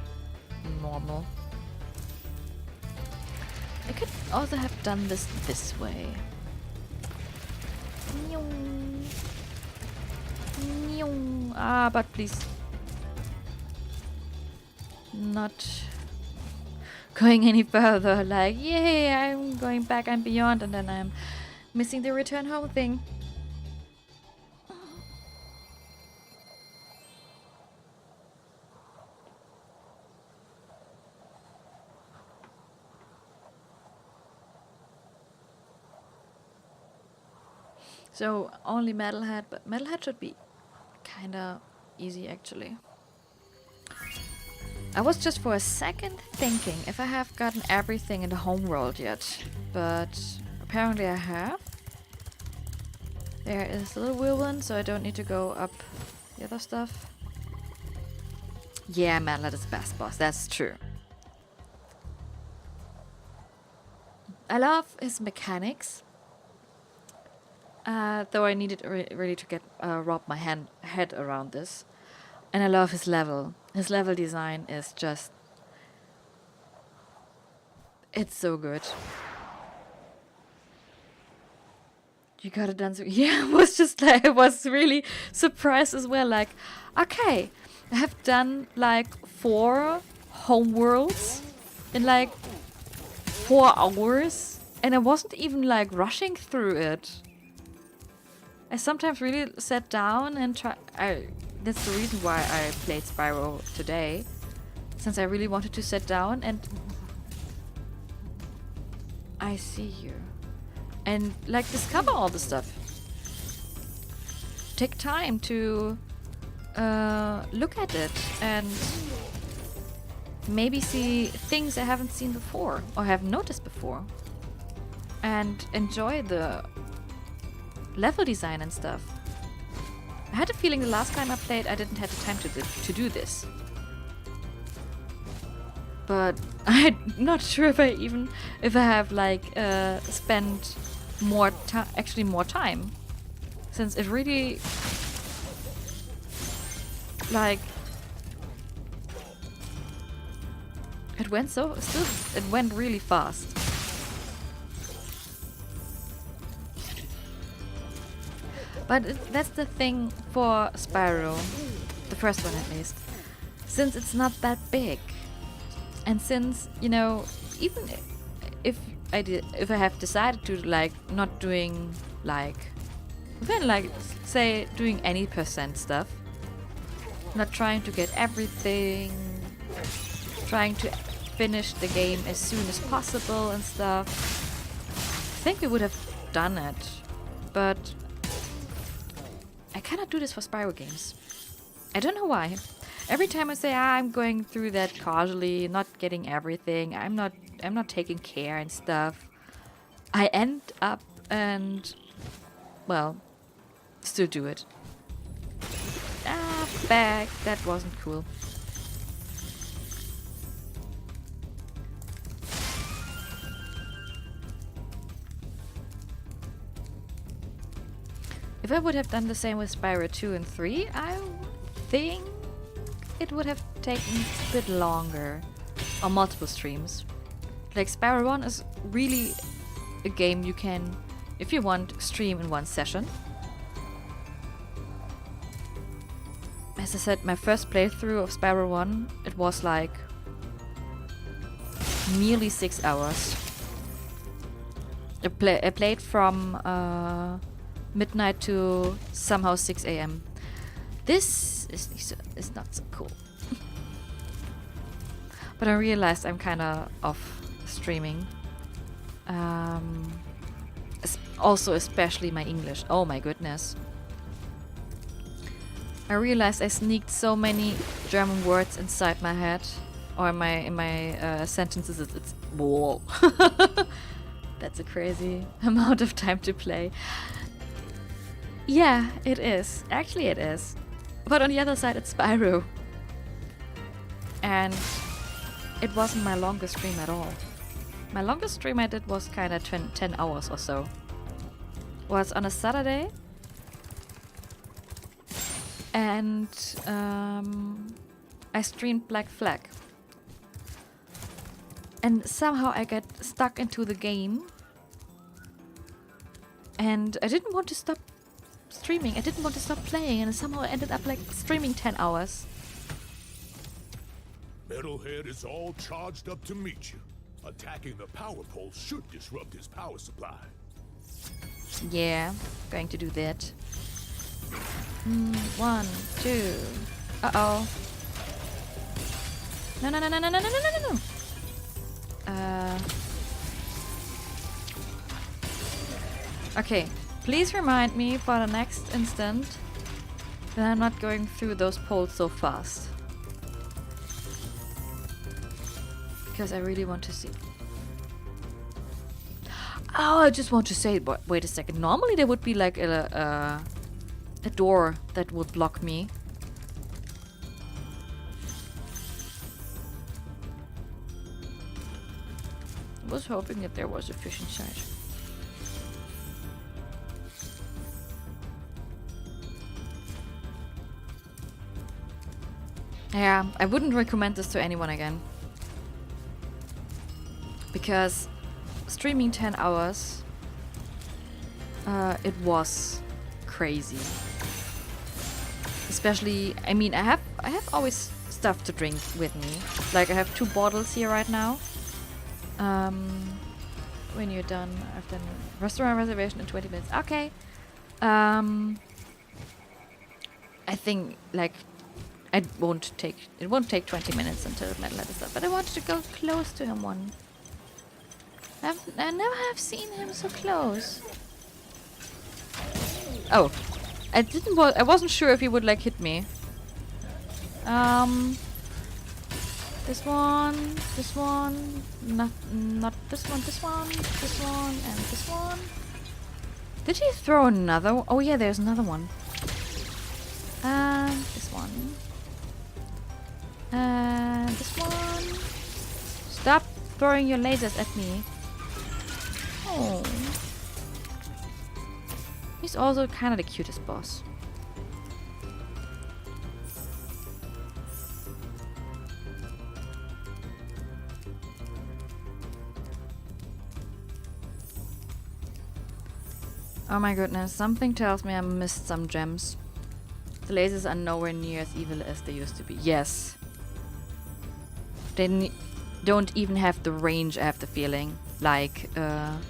normal. I could also have done this way. Ah, but please. Not going any further. Like, yay, I'm going back and beyond, and then I'm missing the return home thing. So only Metalhead, but Metalhead should be kinda easy actually. I was just for a second thinking if I have gotten everything in the homeworld yet, but apparently I have. There is a little whirlwind, so I don't need to go up the other stuff. Yeah, Metalhead is the best boss, that's true. I love his mechanics. Though I needed really to get wrap my head around this. And I love his level. His level design is just... It's so good. You got it done so... Yeah, I was just like... I was really surprised as well. Like, okay, I have done like 4 homeworlds in like 4 hours. And I wasn't even like rushing through it. I sometimes really sat down and try. That's the reason why I played Spyro today, since I really wanted to sit down and I see you and like discover all the stuff. Take time to look at it and maybe see things I haven't seen before or have noticed before, and enjoy the level design and stuff. I had a feeling the last time I played I didn't have the time to do this. But I'm not sure if I have like spent more time, since it really like it went really fast. But that's the thing for Spyro, the first one at least, since it's not that big, and since, you know, even if I have decided to like not doing like, then like say doing any % stuff, not trying to get everything, trying to finish the game as soon as possible and stuff, I think we would have done it, but I cannot do this for Spyro games. I don't know why. Every time I say I'm going through that casually, not getting everything, I'm not taking care and stuff, I end up and, well, still do it. Ah, back. That wasn't cool. If I would have done the same with Spyro 2 and 3, I think it would have taken a bit longer, or multiple streams. Like Spyro 1 is really a game you can, if you want, stream in one session. As I said, my first playthrough of Spyro 1, it was like nearly 6 hours. I played from midnight to somehow 6 AM. This is not so cool. But I realized I'm kinda off streaming. Also especially my English. Oh my goodness. I realized I sneaked so many German words inside my head, or in my sentences. It's whoa. That's a crazy amount of time to play. Yeah, it is. Actually, it is. But on the other side, it's Spyro. And it wasn't my longest stream at all. My longest stream I did was kinda 10 hours or so. was on a Saturday. And I streamed Black Flag. And somehow I got stuck into the game. And I didn't want to stop streaming. I didn't want to stop playing. And somehow I ended up like streaming 10 hours. Metalhead is all charged up to meet you. Attacking the power pole should disrupt his power supply. Yeah, going to do that. 1, 2. Uh-oh. No, no, no, no, no, no, no, no, no, no. Okay, please remind me for the next instant that I'm not going through those poles so fast. Because I really want to see. Oh, I just want to say, wait a second. Normally there would be like a door that would block me. I was hoping that there was a fish inside. Yeah, I wouldn't recommend this to anyone again. Because streaming 10 hours, it was crazy. Especially, I mean, I have always stuff to drink with me. Like I have 2 bottles here right now. When you're done, I've done a restaurant reservation in 20 minutes. Okay. I think like it won't take 20 minutes until Metalhead is up. But I wanted to go close to him one. I never have seen him so close. Oh, I wasn't sure if he would like hit me. This one, not this one, this one, and this one. Did he throw another one? Oh yeah, there's another one. And this one. And this one. Stop throwing your lasers at me. Oh. He's also kind of the cutest boss. Oh my goodness, something tells me I missed some gems. The lasers are nowhere near as evil as they used to be. Yes. They don't even have the range, I have the feeling. Like, you're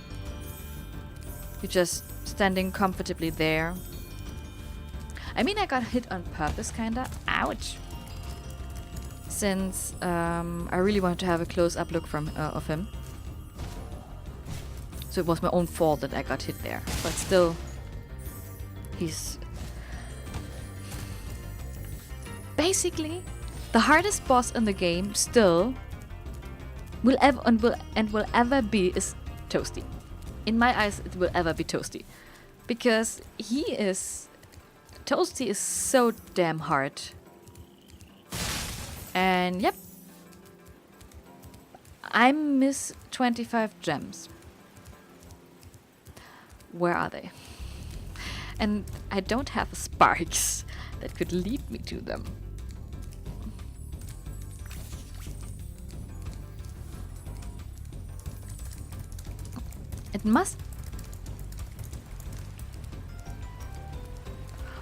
just standing comfortably there. I mean, I got hit on purpose, kinda. Ouch! Since I really wanted to have a close-up look of him. So it was my own fault that I got hit there. But still, he's basically the hardest boss in the game. Still, will ever be is Toasty. In my eyes, it will ever be Toasty, because Toasty is so damn hard. And yep, I miss 25 gems. Where are they? And I don't have sparks that could lead me to them. It must...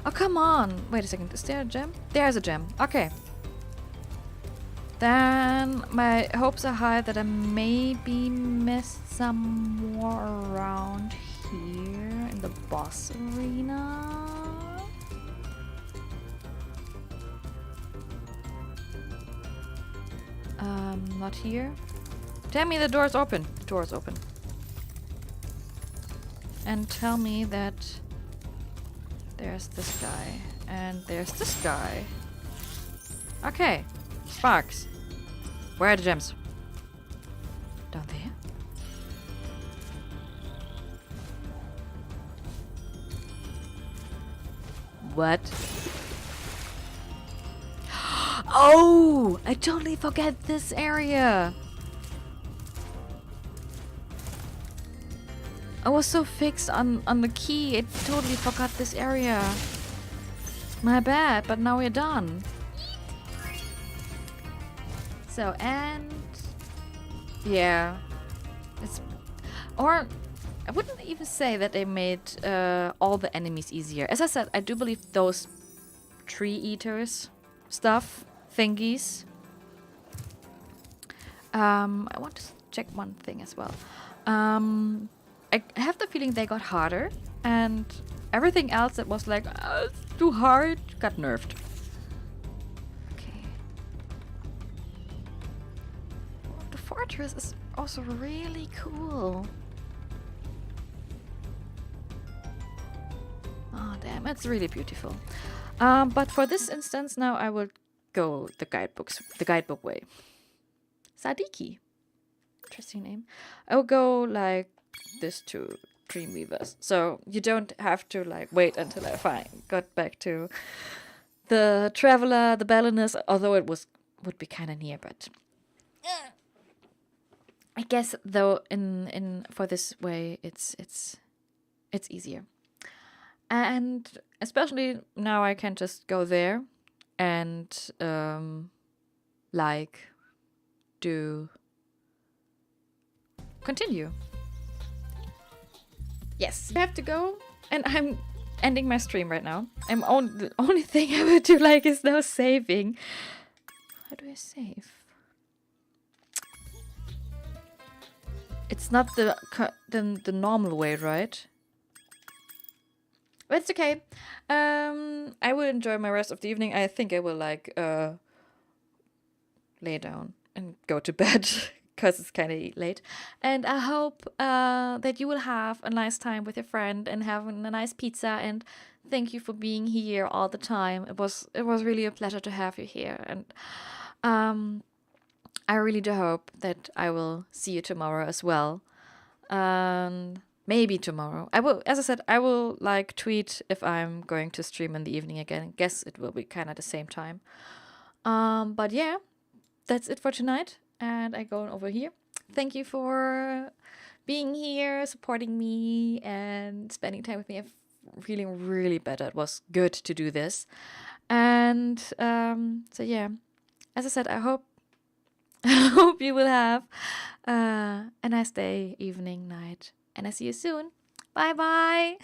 Oh, come on! Wait a second, is there a gem? There's a gem. Okay. Then my hopes are high that I maybe missed some more around here in the boss arena. Not here. Tell me the door's open. The door's open. And tell me that there's this guy and there's this guy. Okay. Sparks. Where are the gems? Down there? What? Oh! I totally forget this area! I was so fixed on the key, I totally forgot this area. My bad, but now we're done. So, and yeah, it's, or I wouldn't even say that they made all the enemies easier. As I said, I do believe those tree eaters stuff, thingies. I want to check one thing as well. I have the feeling they got harder, and everything else that was like, it's too hard, got nerfed. Okay. Oh, the fortress is also really cool. Oh, damn, it's really beautiful. But for this instance, now I will go the guidebook way. Sadiki. Interesting name. I will go like this to Dreamweavers. So you don't have to like wait until I got back to the Traveler, the Balinese, although it would be kind of near, but I guess though in for this way it's easier. And especially now I can just go there and like do continue. Yes, I have to go, and I'm ending my stream right now. The only thing I would do like is now saving. How do I save? It's not the normal way, right? But it's okay. I will enjoy my rest of the evening. I think I will like lay down and go to bed because it's kind of late. And I hope that you will have a nice time with your friend and having a nice pizza. And thank you for being here all the time. It was really a pleasure to have you here. And I really do hope that I will see you tomorrow as well. Maybe tomorrow. I will, as I said, I will like tweet if I'm going to stream in the evening again. Guess it will be kind of the same time. But yeah, that's it for tonight. And I go over here. Thank you for being here, supporting me, and spending time with me. I'm feeling really better. It was good to do this. And so yeah, as I said, I hope you will have a nice day, evening, night. And I see you soon. Bye bye.